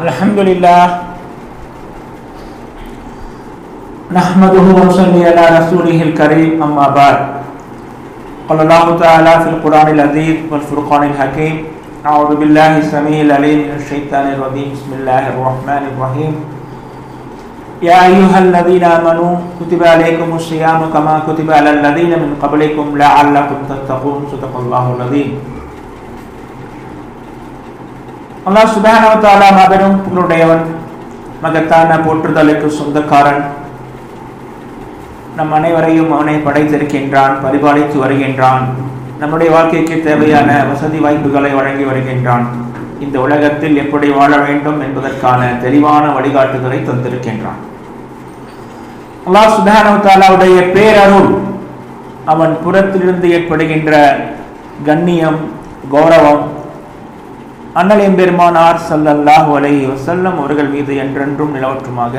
अल्हम्दुलिल्लाह नहमदुहु व नसल्ली अला रसूलिहिल करीम अम्मा बाद क़ाल अल्लाहु तआला फ़िल क़ुरआनिल अज़ीज़ वल फ़ुरक़ानिल हकीम अऊज़ु बिल्लाहि समीइल अलीम मिनश शैतानिर रजीम बिस्मिल्लाहिर रहमानिर रहीम या अय्युहल्लज़ीना आमनू कुतिबा अलैकुमुस सियामु कमा कुतिबा अलल लज़ीना मिन क़ब्लिकुम लअल्लकुम तत्तक़ून सदक़ल्लाहुल अज़ीम। அல்லாஹ் சுப்ஹானஹு வ தஆலா மாபெரும் புகழுடையவன், மகத்தான போற்றுதலுக்கு சொந்தக்காரன். நம் அனைவரையும் அவனை படைத்திருக்கின்றான், பரிபாலித்து வருகின்றான். நம்முடைய வாழ்க்கைக்கு தேவையான வசதி வாய்ப்புகளை வழங்கி வருகின்றான். இந்த உலகத்தில் எப்படி வாழ வேண்டும் என்பதற்கான தெளிவான வழிகாட்டுதலை தந்திருக்கின்றான். அல்லாஹ் சுப்ஹானஹு வ தஆலாவுடைய பேரருள், அவன் புறத்திலிருந்து ஏற்படுகின்ற கண்ணியம், கௌரவம் அண்ணல் எம்பெருமானார் ஸல்லல்லாஹு அலைஹி வஸல்லம் அவர்கள் மீது என்றென்றும் நிலவற்றுமாக.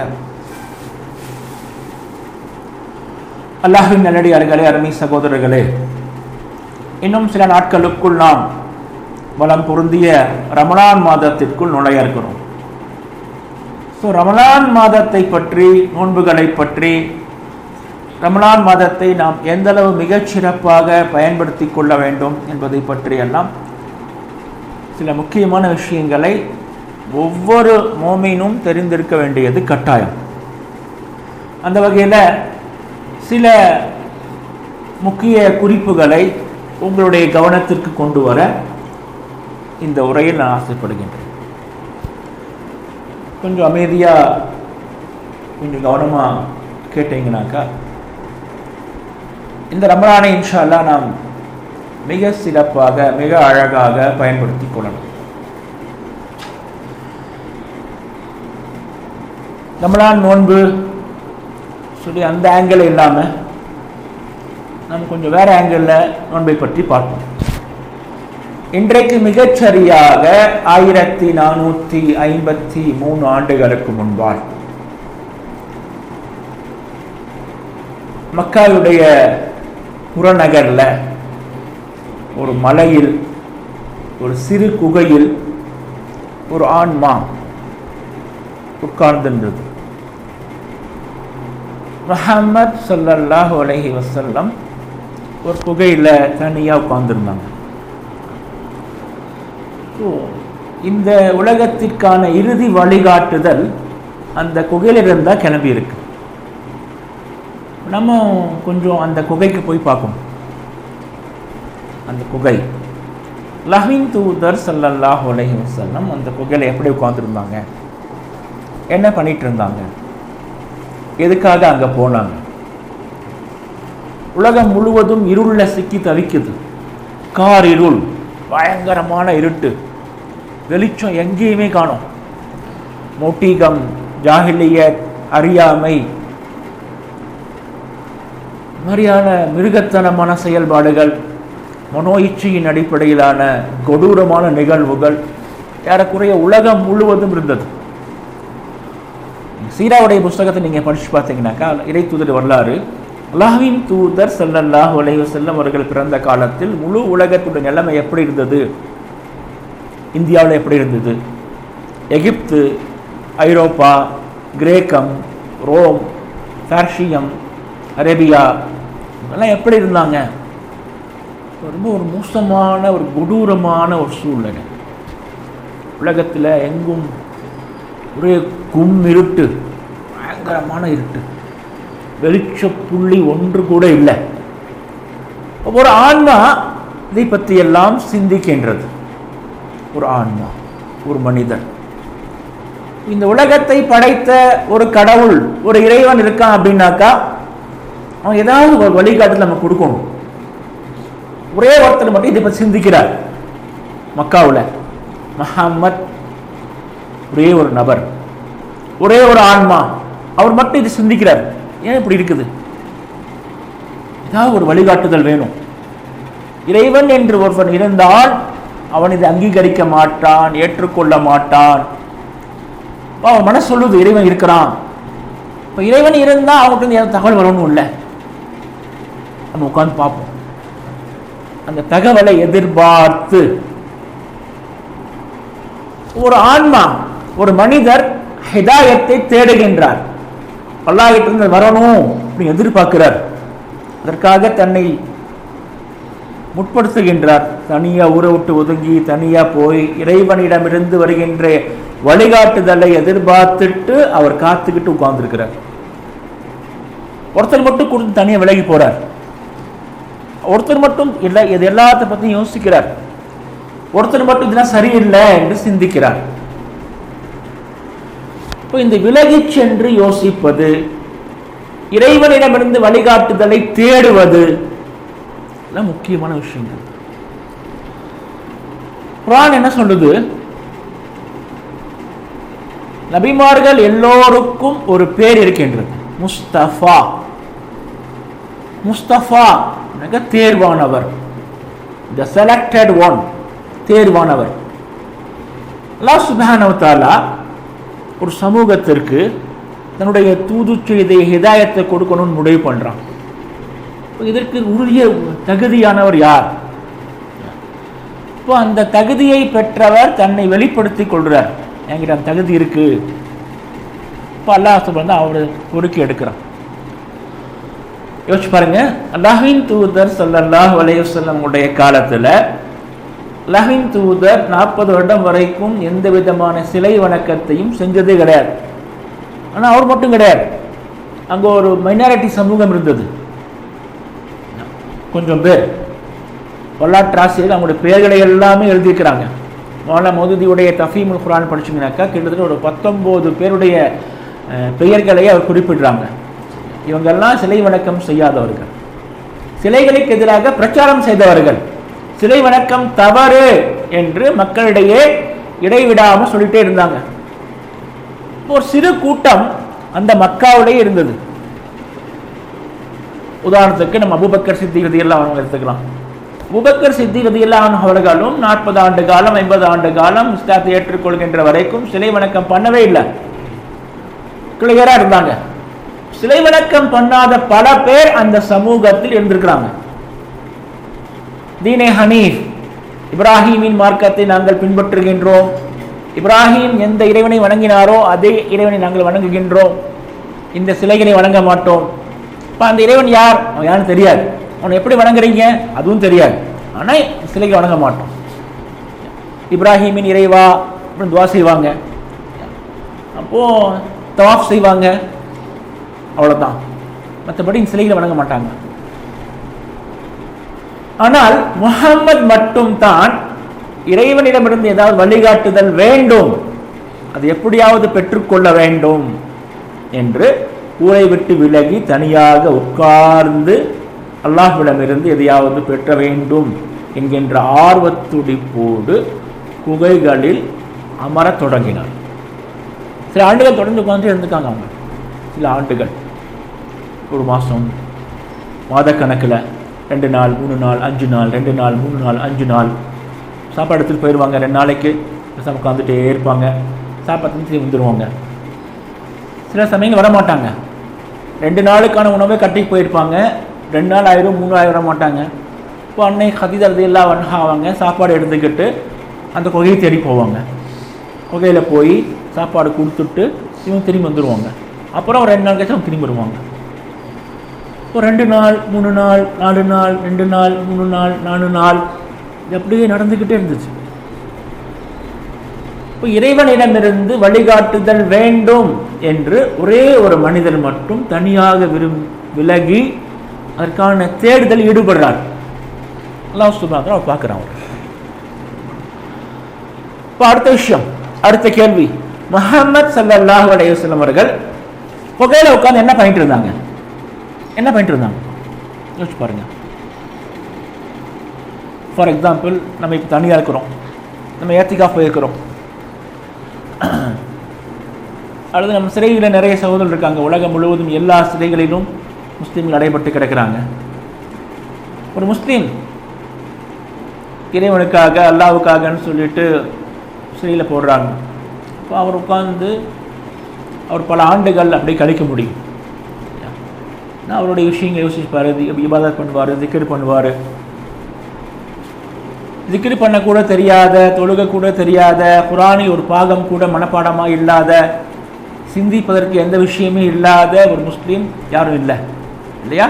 அல்லாஹ்வின் நல்லடியார்களே, அருமை சகோதரர்களே, இன்னும் சில நாட்களுக்குள் நாம் வளம் பொருந்திய ரமலான் மாதத்திற்குள் நுழைய இருக்கிறோம். ரமலான் மாதத்தை பற்றி, நோன்புகளை பற்றி, ரமலான் மாதத்தை நாம் எந்தளவு மிகச்சிறப்பாக பயன்படுத்தி கொள்ள வேண்டும் என்பதை பற்றியெல்லாம் சில முக்கியமான விஷயங்களை ஒவ்வொரு மோமினும் தெரிந்திருக்க வேண்டியது கட்டாயம். அந்த வகையில் சில முக்கிய குறிப்புகளை உங்களுடைய கவனத்திற்கு கொண்டு வர இந்த உரையில் நான் ஆசைப்படுகின்றேன். கொஞ்சம் அமைதியாக, கொஞ்சம் கவனமாக கேட்டீங்கன்னாக்கா இந்த ரமலானை இன்ஷா அல்லாஹ் நாம் மிக சிறப்பாக, மிக அழகாக பயன்படுத்தி கொள்ளணும். ரமலான் நோன்பு சொல்லி அந்த ஆங்கிள் இல்லாமல் நம்ம கொஞ்சம் வேற ஆங்கிளில் நோன்பை பற்றி பார்ப்போம். இன்றைக்கு மிகச்சரியாக 1453 ஆண்டுகளுக்கு முன்பால் மக்காவுடைய புறநகரில் ஒரு மலையில், ஒரு சிறு குகையில் ஒரு ஆன்மா உட்கார்ந்திருந்தது. முஹம்மது ஸல்லல்லாஹு அலைஹி வஸல்லம் ஒரு குகையில் தனியாக உட்கார்ந்துருந்தாங்க. இந்த உலகத்திற்கான இறுதி வழிகாட்டுதல் அந்த குகையிலிருந்து தான் கிளம்பி இருக்கு. நம்ம கொஞ்சம் அந்த குகைக்கு போய் பார்க்கணும். அந்த குகை, அல்லாஹ்வின் தூதர் ஸல்லல்லாஹு அலைஹி வஸல்லம் அந்த குகையில் எப்படி உட்கார்ந்துருந்தாங்க, என்ன பண்ணிட்டு இருந்தாங்க, எதுக்காக அங்கே போனாங்க. உலகம் முழுவதும் இருளில் சிக்கி தவிக்குது. கார் இருள், பயங்கரமான இருட்டு, வெளிச்சம் எங்கேயுமே காணோம். மொட்டீகம், ஜாஹிலியத், அறியாமை, மாதிரியான மிருகத்தனமான செயல்பாடுகள், மனோ இச்சையின் அடிப்படையிலான கொடூரமான நிகழ்வுகள் ஏறக்குறைய உலகம் முழுவதும் இருந்தது. சீராவுடைய புஸ்தகத்தை நீங்கள் படித்து பார்த்தீங்கன்னாக்கா, இறை தூதர் வரலாறு, அல்லாஹ்வின் தூதர் ஸல்லல்லாஹு அலைஹி வஸல்லம் அவர்கள் பிறந்த காலத்தில் முழு உலகத்துடைய நிலைமை எப்படி இருந்தது, இந்தியாவில் எப்படி இருந்தது, எகிப்து, ஐரோப்பா, கிரேக்கம், ரோம், பெர்ஷியம், அரேபியா இதெல்லாம் எப்படி இருந்தாங்க. ரொம்ப ஒரு மோசமான, ஒரு கொடூரமான ஒரு சூழ்நிலை. உலகத்தில் எங்கும் ஒரே இருட்டு, பயங்கரமான இருட்டு, வெளிச்ச புள்ளி ஒன்று கூட இல்லை. ஒரு ஆன்மா இதை பற்றி எல்லாம் சிந்திக்கின்றது. ஒரு ஆன்மா, ஒரு மனிதன், இந்த உலகத்தை படைத்த ஒரு கடவுள், ஒரு இறைவன் இருக்கான் அப்படின்னாக்கா அவன் ஏதாவது ஒரு வழிகாட்டுதல் நம்ம கொடுக்கணும். ஒரே ஒருத்தர் மட்டும் இதை பற்றி சிந்திக்கிறார். மக்காவில் முஹம்மத், ஒரே ஒரு நபர், ஒரே ஒரு ஆன்மா, அவர் மட்டும் இதை சிந்திக்கிறார். ஏன் இப்படி இருக்குது? ஏதாவது ஒரு வழிகாட்டுதல் வேணும். இறைவன் என்று ஒருவன் இருந்தால் அவன் இதை அங்கீகரிக்க மாட்டான், ஏற்றுக்கொள்ள மாட்டான். அவன் மனசு சொல்லுது இறைவன் இருக்கிறான். இப்போ இறைவன் இருந்தால் அவங்ககிட்ட தகவல் வரணும் இல்லை, நம்ம உட்காந்து பார்ப்போம். அந்த தகவலை எதிர்பார்த்து ஒரு ஆன்மா ஒரு மனிதர் ஹிதாயத்தை தேடுகின்றார், அல்லாஹ்விட்டிருந்து வரணும் அப்படின்னு எதிர்பார்க்கிறார். அதற்காக தன்னை முற்படுத்துகின்றார். தனியா ஊரை விட்டு ஒதுங்கி தனியா போய் இறைவனிடமிருந்து வருகின்ற வழிகாட்டுதலை எதிர்பார்த்துட்டு அவர் காத்துக்கிட்டு உட்கார்ந்துருக்கிறார். ஒருத்தர் மட்டும் கொடுத்து தனியா விலகி போறார். ஒருத்தர் மட்டும் இல்லை, இது எல்லாத்த பத்தியும் யோசிக்கிறார். ஒருத்தர் மட்டும் இதெல்லாம் சரியில்லை என்று சிந்திக்கிறார். இப்போ இந்த விலகி சென்று யோசிப்பது, இறைவனிடமிருந்து வழிகாட்டுதலை தேடுவது முக்கியமான விஷயங்கள். குர்ஆன் என்ன சொல்லுது? நபிமார்கள் எல்லோருக்கும் ஒரு பேர் இருக்கின்றது, முஸ்தபா. முஸ்தபா தேர்வானவர், தி செலக்டட் ஒன், தேர்வானவர். அல்லாஹ் சுப்ஹானஹு வ தஆலா ஒரு சமூகத்திற்கு தன்னுடைய தூது செய்தியை ஹிதாயத்தை கொடுக்கணும்னு முடிவு பண்றான். இதற்கு உரிய தகுதியானவர் யார்? இப்போ அந்த தகுதியை பெற்றவர் தன்னை வெளிப்படுத்திக் கொள்றார், என்கிட்ட அந்த தகுதி இருக்கு. இப்போ அல்லாஹ் சுப்ஹானஹு அவரை பொறுக்கி எடுக்கிறான். யோசிச்சு பாருங்க, அல்லாஹ்வின் தூதர் ஸல்லல்லாஹு அலைஹி வஸல்லம் உடைய காலத்துல அல்லாஹ்வின் தூதர் 40 வருடம் வரைக்கும் எந்த விதமான சிலை வணக்கத்தையும் செஞ்சதே கிடையாது. ஆனா அவர் மட்டும் கிடையாது, அங்க ஒரு மைனாரிட்டி சமூகம் இருந்தது. கொஞ்சம் பேர் வரலாற்று ஆசிரியர்கள் அவங்களுடைய பெயர்களை எல்லாமே எழுதியிருக்கிறாங்க. மௌலானா மௌதூதியுடைய தஃபீமுல் குர்ஆன் படிச்சிங்கனாக்கா கிட்டத்தட்ட ஒரு 19 பேருடைய பெயர்களை அவர் குறிப்பிடுறாங்க. இவங்கெல்லாம் சிலை வணக்கம் செய்யாதவர்கள், சிலைகளுக்கு எதிராக பிரச்சாரம் செய்தவர்கள், சிலை வணக்கம் தவறு என்று மக்களிடையே இடைவிடாமல் சொல்லிட்டே இருந்தாங்க. ஒரு சிறு கூட்டம் அந்த மக்காவிலேயே இருந்தது. உதாரணத்துக்கு நம்ம அபூபக்கர் சித்திக் ரலியல்லாஹு அன்ஹு எடுத்துக்கலாம். அபூபக்கர் சித்திக் ரலியல்லாஹு அன்ஹு அவர்களும் 40 ஆண்டு காலம் 50 ஆண்டு காலம் இஸ்லாத்தை ஏற்றுக்கொள்கின்ற வரைக்கும் சிலை வணக்கம் பண்ணவே இல்லை, கிளியரா இருந்தாங்க. சிலை வணக்கம் பண்ணாத பல பேர் அந்த சமூகத்தில் இருந்திருக்கிறாங்க. தீனே ஹனீஃப், இப்ராஹீமின் மார்க்கத்தை நாங்கள் பின்பற்றுகின்றோம், இப்ராஹீம் எந்த இறைவனை வணங்கினாரோ அதே இறைவனை நாங்கள் வணங்குகின்றோம், இந்த சிலைகளை வணங்க மாட்டோம். இப்போ அந்த இறைவன் யார், அவன் யாருன்னு தெரியாது, அவனை எப்படி வணங்குறீங்க அதுவும் தெரியாது, ஆனால் சிலைகளை வணங்க மாட்டோம். இப்ராஹீமின் இறைவா அப்படின்னு துவா செய்வாங்க, அப்போது தவாஃப் செய்வாங்க, அவ்வளோதான். மற்றபடி சிலைகளை வணங்க மாட்டாங்க. ஆனால் முஹம்மது மட்டும் தான் இறைவனிடமிருந்து ஏதாவது வழிகாட்டுதல் வேண்டும், அது எப்படியாவது பெற்றுக்கொள்ள வேண்டும் என்று ஊரை விட்டு விலகி தனியாக உட்கார்ந்து அல்லாஹ்விடமிருந்து எதையாவது பெற்ற வேண்டும் என்கின்ற ஆர்வத்துடிப்போடு குகைகளில் அமரத் தொடங்கினார். சில ஆண்டுகள் தொடர்ந்து உட்கார்ந்து இருந்துக்காங்க. அவங்க சில ஆண்டுகள், ஒரு மாதம், மாதக்கணக்கில் 2 நாள் 3 நாள் 5 நாள் 2 நாள் 3 நாள் 5 நாள் சாப்பாடு எடுத்துகிட்டு போயிடுவாங்க. 2 நாளைக்கு உட்காந்துட்டே இருப்பாங்க, சாப்பாடு திரும்பி வந்துடுவாங்க. சில சமயங்கள் வரமாட்டாங்க, 2 நாளுக்கான உணவை கட்டிட்டு போயிருப்பாங்க, 2 நாள் ஆயிரும் 3 நாள் வர மாட்டாங்க. இப்போ அன்னை ஹதீஜா ரலியல்லாஹு அன்ஹா அவங்க சாப்பாடு எடுத்துக்கிட்டு அந்த குகையை தேடி போவாங்க. குகையில் போய் சாப்பாடு கொடுத்துட்டு இவங்க திரும்பி வந்துடுவாங்க. அப்புறம் ஒரு 2 நாள் கழிச்சு அவங்க திரும்பி வருவாங்க. இப்போ 2 நாள் 3 நாள் 4 நாள் 2 நாள் 3 நாள் 4 நாள் அப்படியே நடந்துக்கிட்டே இருந்துச்சு. இப்போ இறைவனிடமிருந்து வழிகாட்டுதல் வேண்டும் என்று ஒரே ஒரு மனிதர் மட்டும் தனியாக விலகி அதற்கான தேடுதல் ஈடுபடுறார். அல்லாஹ் சுப்ஹானஹு வ தஆலா பார்க்குறான். இப்போ அடுத்த விஷயம், அடுத்த கேள்வி, முஹம்மது ஸல்லல்லாஹு அலைஹி வஸல்லம் அவர்கள் புகையில உட்கார்ந்து என்ன பண்ணிட்டு இருந்தாங்க? என்ன பண்ணிட்டு இருந்தாங்க யோசிச்சு பாருங்க. ஃபார் எக்ஸாம்பிள், நம்ம இப்போ தனியாக இருக்கிறோம், நம்ம ஏத்திகாஃப் போயிருக்கிறோம், அல்லது நம்ம சிறையில் நிறைய சகோதரர்கள் இருக்காங்க. உலகம் முழுவதும் எல்லா சிறைகளிலும் முஸ்லீம்கள் அடைபட்டு கிடக்கிறாங்க. ஒரு முஸ்லீம் இறைவனுக்காக அல்லாவுக்காகன்னு சொல்லிட்டு சிறையில் போடுறாங்க. இப்போ அவர் உட்கார்ந்து அவர் பல ஆண்டுகள் அப்படி கழிக்க முடியும். அவருடைய விஷயங்களை யோசிப்பார், இபாதத் பண்ணுவார், திக்ர் பண்ணுவார். திக்ரு பண்ணக்கூட தெரியாத, தொழுக கூட தெரியாத, குரானி ஒரு பாகம் கூட மனப்பாடமாக இல்லாத, சிந்திப்பதற்கு எந்த விஷயமே இல்லாத ஒரு முஸ்லீம் யாரும் இல்லை இல்லையா?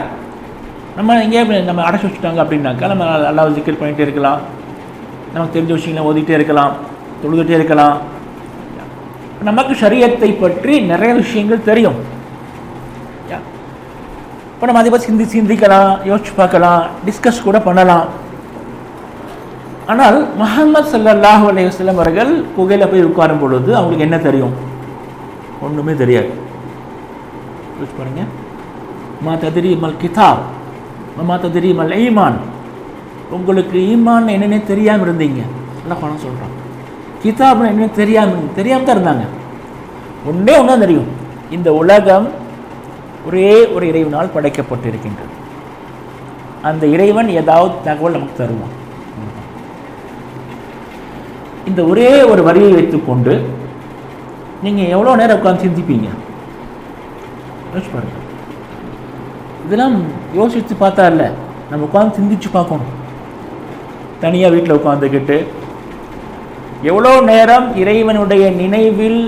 நம்ம எங்கேயே நம்ம அடைச்சி வச்சுட்டாங்க அப்படின்னாக்கா நம்ம அல்லாஹ் திக்ர் பண்ணிகிட்டே இருக்கலாம், நமக்கு தெரிஞ்ச விஷயங்களை ஓதிக்கிட்டே இருக்கலாம், தொழுதுகிட்டே இருக்கலாம். நமக்கு ஷரியத்தை பற்றி நிறைய விஷயங்கள் தெரியும். இப்போ நம்ம அதை பற்றி சிந்திக்கலாம், யோசிச்சு பார்க்கலாம், டிஸ்கஸ் கூட பண்ணலாம். ஆனால் முஹம்மது ஸல்லல்லாஹு அலைஹி வஸல்லம் அவர்கள் குகையில் போய் உட்காரும் பொழுது அவங்களுக்கு என்ன தெரியும்? ஒன்றுமே தெரியாது. யோசிச்சு பாருங்க. மா தத்ரி மல் கிதாப் மா தத்ரி மல் ஈமான். உங்களுக்கு ஈமான் என்னென்ன தெரியாமல் இருந்தீங்க. எல்லாம் பணம் சொல்கிறான். கிதாப்னு என்னென்ன தெரியாமல் தான் இருந்தாங்க. ஒன்றே ஒன்றா தெரியும், இந்த உலகம் ஒரே ஒரு இறைவனால் படைக்கப்பட்டிருக்கின்றது. அந்த இறைவன் ஏதாவது தகவல் நமக்கு தருவான். இந்த ஒரே ஒரு வரியை வைத்துக்கொண்டு நீங்கள் எவ்வளோ நேரம் உட்காந்து சிந்திப்பீங்க? யோசிச்சு பாருங்க. இதெல்லாம் யோசித்து பார்த்தா இல்லை, நம்ம உட்காந்து சிந்திச்சு பார்க்கணும். தனியாக வீட்டில் உட்காந்துக்கிட்டு எவ்வளோ நேரம் இறைவனுடைய நினைவில்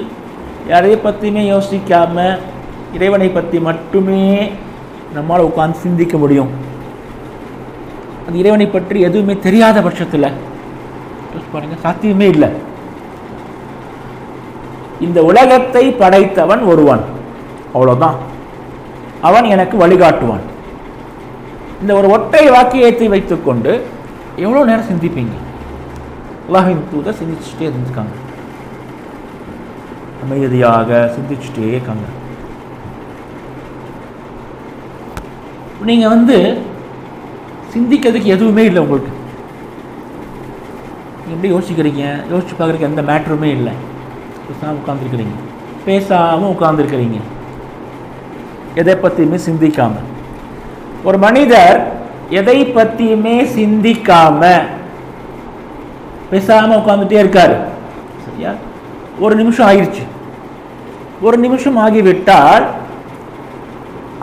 யாரை பற்றியுமே யோசிக்காமல் இறைவனை பற்றி மட்டுமே நம்மளால் உட்காந்து சிந்திக்க முடியும். அது இறைவனை பற்றி எதுவுமே தெரியாத பட்சத்தில் பாருங்க, சாத்தியமே இல்லை. இந்த உலகத்தை படைத்தவன் ஒருவன், அவ்வளோதான். அவன் எனக்கு வழிகாட்டுவான். இந்த ஒரு ஒற்றை வாக்கியத்தை வைத்துக்கொண்டு எவ்வளோ நேரம் சிந்திப்பீங்க? அல்லாஹ்வின் தூதர் சிந்திச்சுட்டே இருந்துருக்காங்க, அமைதியாக சிந்திச்சுட்டே இருக்காங்க. நீங்கள் சிந்திக்கிறதுக்கு எதுவுமே இல்லை. உங்களுக்கு எப்படி யோசிக்கிறீங்க? யோசிச்சு பார்க்குறதுக்கு எந்த மேட்டருமே இல்லை. பேசாமல் உட்காந்துருக்கிறீங்க, பேசாமல் உட்காந்துருக்கிறீங்க, எதை பற்றியுமே சிந்திக்காமல். ஒரு மனிதர் எதை பற்றியுமே சிந்திக்காமல் பேசாமல் உட்காந்துட்டே இருக்காரு, சரியா? ஒரு நிமிஷம் ஆயிடுச்சு. ஒரு நிமிஷம் ஆகிவிட்டால்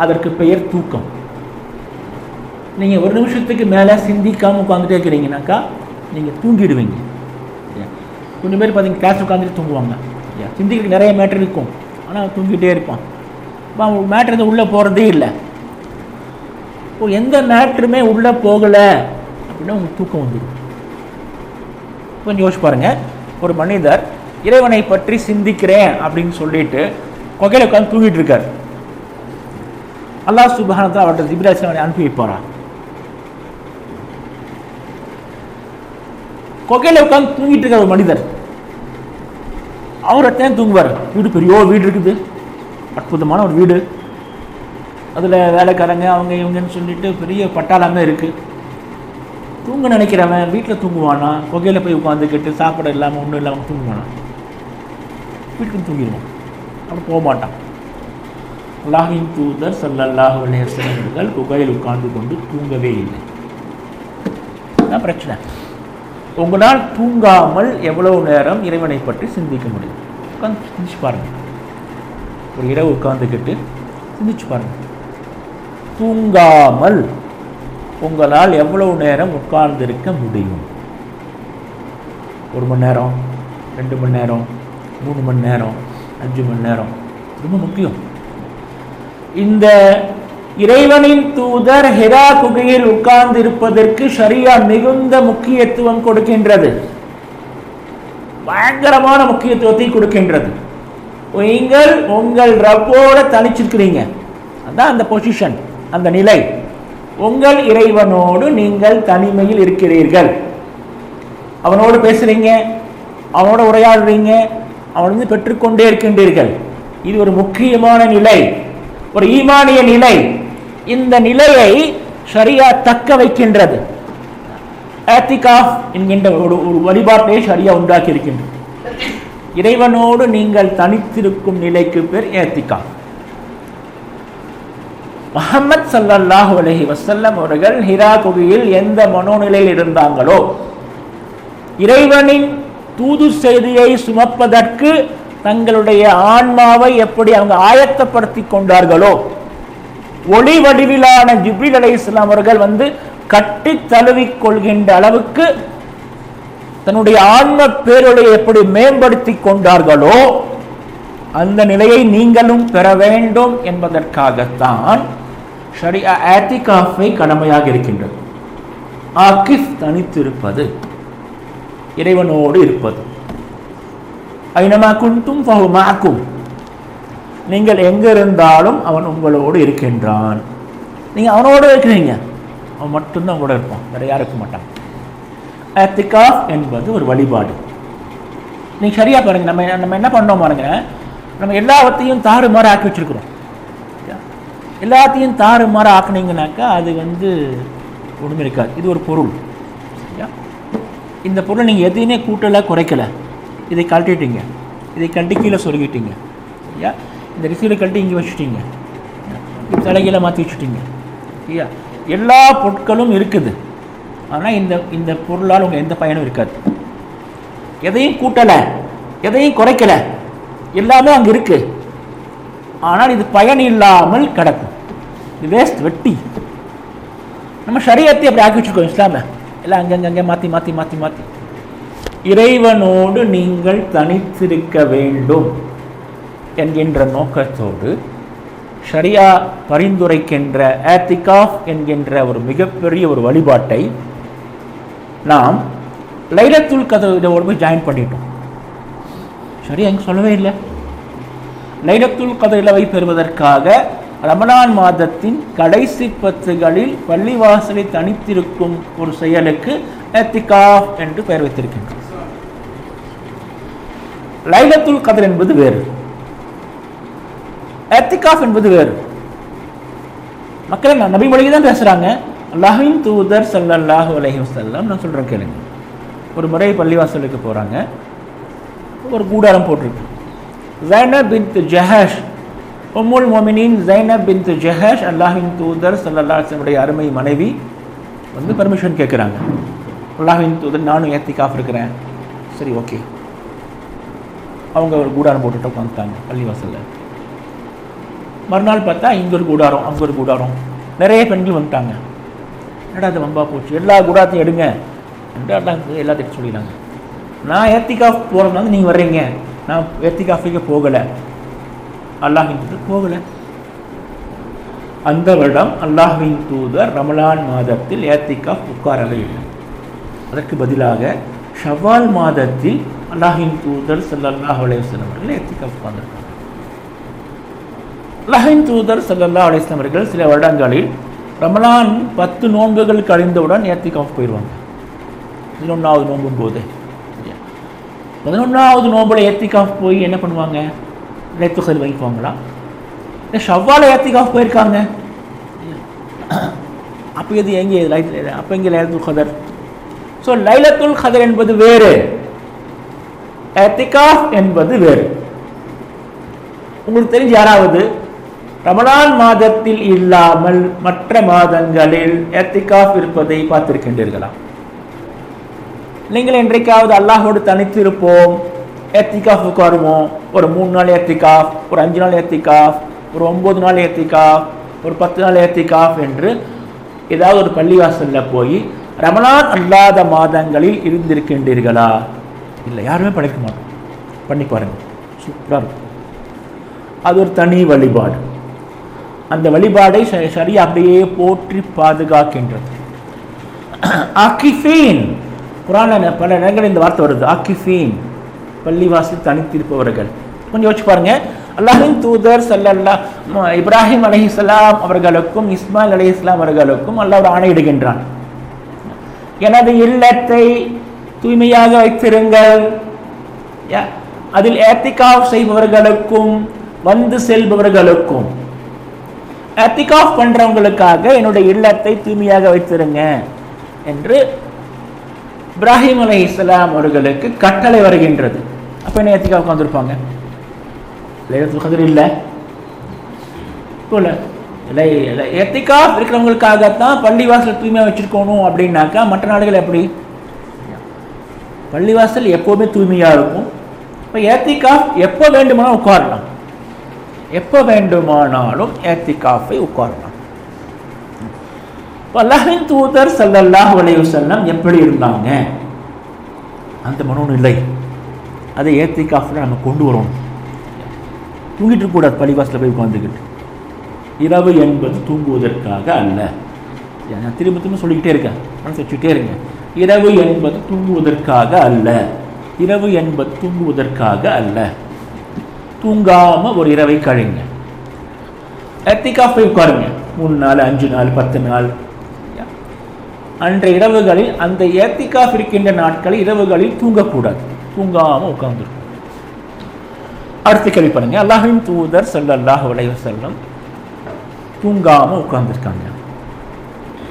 அதற்கு பெயர் தூக்கம். நீங்கள் ஒரு நிமிஷத்துக்கு மேலே சிந்திக்காமல் உட்காந்துட்டே இருக்கிறீங்கனாக்கா நீங்கள் தூங்கிடுவீங்க. கொஞ்சம் பேர் பார்த்தீங்க கிளாஸ் உட்காந்துட்டு தூங்குவாங்க. சிந்திக்கிறதுக்கு நிறைய மேட்ரு இருக்கும், ஆனால் தூங்கிட்டே இருப்பான். மேட்ரு உள்ளே போகிறதே இல்லை. இப்போ எந்த மேட்ருமே உள்ளே போகலை அப்படின்னா உங்களுக்கு தூக்கம் வந்துடும். கொஞ்சம் யோசிச்சு பாருங்கள். ஒரு மனிதர் இறைவனை பற்றி சிந்திக்கிறேன் அப்படின்னு சொல்லிட்டு கொகையில் உட்காந்து தூங்கிட்டு இருக்கார். அல்லாஹ் சுப்ஹானஹு வ தஆலா அவர்கிட்ட ஜிப்ரீல் அலைஹிஸ்ஸலாம் அனுப்பி வைப்பாரா? கொகையில் உட்காந்து தூங்கிட்டு இருக்கார் ஒரு மனிதர். அவர்கிட்ட தூங்குவார். வீடு பெரிய வீடு இருக்குது, அற்புதமான ஒரு வீடு, அதில் வேலைக்காரங்க அவங்க இவங்கன்னு சொல்லிட்டு பெரிய பட்டாளமே இருக்குது. தூங்க நினைக்கிறவன் வீட்டில் தூங்குவானா? கொகையில் போய் உட்காந்துக்கிட்டு சாப்பிட இல்லாமல் ஒன்றும் இல்லாமல் தூங்குவானா? வீட்டுக்கு தூங்கிடுவான், அப்படி போக மாட்டான். அல்லாஹ்வின் தூதர் ஸல்லல்லாஹு அலைஹி வஸல்லம் அவர்கள் குகையில் உட்கார்ந்து கொண்டு தூங்கவே இல்லை. அதான் பிரச்சனை. உங்களால் தூங்காமல் எவ்வளவு நேரம் இறைவனை பற்றி சிந்திக்க முடியும்? உட்காந்து சிந்திச்சு பாருங்கள். ஒரு இரவு உட்காந்துக்கிட்டு சிந்திச்சு பாருங்கள். தூங்காமல் உங்களால் எவ்வளவு நேரம் உட்கார்ந்திருக்க முடியும்? 1 மணி நேரம், 2 மணி நேரம், 3 மணி நேரம், 5 மணி நேரம், ரொம்ப முக்கியம். இந்த இறைவனின் தூதர் ஹிரா குகையில் உட்கார்ந்து இருப்பதற்கு ஷரியா மிகுந்த முக்கியத்துவம் கொடுக்கின்றது, பயங்கரமான முக்கியத்துவத்தை கொடுக்கின்றது. நீங்கள் உங்கள் ரப்போட தனிச்சிருக்கிறீங்க, அதான் அந்த பொசிஷன், அந்த நிலை. உங்கள் இறைவனோடு நீங்கள் தனிமையில் இருக்கிறீர்கள், அவனோடு பேசுறீங்க, அவனோட உரையாடுறீங்க, அவனிருந்து பெற்றுக்கொண்டே இருக்கின்றீர்கள். இது ஒரு முக்கியமான நிலை, ஒரு ஈமானிய நிலை. இந்த நிலையை ஷரியா தக்க வைக்கின்றது. இஅ்திகாஃப் என்கின்ற ஒரு வழிபாட்டை ஷரியா உண்டாக்கி இருக்கின்றது. இறைவனோடு நீங்கள் தனித்திருக்கும் நிலைக்கு பேர் இஅ்திகாஃப். முஹம்மது ஸல்லல்லாஹு அலைஹி வஸல்லம் அவர்கள் ஹிரா குகையில் எந்த மனோநிலையில் இருந்தாங்களோ, இறைவனின் தூது செய்தியை சுமப்பதற்கு தங்களுடைய ஆன்மாவை எப்படி அவங்க ஆயத்தப்படுத்தி கொண்டார்களோ, ஒளி வடிவிலான ஜிப்ரீல் அலைஹிஸ்ஸலாம் அவர்கள் கட்டி தழுவிக் கொள்கின்ற அளவுக்கு தன்னுடைய ஆன்ம பேரொழியை எப்படி மேம்படுத்தி கொண்டார்களோ அந்த நிலையை நீங்களும் பெற வேண்டும் என்பதற்காகத்தான் ஷரியா ஆத்திகாஃபை கடமையாக இருக்கின்றது. ஆகிஃப் தனித்திருப்பது, இறைவனோடு இருப்பது. ஐனமா குன்தும் ஃபஹு மஅக்கும், நீங்கள் எங்க இருந்தாலும் அவன் உங்களோடு இருக்கின்றான். நீங்க அவனோடு இருக்கிறீங்க, அவன் மட்டும்தான் உங்களோட இருப்பான், வேற யாரும் இருக்க மாட்டான். ஆத்திகாஃப் என்பது ஒரு வழிபாடு. நீங்க சரியா பாருங்க, நம்ம என்ன பண்ணோம் பாருங்க, நம்ம எல்லாத்தையும் தாறுமாறு ஆக்கி வச்சிருக்கிறோம். எல்லாத்தையும் தாறுமாறு ஆக்குனீங்கன்னாக்கா அது ஒன்றுமே இருக்காது. இது ஒரு பொருள், இந்த பொருளை நீங்கள் எதையுமே கூட்டலை குறைக்கலை, இதை கழட்டிட்டீங்க, இதை கழட்டி கீழே சொருகிட்டீங்க, ஐயா இந்த ரிசீவில் கழட்டி இங்கே வச்சுட்டீங்க, தலைகீழ மாற்றி வச்சுட்டீங்க, ஐயா எல்லா பொருட்களும் இருக்குது. ஆனால் இந்த பொருளால் உங்கள் எந்த பயனும் இருக்காது. எதையும் கூட்டலை, எதையும் குறைக்கலை, எல்லாமே அங்கே இருக்கு. ஆனால் இது பயன் இல்லாமல் கிடக்கும், இது வேஸ்ட், வெட்டி. நம்ம ஷரியத்தை அப்படி ஆக்கி வச்சுருக்கோம், இஸ்லாம எல்லாம் அங்கங்கே மாற்றி மாற்றி மாற்றி மாற்றி. இறைவனோடு நீங்கள் தனித்திருக்க வேண்டும் என்கின்ற நோக்கத்தோடு ஷரியா பரிந்துரைக்கின்ற ஆத்திகாஃப் என்கின்ற ஒரு மிகப்பெரிய ஒரு வழிபாட்டை நாம் லைலத்துல் கத்ரோடு போய் ஜாயின் பண்ணிட்டோம். ஷரியா எங்க சொல்லவே இல்லை. லைலத்துல் கத்ரை பெறுவதற்காக ரமலான் மாதத்தின் கடைசி 10களில் பள்ளிவாசலை தனித்திருக்கும் ஒரு செயலுக்கு இத்திகாஃப் என்று பெயர் வைத்திருக்கின்றோம். லைலத்துல் கத்ர் என்பது வேறு, இத்திகாஃப் என்பது வேறு. மக்கள் நபி மொழியை தான் பேசுறாங்க. அல்லாஹ்வின் தூதர் ஸல்லல்லாஹு அலைஹி வஸல்லம், நான் சொல்றேன் கேளுங்க. ஒரு முறை பள்ளிவாசலுக்கு போறாங்க, ஒரு கூடாரம் போட்டிருக்கு. ஸைனப் பின்த் ஜஹஷ், உம்முல் மோமினின் ஸைனப் பின்த் ஜஹஷ், அல்லாஹ்வின் தூதர் ஸல்லல்லாஹு அலைஹி வஸல்லம் அருமை மனைவி பர்மிஷன் கேட்குறாங்க. அல்லாஹ்வின் தூதர், நானும் இத்திகாஃப் இருக்கிறேன். சரி, ஓகே. அவங்க ஒரு கூடாரம் போட்டுட்டு உட்காந்துட்டாங்க பள்ளிவாசலில். மறுநாள் பார்த்தா இங்கே ஒரு கூடாரம், அங்கே ஒரு கூடாரம், நிறைய பெண்கள் வந்துட்டாங்க. என்னடா அது வம்பா போச்சு, எல்லா கூடாரத்தையும் எடுங்க என்று எல்லாத்தையும் சொல்லிடுறாங்க. நான் இத்திகாஃப் போகிறதுனால நீங்கள் வர்றீங்க, நான் இத்திகாஃபுக்கு போகலை, அல்லாஹ்வின் தூதர் போகலை. அந்த வருடம் அல்லாஹ்வின் தூதர் ரமலான் மாதத்தில் இத்திகாஃப் உட்காரவே இல்லை. அதற்கு பதிலாக ஷவ்வால் மாதத்தில் அல்லாஹ்வின் தூதர் ஸல்லல்லாஹு அலைஹி வஸல்லம் அவர்கள் இத்திகாஃப் உட்கார்ந்திருக்காங்க. அல்லாஹ்வின் தூதர் ஸல்லல்லாஹு அலைஹி வஸல்லம் அவர்கள் சில வருடங்களில் ரமலான் 10 நோன்புகள் கழிந்தவுடன் இத்திகாஃப் போயிடுவாங்க. 11வது நோன்பும் போது 11வது நோன்புல இத்திகாஃப் போய் என்ன பண்ணுவாங்க, லைலத்துல் கத்ர் வாங்கிக்குவாங்களா? இல்லை ஷவ்வால இத்திகாஃப் போயிருக்காங்க. அப்போ இது எங்கே அப்போ எங்கே லைலத்துல் கத்ர்? ஸோ லைலத்துல் கத்ர் என்பது வேறு, இத்திகாஃப் என்பது வேறு. உங்களுக்கு தெரிஞ்ச யாராவது ரமலான் மாதத்தில் இல்லாமல் மற்ற மாதங்களில் இத்திகாஃப் இருப்பதை பார்த்திருக்கின்றீர்களா? நீங்கள் என்றைக்காவது அல்லாஹோடு தனித்து இருப்போம், இத்திகாஃப் உட்காருவோம், ஒரு 3 நாள் இத்திகாஃப், ஒரு 5 நாள் இத்திகாஃப், ஒரு 9 நாள் இத்திகாஃப், ஒரு 10 நாள் இத்திகாஃப் என்று ஏதாவது ஒரு பள்ளிவாசலில் போய் ரமலான் அல்லாத மாதங்களில் இருந்திருக்கின்றீர்களா? இல்லை, யாருமே பண்ணிக்க மாட்டோம். பண்ணி பாருங்கள், சூப்பராக இருக்கும். அது ஒரு தனி வழிபாடு. அந்த வழிபாடை ஷரியா அப்படியே போற்றி பாதுகாக்கின்றது. ஆக்கிஃபீன், குர்ஆன்ல பல இடங்களில் இந்த வார்த்தை வருது, ஆக்கிஃபீன், பள்ளிவாசல் தனித்திருப்பவர்கள். கொஞ்சம் யோசிச்சு பாருங்க. அல்லாஹ்வின் தூதர் இப்ராஹிம் அலைஹிஸ்ஸலாம் அவர்களுக்கும் இஸ்மாயில் அலைஹிஸ்ஸலாம் அவர்களுக்கும் அல்லாஹ் ஒரு ஆணையிடுகின்றான், எனது இல்லத்தை தூய்மையாக வைத்திருங்கள், அதில் இத்திகாஃப் செய்பவர்களுக்கும் வந்து செல்பவர்களுக்கும், இத்திகாஃப் பண்றவங்களுக்காக என்னுடைய இல்லத்தை தூய்மையாக வைத்திருங்க என்று இப்ராஹிம் அலைஹிஸ்ஸலாம் அவர்களுக்கு கட்டளை வருகின்றது. அப்ப என்ன இத்திகாஃப் உட்கார்ந்திருப்பாங்க? லைலத்துல் கத்ர் இல்லை, இத்திகாஃப் இருக்கிறவங்களுக்காகத்தான் பள்ளிவாசல் தூய்மையாக வச்சிருக்கணும். அப்படின்னாக்கா மற்ற நாடுகள் எப்படி? பள்ளிவாசல் எப்போவுமே தூய்மையாக இருக்கும். இப்போ இத்திகாஃப் எப்போ வேண்டுமானாலும் உட்காரலாம், எப்போ வேண்டுமானாலும் இத்திகாஃபை உட்காரலாம். அல்லாஹ்வின் தூதர் ஸல்லல்லாஹு அலைஹி வஸல்லம் எப்படி இருந்தாங்க? அந்த மனோநிலை அதை ஏத்திகாஃப்ல நம்ம கொண்டு வரணும். தூங்கிட்டு இருக்கக்கூடாது பள்ளிவாசலில் போய் உட்காந்துக்கிட்டு. இரவு என்பது தூங்குவதற்காக அல்ல. நான் திரும்ப திரும்ப சொல்லிக்கிட்டே இருக்கேன், மனசு வச்சுக்கிட்டே இருங்க. இரவு என்பது தூங்குவதற்காக அல்ல. இரவு என்பது தூங்குவதற்காக அல்ல. தூங்காமல் ஒரு இரவை கழிங்க. ஏத்திகாஃப் போய் உட்காருங்க. 3 நாள் 5 நாள் 10 நாள். அன்றைய இரவுகளில் அந்த ஏத்திகாஃப் இருக்கின்ற நாட்களில் இரவுகளில் தூங்கக்கூடாது. தூங்காமல் உட்கார்ந்துருக்கும். அடுத்த கேள்வி பாருங்க. அல்லாஹ்வின் தூதர் ஸல்லல்லாஹு அலைஹி வஸல்லம் தூங்காமல் உட்கார்ந்துருக்காங்க.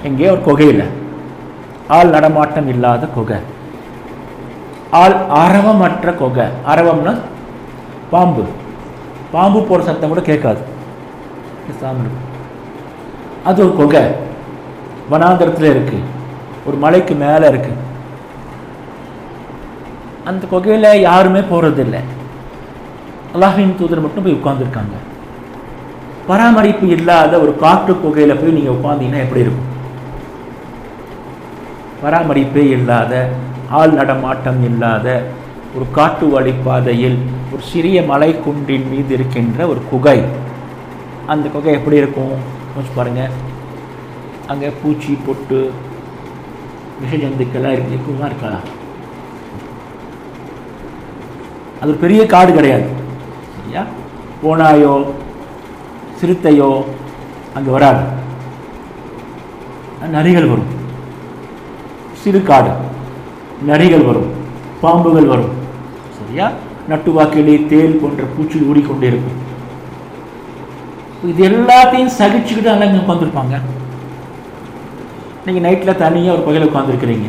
எங்கே? ஒரு குகையில், ஆள் நடமாட்டம் இல்லாத குகை, ஆள் அரவமற்ற குகை. அரவம்னா பாம்பு. பாம்பு போகிற சத்தம் கூட கேட்காது. அது ஒரு குகை, வனாந்தரத்தில் இருக்கு, ஒரு மலைக்கு மேலே இருக்கு. அந்த குகையில் யாருமே போகிறதில்லை. அல்லாஹ்வின் தூதர் மட்டும் போய் உட்கார்ந்துருக்காங்க. பராமரிப்பு இல்லாத ஒரு காட்டு குகையில் போய் நீங்கள் உட்கார்ந்தீங்கன்னா எப்படி இருக்கும்? பராமரிப்பே இல்லாத, ஆள் நடமாட்டம் இல்லாத ஒரு காட்டு வழிப்பாதையில் ஒரு சிறிய மலை குன்றின் மீது இருக்கின்ற ஒரு குகை. அந்த குகை எப்படி இருக்கும் கொஞ்சம் பாருங்க. அங்கே பூச்சி பொட்டு விஷ ஜந்துக்கெல்லாம் இருக்குமா? இருக்கலாம். அது ஒரு பெரிய காடு கிடையாது. சரியா? ஓனாயோ சிறுத்தையோ அங்கே வராது. நரிகள் வரும். சிறு காடு, நரிகள் வரும், பாம்புகள் வரும். சரியா? நட்டுவாக்கிலே தேல் போன்ற பூச்சி ஓடிக்கொண்டே இருக்கும். இது எல்லாத்தையும் சகிச்சுக்கிட்டு நல்லா இங்கே உட்காந்துருப்பாங்க. நீங்கள் நைட்டில் தனியாக ஒரு குகையில் உட்காந்துருக்கிறீங்க.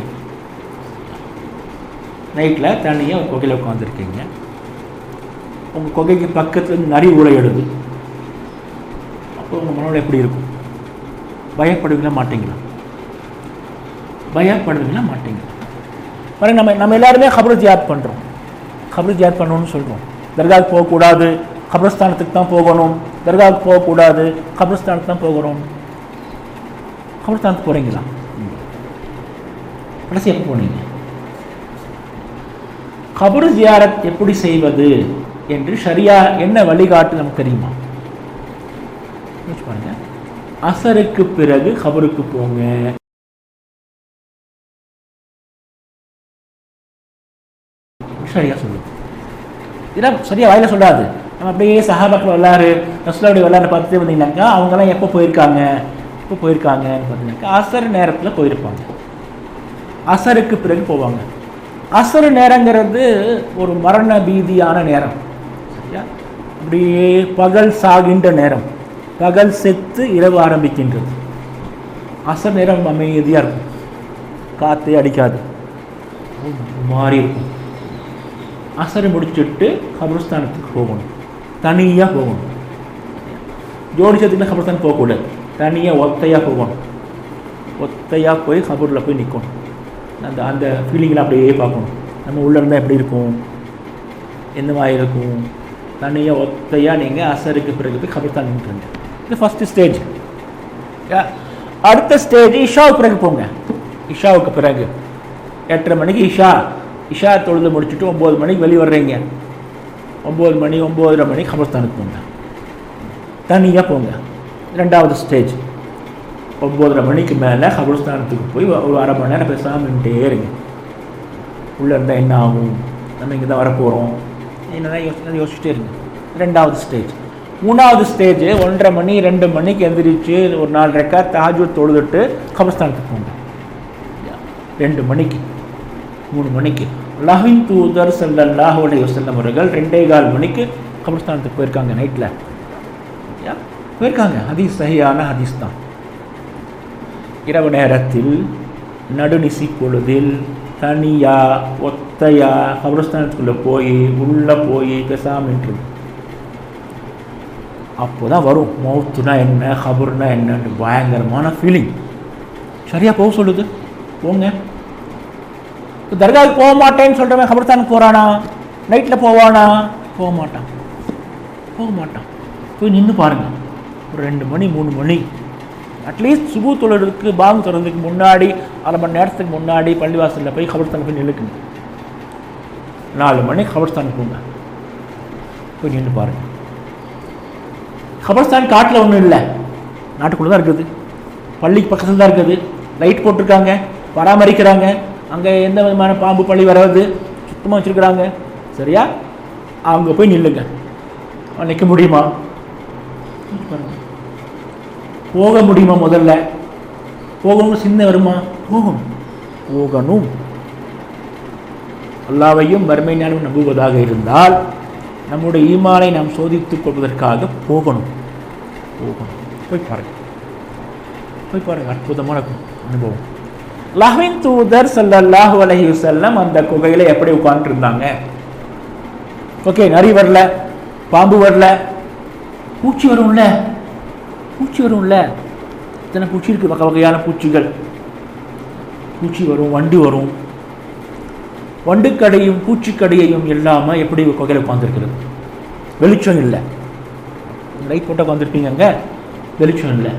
நைட்டில் தனியாக ஒரு குகையில் உட்காந்துருக்கீங்க. உங்கள் குகைக்கு பக்கத்தில் நரி ஊழையிடுது. அப்போ உங்கள் மனோட எப்படி இருக்கும்? பயப்படுவீங்களா மாட்டீங்களா? பயப்படுவீங்களா மாட்டீங்களா? பாருங்க, நம்ம எல்லாருமே கபர் ஜியாத் பண்ணுறோம். கபர் ஜியாத் பண்ணணும்னு சொல்கிறோம். தர்காவுக்கு போகக்கூடாது, கபரஸ்தானத்துக்கு தான் போகணும். தர்காவுக்கு போகக்கூடாது, கபரஸ்தானத்துக்கு தான் போகணும். கபரஸ்தானத்துக்கு போகிறீங்களா? கடைசி எப்போ போனீங்க? கபர் ஜியாரத் எப்படி செய்வது என்று ஷரியா என்ன வழிகாட்டு நமக்கு தெரியுமா? பாருங்க. அசருக்கு பிறகு கபருக்கு போங்க. சரியா சொல்லுது. இதெல்லாம் சரியா வாயில சொல்லாது. நம்ம அப்படியே சஹாபாக்கள் வரலாறு, ரசூலுல்லாஹி வரலாறு பார்த்துட்டு வந்தீங்கன்னாக்கா அவங்கெல்லாம் எப்போ போயிருக்காங்கன்னு பார்த்தீங்கன்னாக்கா அசர் நேரத்தில் போயிருப்பாங்க. அசருக்கு பிறகு போவாங்க. அசர் நேரங்கிறது ஒரு மரண பீதியான நேரம். சரியா? அப்படியே பகல் சாகின்ற நேரம். பகல் செத்து இரவு ஆரம்பிக்கின்றது. அசர் நேரம் அமைதியாக இருக்கும். காற்றே அடிக்காது, மாறி இருக்கும். அசரை முடிச்சுட்டு கபரஸ்தானத்துக்கு போகணும். தனியாக போகணும். ஜோடி சேர்த்துக்கிட்ட கபரஸ்தானம் போகக்கூடாது. தனியாக ஒத்தையாக போகணும். ஒத்தையாக போய் கபூரில் போய் நிற்கணும். அந்த ஃபீலிங்கில் அப்படியே பார்க்கணும். நம்ம உள்ளே இருந்தால் எப்படி இருக்கும், எந்த மாதிரி இருக்கும். தனியாக ஒத்தையாக நீங்கள் அசருக்கு பிறகு போய் கபரஸ்தான் நின்றுங்க. இது ஃபஸ்ட்டு ஸ்டேஜ். அடுத்த ஸ்டேஜ் இஷாவுக்கு பிறகு போங்க. இஷாவுக்கு பிறகு 8:30 மணிக்கு இஷா தொழுது முடிச்சுட்டு 9 மணிக்கு வெளியே வர்றீங்க. 9 மணி 9:30 மணிக்கு கபரஸ்தானுக்கு போங்க. தனியாக போங்க. ரெண்டாவது ஸ்டேஜ் 9:30 மணிக்கு மேலே கபரஸ்தானத்துக்கு போய் ஒரு அரை மணி நேரம் பேசாமல் நின்றுட்டே இருங்க. உள்ளே இருந்தால் என்ன ஆகும், நம்ம இங்கே தான் வரப்போகிறோம், என்னென்ன யோசிச்சுட்டே இருங்க. ரெண்டாவது ஸ்டேஜ். மூணாவது ஸ்டேஜ் 1:30 மணி 2 மணிக்கு எந்திரிச்சு ஒரு 4 ரக்காத் தஹஜ்ஜுத் தொழுதுட்டு கபரஸ்தானத்துக்கு போங்க. 2 மணிக்கு 3 மணிக்கு அல்லாஹ்வின் தூதர் ஸல்லல்லாஹு அலைஹி வஸல்லம் அவர்கள் 2:15 மணிக்கு கபரஸ்தானத்துக்கு போயிருக்காங்க. நைட்டில் போயிருக்காங்க. ஹதீஸ் சஹீஹான ஹதீஸ் தான். இரவு நேரத்தில் நடுநிசி பொழுதில் தனியா ஒத்தையா கபரஸ்தானத்துக்குள்ளே போய் உள்ளே போய் பேசாமன்று. அப்போ தான் வரும் மௌத்துனா என்ன, கபர்னா என்னன்னு பயங்கரமான ஃபீலிங். சரியாக போக சொல்லுது. போங்க. தர்காவுக்கு போக மாட்டேன்னு சொல்கிறவன் கபரஸ்தானுக்கு போகிறானா? நைட்டில் போவானா? போக மாட்டான். போய் நின்று பாருங்கள். ஒரு 2 மணி 3 மணி அட்லீஸ்ட் சுபு தொழுறதுக்கு பாங்கு தொழுறதுக்கு முன்னாடி 1/2 மணி நேரத்துக்கு முன்னாடி பள்ளிவாசலில் போய் கபரஸ்தானில் போய் நிலுக்குங்க. 4 மணிக்கு கபர்ஸ்தான் போங்க, போய் நின்று பாருங்க. கபர்ஸ்தான் காட்டில் ஒன்றும் இல்லை, நாட்டுக்குள்ளே தான் இருக்குது, பள்ளிக்கு பக்கத்தில் தான் இருக்குது, லைட் போட்டிருக்காங்க, பராமரிக்கிறாங்க, அங்கே எந்த விதமான பாம்பு பள்ளி வராது, சுத்தமாக வச்சுருக்கிறாங்க. சரியா? அவங்க போய் நில்லுங்க. நிற்க முடியுமா? போக முடியுமா? முதல்ல போகணும், சின்ன வருமா? போகணும். அல்லாஹ்வையும் மறுமை நாளும் நம்புவதாக இருந்தால் நம்முடைய ஈமானை நாம் சோதித்துக் கொள்வதற்காக போகணும். போய் பாருங்க, அற்புதமான அனுபவம். அல்லாஹ்வின் தூதர் ஸல்லல்லாஹு அலைஹி வஸல்லம் அந்த குகையில எப்படி உட்கார்ந்து இருந்தாங்க? ஓகே, நரி வரல, பாம்பு வரல, பூச்சி வரும்ல, இத்தனை பூச்சி இருக்கு, வகை வகையான பூச்சிகள். பூச்சி வரும், வண்டு வரும். வண்டுக்கடையும் பூச்சிக்கடையையும் இல்லாமல் எப்படி குகையில் உட்காந்துருக்கிறது? வெளிச்சம் இல்லை. லைட் போட்டால் உட்காந்துருப்பீங்க, அங்கே வெளிச்சம் இல்லை.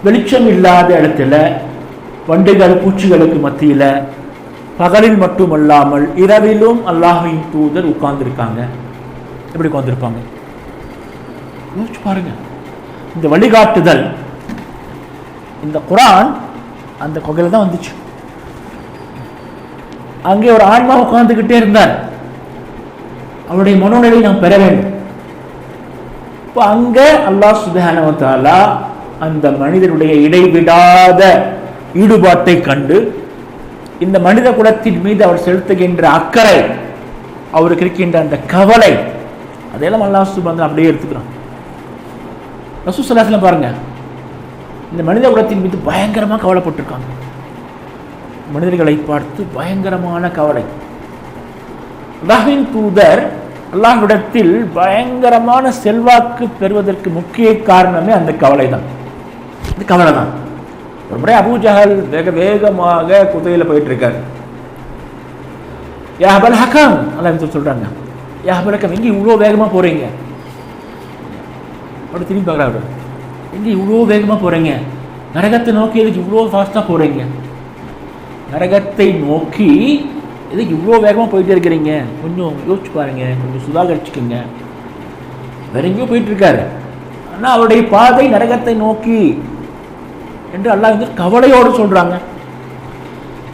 வெளிச்சம் இல்லாத இடத்துல வண்டுகள் பூச்சிகளுக்கு மத்தியில் பகலில் மட்டுமல்லாமல் இரவிலும் அல்லாஹ்வின் தூதர் உட்கார்ந்துருக்காங்க. எப்படி உட்கார்ந்துருப்பாங்க? யோசிச்சு பாருங்க. இந்த வழிகாட்டுதல், இந்த குர்ஆன் அந்த குகையில் தான் வந்துச்சு. அங்கே ஒரு ஆன்மா உட்கார்ந்துக்கிட்டே இருந்தார். அவருடைய மனோநிலையை நாம் பெற வேண்டும். இப்போ அங்கே அல்லாஹ் சுப்ஹானஹு வ தஆலா அந்த மனிதனுடைய இடைவிடாத ஈடுபாட்டை கண்டு இந்த மனித குலத்தின் மீது அவர் செலுத்துகின்ற அக்கறை, அவருக்கு இருக்கின்ற அந்த கவலை, அதையெல்லாம் அல்லாஹ் சுப்ஹானஹு அப்படியே எடுத்துக்கிறான். ரசூல் ஸல்லல்லாஹு அலைஹி வஸல்லம் பாருங்க, இந்த மனித குலத்தின் மீது பயங்கரமாக கவலைப்பட்டிருக்காங்க. மனிதர்களை பார்த்து பயங்கரமான கவலை. அல்லாஹ்வின் தூதர் அல்லாஹ்விடத்தில் பயங்கரமான செல்வாக்கு பெறுவதற்கு முக்கிய காரணமே அந்த கவலை தான். ஒரு முறை அபூ ஜஹல் வேகமாக குதிரையில் போயிட்டு இருக்காரு. யா அபல் ஹக்கம், அல்லாஹ் சொல்றாங்க, யா அபல் ஹக்கம், எங்கே இவ்வளோ வேகமாக போறீங்க? அப்படி திரும்பி பார்க்குறாரு, எங்கே இவ்வளோ வேகமாக போறீங்க? நரகத்தை நோக்கி எதுக்கு இவ்வளோ ஃபாஸ்ட்டாக போறீங்க? நரகத்தை நோக்கி எதுக்கு இவ்வளோ வேகமாக போயிட்டே இருக்கிறீங்க? கொஞ்சம் யோசிச்சு பாருங்க, கொஞ்சம் சுதாகரிச்சுக்கோங்க. வேற எங்கேயோ போயிட்டு இருக்காரு, ஆனால் அவருடைய பாதை நரகத்தை நோக்கி என்று அல்லாஹ் வந்து கவலையோடு சொல்றாங்க.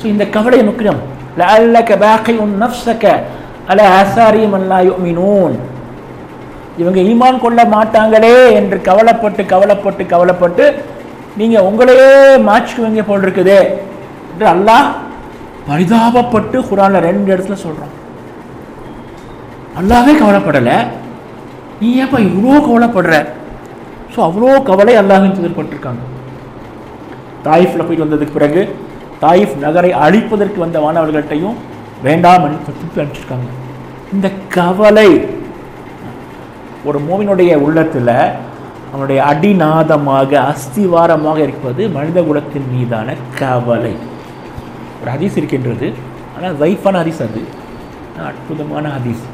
ஸோ இந்த கவலையை நோக்கினோம், லஅல்லக பாகிஉன் நஃப்ஸக அலா ஆசாரிஹிம் அல்லா யுமினூன், இவங்க ஈமான் கொள்ள மாட்டாங்களே என்று கவலைப்பட்டு நீங்க உங்களையே மாற்றிக்குவீங்க போல் இருக்குதே என்று அல்லாஹ் பரிதாபப்பட்டு குர்ஆன்ல 2 இடத்துல சொல்றான். அல்லாஹ்வே கவலைப்படலை, நீ ஏப்பா இவ்வளோ கவலைப்படுற? ஸோ அவ்வளோ கவலை அல்லாஹ்வின் தூதர் பட்டிருக்காங்க. தாயிஃப்ல போயிட்டு வந்ததுக்கு பிறகு தாயிஃப் நகரை அழிப்பதற்கு வந்த மாணவர்கள்ட்டையும் வேண்டாம் திருப்பி அனுப்பிச்சிருக்காங்க. இந்த கவலை ஒரு மோமினுடைய உள்ளத்தில் அவனுடைய அடிநாதமாக அஸ்திவாரமாக இருப்பது மனித குலத்தின் மீதான கவலை. ஒரு ஹதீஸ் இருக்கின்றது, ஆனால் தைஃபான ஹதீஸ், அது அற்புதமான ஹதீஸ்.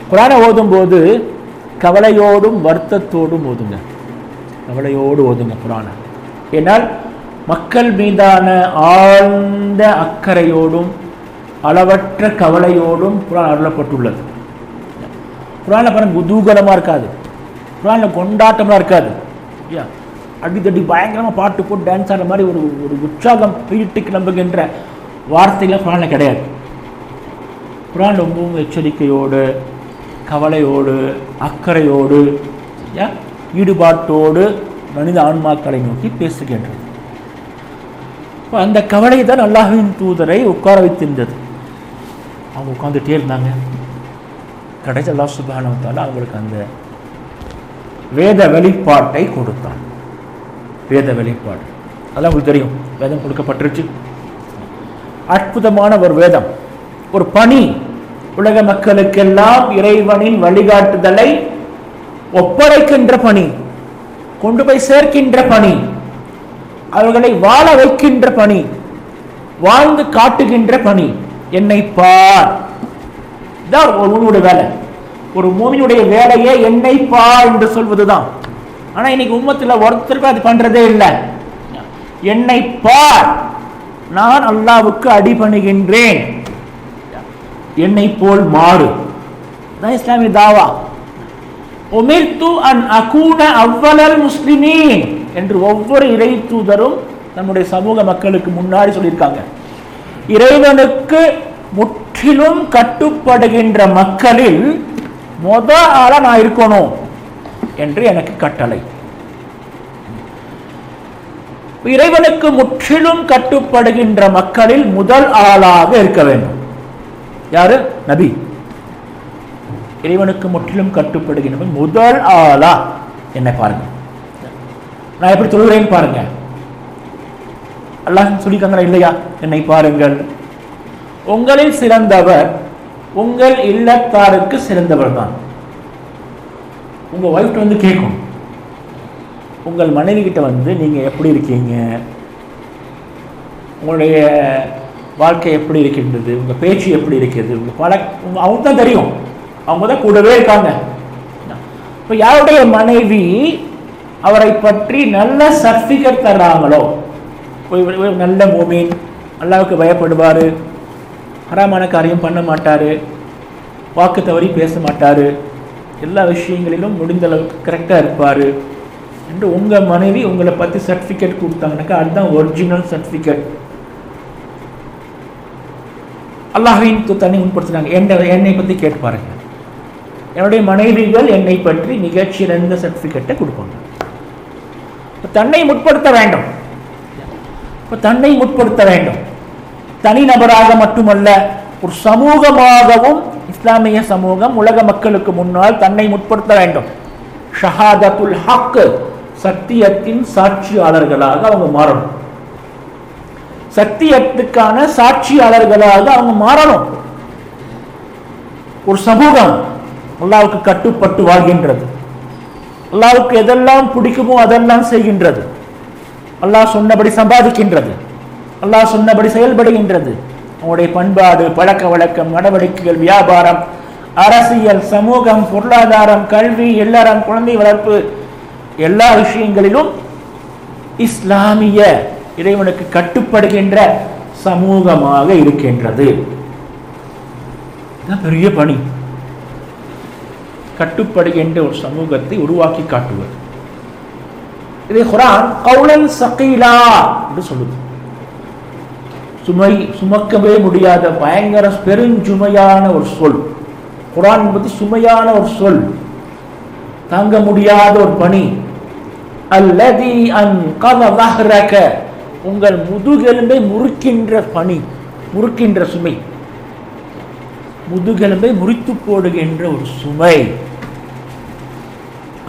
குர்ஆனை ஓதும்போது கவலையோடும் வருத்தத்தோடும் ஓதுங்க, கவலையோடு ஓதுங்க குர்ஆனை. ஏனால் மக்கள் மீதான ஆழ்ந்த அக்கறையோடும் அளவற்ற கவலையோடும் குர்ஆன் அருளப்பட்டுள்ளது. குர்ஆனில் பாருங்க குதூகலமாக இருக்காது, குர்ஆனில் கொண்டாட்டமாக இருக்காது, அடித்தடி பயங்கரமாக பாட்டு போட்டு டான்ஸ் ஆடுற மாதிரி ஒரு உற்சாகம் பீட்டுக்கு நம்புகின்ற வார்த்தைகள் குர்ஆனில் கிடையாது. குர்ஆன் ரொம்பவும் எச்சரிக்கையோடு, கவலையோடு, அக்கறையோடு, ஈடுபாட்டோடு மனித ஆன்மாக்களை நோக்கி பேசுகின்றது. அந்த கவலை தான் அல்லாஹ்வின் தூதரை உட்கார வைத்திருந்தது. அவங்க உட்காந்துட்டே இருந்தாங்க. கடைசி அல்லாஹ் சுப்ஹானஹு வ தஆலா அவங்களுக்கு அந்த வேத வெளிப்பாட்டை கொடுத்தான். வேத வெளிப்பாடு அதெல்லாம் உங்களுக்கு தெரியும், வேதம் கொடுக்கப்பட்டிருச்சு. அற்புதமான ஒரு வேதம், ஒரு பணி, உலக மக்களுக்கெல்லாம் இறைவனின் வழிகாட்டுதலை ஒப்படைக்கின்ற பணி, கொண்டு போய் சேர்க்கின்ற பணி, அவர்களை வாழ வைக்கின்ற பணி, வாழ்ந்து காட்டுகின்ற பணி. என்னை பார், இதான் ஒரு மூமினுடைய வேலை. ஒரு மூமினுடைய வேலையே என்னை பார் என்று சொல்வதுதான். ஆனா இன்னைக்கு உம்மத்தில் ஒருத்தருக்கு அது பண்றதே இல்லை. என்னை பார், நான் அல்லாஹ்வுக்கு அடிபணிகின்றேன். என்னை போல் மாறு. தான் இஸ்லாமிய தாவா. உமிர்து அன் அகூன அவ்வலல் முஸ்லிமீன் என்று ஒவ்வொரு இறை தூதரும் நம்முடைய சமூக மக்களுக்கு முன்னாடி சொல்லியிருக்காங்க. இறைவனுக்கு முற்றிலும் கட்டுப்படுகின்ற மக்களில் ஆளா நான் இருக்கணும் என்று எனக்கு கட்டளை. இறைவனுக்கு முற்றிலும் கட்டுப்படுகின்ற மக்களில் முதல் ஆளாக இருக்க வேண்டும். யாரு? நபி. இறைவனுக்கு முற்றிலும் கட்டுப்படுகின்ற முதல் ஆளா என்னை பாருங்க, நான் எப்படி தொழுகிறேன்னு பாருங்க. அல்லாஹ் சொல்லிக்காங்களா இல்லையா? என்னை பாருங்கள். உங்களில் சிறந்தவர் உங்கள் இல்லத்தாருக்கு சிறந்தவர் தான். உங்க ஒய்ஃப் வந்து கேட்கும், உங்கள் மனைவி கிட்ட வந்து நீங்க எப்படி இருக்கீங்க, உங்களுடைய வாழ்க்கை எப்படி இருக்கின்றது, உங்க பேச்சு எப்படி இருக்கிறது, அவங்க தான் தெரியும், அவங்க தான் கூடவே இருக்காங்க. இப்போ யாருடைய மனைவி அவரை பற்றி நல்ல சர்டிஃபிகேட் தர்றாங்களோ, நல்ல மூமின், அல்லாஹ்வுக்கு பயப்படுவார், ஹராமான காரியம் பண்ண மாட்டார், வாக்கு தவறி பேச மாட்டார், எல்லா விஷயங்களிலும் முடிந்த அளவுக்கு கரெக்டாக இருப்பார் என்று உங்கள் மனைவி உங்களை பற்றி சர்டிஃபிகேட் கொடுத்தாங்கனாக்கா அதுதான் ஒரிஜினல் சர்டிஃபிகேட். அல்லாஹ்வின் தன்னை முன்படுத்தினாங்க. என்னை பற்றி கேட்டு பாருங்க, என்னுடைய மனைவிகள் என்னை பற்றி மிகச்சிறந்த சர்டிஃபிகேட்டை கொடுப்பாங்க. இப்போ தன்னை முற்படுத்த வேண்டும். இப்போ தன்னை முற்படுத்த வேண்டும். தனிநபராக மட்டுமல்ல, ஒரு சமூகமாகவும் இஸ்லாமிய சமூகம் உலக மக்களுக்கு முன்னால் தன்னை முற்படுத்த வேண்டும். ஷஹாதத்துல் ஹக், சத்தியத்தின் சாட்சியாளர்களாக அவங்க மாறணும். சத்தியத்துக்கான சாட்சியாளர்களாக அவங்க மாறணும். ஒரு சமூகம் அல்லாஹ்வுக்கு கட்டுப்பட்டு வாழ்கின்றது, அல்லாஹ்வுக்கு எதெல்லாம் பிடிக்குமோ அதெல்லாம் செய்கின்றது, அல்லாஹ் சொன்னபடி சம்பாதிக்கின்றது, அல்லாஹ் சொன்னபடி செயல்படுகின்றது. அவங்களுடைய பண்பாடு, பழக்க வழக்கம், நடவடிக்கைகள், வியாபாரம், அரசியல், சமூகம், பொருளாதாரம், கல்வி, இல்லறம், குழந்தை வளர்ப்பு, எல்லா விஷயங்களிலும் இஸ்லாமிய இறைவனுக்கு கட்டுப்படுகின்ற சமூகமாக இருக்கின்றது. பெரிய பணி, கட்டுப்படுகின்ற ஒரு சமூகத்தை உருவாக்கி காட்டுவது. இதை குர்ஆன் கௌலன் சகீலா என்று சொல்லுது. சுமக்கவே முடியாத பயங்கர பெருஞ்சுமையான ஒரு சொல். குர்ஆன் என்பது சுமையான ஒரு சொல், தாங்க முடியாத ஒரு பணி. அல்லதி அன்கத ظهرك, உங்கள் முதுகெலும்பை முறுக்கின்ற பணி, முறுக்கின்ற சுமை, முதுகெலும்பை முறித்து போடுகின்ற ஒரு சுமை.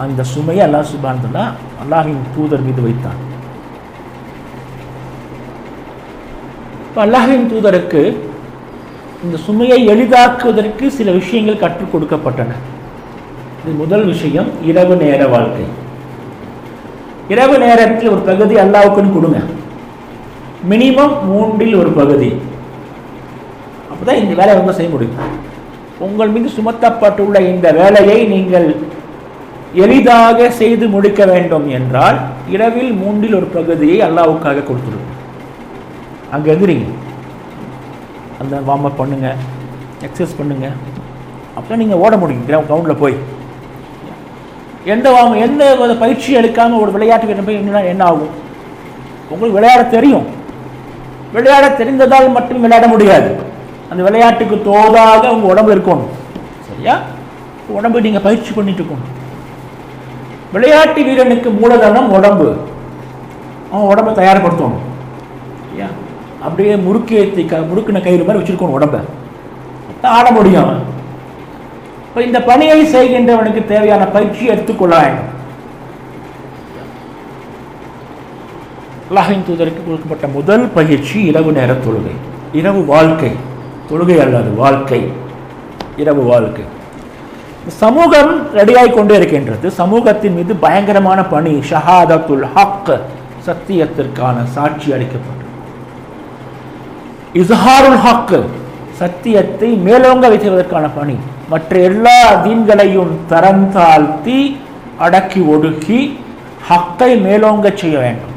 அந்த சுமையை அல்லாஹ் சுப்ஹானஹு வ தஆலா அல்லாஹ்வின் தூதர் மீது வைத்தான். அல்லாஹ்வின் தூதருக்கு இந்த சுமையை எளிதாக்குவதற்கு சில விஷயங்கள் கற்றுக் கொடுக்கப்பட்டன. இது முதல் விஷயம், இரவு நேர வாழ்க்கை. இரவு நேரத்தில் ஒரு பகுதி அல்லாஹ்வுக்குன்னு கொடுங்க, மினிமம் 3இல் ஒரு பகுதி. அப்போதான் இந்த வேலையை வந்து செய்ய முடியும். உங்கள் மீது சுமத்தப்பட்டுள்ள இந்த வேலையை நீங்கள் எளிதாக செய்து முடிக்க வேண்டும் என்றால் இரவில் 3இல் ஒரு பகுதியை அல்லாஹ்வுக்காக கொடுத்துருங்க. அங்கே எதிரிங்க, அந்த வார்ம் அப் பண்ணுங்க, எக்ஸசைஸ் பண்ணுங்க, அப்போ நீங்கள் ஓட முடியும் கிரவுண்டில் போய். எந்த பயிற்சி எடுக்காமல் ஒரு விளையாட்டு வீரர் போய் என்ன ஆகும்? உங்களுக்கு விளையாட தெரியும், விளையாட தெரிந்ததால் மட்டும் விளையாட முடியாது. அந்த விளையாட்டுக்கு தோதாக உங்கள் உடம்பு இருக்கணும். சரியா? உடம்பு நீங்கள் பயிற்சி பண்ணிட்டு இருக்கணும். விளையாட்டு வீரனுக்கு மூலதனம் உடம்பு. அவன் உடம்பை தயார்படுத்தணும். சரியா? அப்படியே முறுக்கின கயிறு மாதிரி வச்சிருக்கணும் உடம்பை, ஆட முடியும். இப்போ இந்த பணியை செய்கின்றவனுக்கு தேவையான பயிற்சி எடுத்துக்கொள்ள வேண்டும். அல்லாஹ்வின் தூதருக்கு கொடுக்கப்பட்ட முதல் பயிற்சி இரவு நேர தொழுகை, இரவு வாழ்க்கை. தொழுகை அல்லது வாழ்க்கை, இரவு வாழ்க்கை. சமூகம் ரெடியாகி கொண்டே இருக்கின்றது. சமூகத்தின் மீது பயங்கரமான பணி, ஷஹாதத்துல் ஹக், சத்தியத்திற்கான சாட்சி அளிக்கப்பட்டது. இஸ்ஹாருல் ஹக், சத்தியத்தை மேலோங்க வைப்பதற்கான பணி. மற்ற எல்லா தீன்களையும் தரம் தாழ்த்தி அடக்கி ஒடுக்கி ஹக்கை மேலோங்க செய்ய வேண்டும்.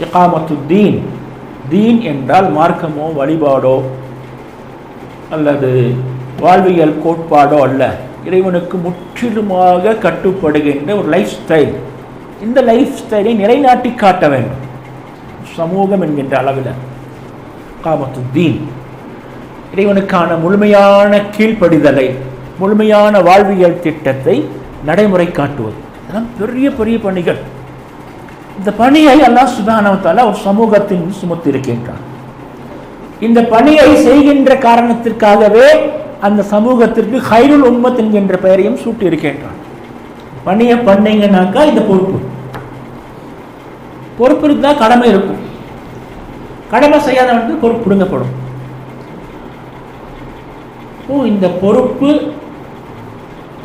இகாமத்து தீன், தீன் என்றால் மார்க்கமோ வழிபாடோ அல்லது வாழ்வியல் கோட்பாடோ அல்ல, இறைவனுக்கு முற்றிலுமாக கட்டுப்படுகின்ற ஒரு லைஃப் ஸ்டைல். இந்த லைஃப் ஸ்டைலை நிலைநாட்டி காட்ட வேண்டும் சமூகம் என்கின்ற அளவில். காமத்துத்தீன், இறைவனுக்கான முழுமையான கீழ்ப்படிதலை, முழுமையான வாழ்வியல் திட்டத்தை நடைமுறை காட்டுவது, இதெல்லாம் பெரிய பெரிய பணிகள். இந்த பணியை அல்லாஹ் சுப்ஹானஹு வ தஆலா ஒரு சமூகத்தின் சுமத்தி இருக்கின்றான். இந்த பணியை செய்கின்ற காரணத்திற்காகவே அந்த சமூகத்திற்கு ஹைருல் உம்மத் என்கின்ற பெயரையும் சூட்டி இருக்கின்றான். பணியை பண்ணீங்கன்னாக்கா இந்த பொறுப்பு இருந்தால் கடமை இருக்கும், கடமை செய்யாதவனுக்கு பொறுப்பு பிடுங்கப்படும். இந்த பொறுப்பு,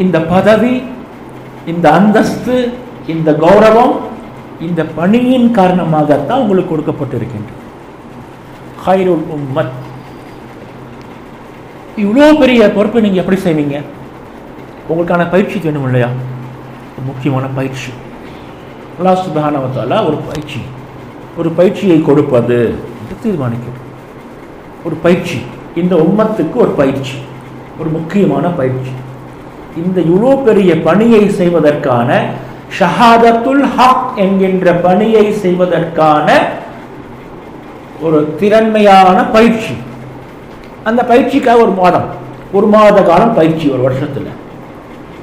இந்த பதவி, இந்த அந்தஸ்து, இந்த கௌரவம் இந்த பணியின் காரணமாகத்தான் உங்களுக்கு கொடுக்கப்பட்டிருக்கின்றது. ஹைருல் உம்மத். இவ்வளோ பெரிய பொறுப்பை நீங்கள் எப்படி செய்வீங்க? உங்களுக்கான பயிற்சி வேணும் இல்லையா? முக்கியமான பயிற்சி. அல்லாஹ் சுப்ஹானஹு வ தஆலா ஒரு பயிற்சியை கொடுப்பது என்று தீர்மானிக்கும். ஒரு பயிற்சி, இந்த உம்மத்துக்கு ஒரு பயிற்சி, ஒரு முக்கியமான பயிற்சி. இந்த இவ்வளோ பெரிய பணியை செய்வதற்கான, ஷஹாதத்துல் ஹக் என்கின்ற பணியை செய்வதற்கான ஒரு திறன்மையான பயிற்சி. அந்த பயிற்சிக்காக ஒரு மாத காலம் பயிற்சி, ஒரு வருஷத்தில்.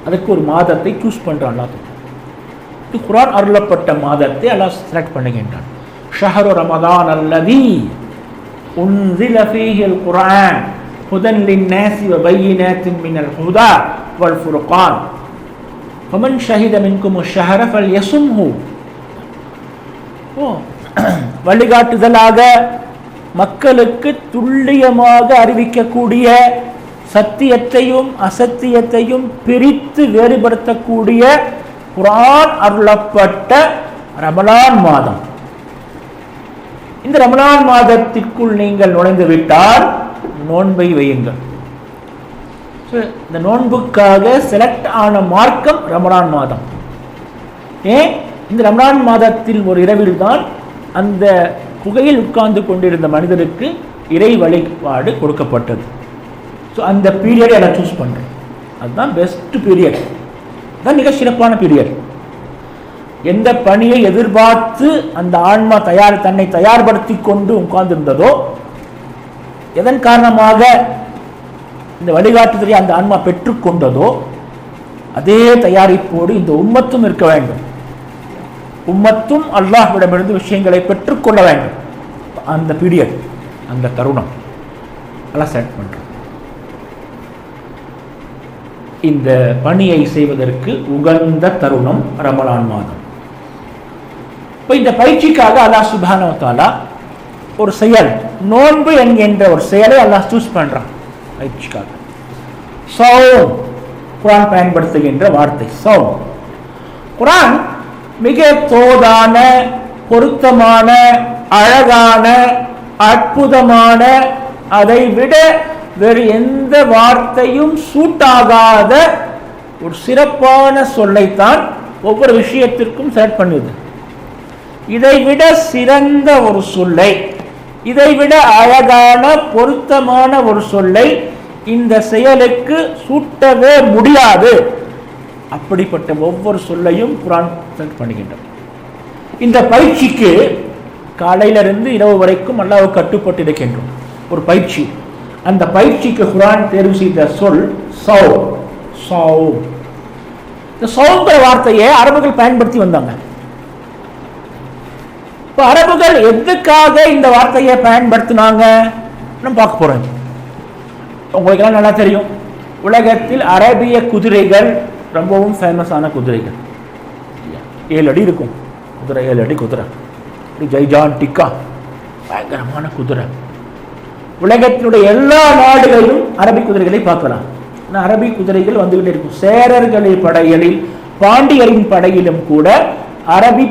அதுக்கு ஒரு மாதத்தை சூஸ் பண்ணுறான் அல்லாஹ். இது குர்ஆன் அருளப்பட்ட மாதத்தை அல்லாஹ் செலக்ட் பண்ணுகின்றான். ஷஹரு ரமதான் அல்லதி உன்ஸில ஃபீஹில் குர்ஆன் ஹுதன் லின்னாஸி வ பையினாத்தின் மினல் ஹுதா வல் ஃபுர்கான் ஃபமன் ஷஹித மின்கும் அஷ்-ஷஹர ஃபல்யஸும்ஹு. வழிகாட்டுதலாக, மக்களுக்கு துல்லியமாக அறிவிக்கக்கூடிய, சத்தியத்தையும் அசத்தியத்தையும் பிரித்து வேறுபடுத்தக்கூடிய குர்ஆன் அருளப்பட்ட ரமலான் மாதம். இந்த ரமலான் மாதத்திற்குள் நீங்கள் நுழைந்து விட்டால் நோன்பை வையுங்கள். இந்த நோன்புக்காக செலக்ட் ஆன மார்க்கம் ரமலான் மாதம். ஏன்? இந்த ரமலான் மாதத்தில் ஒரு இரவில் தான் அந்த குகையில் உட்கார்ந்து கொண்டிருந்த மனிதருக்கு இறை வழிபாடு கொடுக்கப்பட்டது. ஸோ அந்த பீரியடை நான் சூஸ் பண்ணுறேன். அதுதான் பெஸ்ட் பீரியட், அதுதான் மிக சிறப்பான பீரியட். எந்த பணியை எதிர்பார்த்து அந்த ஆன்மா தன்னை தயார்படுத்தி கொண்டு உட்கார்ந்திருந்ததோ, எதன் காரணமாக இந்த வழிகாட்டுதலை அந்த ஆன்மா பெற்றுக்கொண்டதோ, அதே தயாரிப்போடு இந்த உம்மத்தும் இருக்க வேண்டும். உம்மத்தும் அல்லாஹ்விடமிருந்து விஷயங்களை பெற்றுக்கொள்ள வேண்டும். அந்த பீரியட், அந்த தருணம் எல்லாம் செலக்ட் பண்றோம். இந்த பணியை செய்வதற்கு உகந்த தருணம் ரமலான் மாதம். இப்போ இந்த பயிற்சிக்காக அல்லாஹ் சுப்ஹானஹு வ தஆலா ஒரு செயல், நோன்பு என்கின்ற ஒரு செயலை அல்லாஹ் சூஸ் பண்றான் பயிற்சிக்காக. சௌம், குர்ஆன் பயன்படுத்துகின்ற வார்த்தை சௌம். குர்ஆன் மிக தோதான, பொருத்தமான, அழகான, அற்புதமான, அதை விட வேறு எந்த வார்த்தையும் சூட்டாகாத ஒரு சிறப்பான சொல்லைத்தான் ஒவ்வொரு விஷயத்திற்கும் செலக்ட் பண்ணுது. இதைவிட சிறந்த ஒரு சொல்லை, இதைவிட அழகான பொருத்தமான ஒரு சொல்லை இந்த செயலுக்கு சூட்டவே முடியாது. அப்படிப்பட்ட ஒவ்வொரு சொல்லையும் குர்ஆன் செலக்ட் பண்ணுகின்றது. இந்த பயிற்சிக்கு காலையிலிருந்து இரவு வரைக்கும் அல்லாஹ்வுக்கு கட்டுப்பட்டு இருக்கின்றோம். ஒரு பயிற்சி, அந்த பயிற்சிக்கு குர்ஆன் தேர்வு செய்த சொல் சௌம். சௌம், இந்த சௌம்ங்கிற வார்த்தையை அரபுகள் பயன்படுத்தி வந்தாங்க. இப்போ அரபுகள் எதுக்காக இந்த வார்த்தையை பயன்படுத்தினாங்க நம்ம பார்க்க போறோம். உங்களுக்கெல்லாம் நல்லா தெரியும், உலகத்தில் அரபிய குதிரைகள் ரொம்பவும் ஃபேமஸான குதிரைகள். 7 அடி இருக்கும் குதிரை, 7 அடி குதிரை, ஜைஜான் டிக்கா, பயங்கரமான குதிரை. உலகத்தினுடைய எல்லா நாடுகளிலும் அரபி குதிரைகளை பார்க்கலாம். அரபி குதிரைகள் வந்துகிட்டே இருக்கும். சேரர்களின் படைகளில், பாண்டியரின் படையிலும் கூட அரபி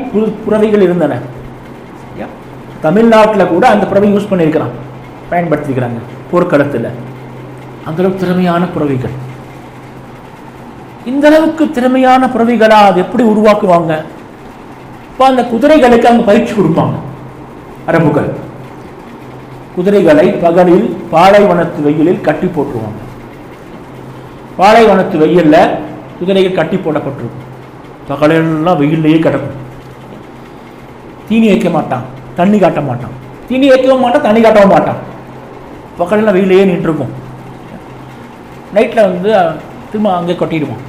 புறவைகள் இருந்தன. தமிழ்நாட்டில் கூட அந்த புறவை யூஸ் பண்ணியிருக்கிறான், பயன்படுத்திக்கிறாங்க போர்க்களத்தில். அந்த அளவுக்கு திறமையான புறவைகள். இந்த அளவுக்கு திறமையான புறவைகளா அது எப்படி உருவாக்குவாங்க? இப்போ அந்த குதிரைகளுக்கு அங்கே பயிற்சி கொடுப்பாங்க அரபுகள். குதிரைகளை பகலில் பாலைவனத்து வெயிலில் கட்டி போட்டுருவாங்க. பாலைவனத்து வெயிலில் குதிரைகள் கட்டி போடப்பட்டிருக்கும். பகலெல்லாம் வெயிலேயே கிடக்கும். தீனி வைக்க மாட்டான், தண்ணி காட்ட மாட்டான், தீனி வைக்கவும் மாட்டான், தண்ணி காட்டவும் மாட்டான். பகலெல்லாம் வெயிலேயே நின்றுருக்கும். நைட்டில் திரும்ப அங்கே கொட்டிடுவான்.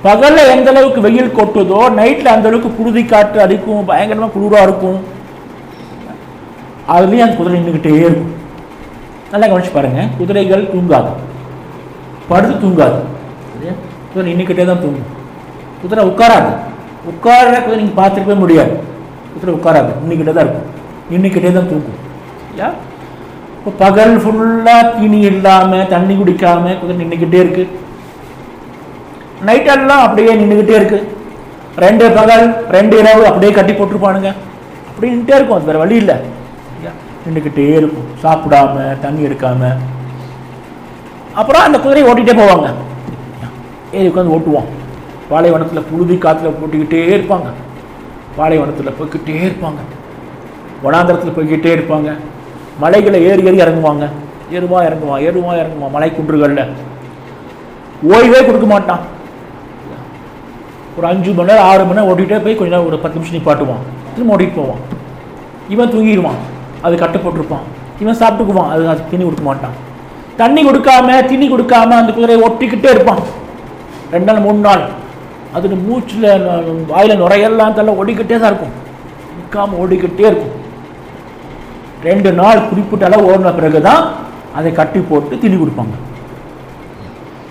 பகலில் எந்த அளவுக்கு வெயில் கொட்டுதோ நைட்டில் அந்த அளவுக்கு புழுதி காற்று அடிக்கும், பயங்கரமாக குளிராக இருக்கும். அதுலேயும் அந்த குதிரை நின்றுக்கிட்டே இருக்கும். நல்லா கவனிச்சு பாருங்கள், குதிரைகள் தூங்காது, படுத்து தூங்காது, குதிரை நின்றுக்கிட்டே தான் தூங்கும். குதிரை உட்காராது, உட்கார குதிரை நீங்கள் பார்த்துருக்கவே முடியாது. குதிரை உட்காராது, நின்றுக்கிட்டே தான் இருக்கும், நின்றுக்கிட்டே தான் தூங்கும். இல்லையா? இப்போ பகல் ஃபுல்லாக தீனி இல்லாமல் தண்ணி குடிக்காமல் குதிரை நின்றுக்கிட்டே இருக்குது. நைட்டெல்லாம் அப்படியே நின்றுக்கிட்டே இருக்குது. 2 பகல் 2 இரவு அப்படியே கட்டி போட்டிருப்பானுங்க. அப்படி நின்றுட்டே இருக்கும். அது வேறு வழி இல்லை. நின்றுக்கிட்டே இருக்கும், சாப்பிடாம தண்ணி எடுக்காமல். அப்புறம் அந்த குதிரையை ஓட்டிகிட்டே போவாங்க. ஏறி உட்காந்து ஓட்டுவான். பாலைவனத்தில் புழுதி காற்றுல போட்டுக்கிட்டே இருப்பாங்க. பாலைவனத்தில் போய்கிட்டே இருப்பாங்க, வனாந்தரத்தில் போய்கிட்டே இருப்பாங்க. மலைகளை ஏறி ஏறி இறங்குவாங்க. ஏறுவான் மலை குன்றுகளில். ஓய்வே கொடுக்க மாட்டான். ஒரு 5 மணி நேரம் 6 மணி நேரம் ஓட்டிகிட்டே போய் கொஞ்ச நேரம் ஒரு 10 நிமிஷம் நிப்பாட்டுவான், திரும்ப ஓட்டிகிட்டு போவான். இவன் தூங்கிடுவான், அது கட்டு போட்டிருப்பான். இவன் சாப்பிட்டுக்குவான், அது தண்ணி கொடுக்க மாட்டான். தண்ணி கொடுக்காம அந்த குதிரையை ஒட்டிக்கிட்டே இருப்பான். 2 நாள் 3 நாள். அது மூச்சில் வாயில் நுரையெல்லாம் தள்ள ஓடிக்கிட்டே தான் இருக்கும், நிற்காமல் ஓடிக்கிட்டே இருக்கும். 2 நாள் குறிப்பிட்ட அளவு ஓடின பிறகு தான் அதை கட்டி போட்டு தண்ணி கொடுப்பாங்க.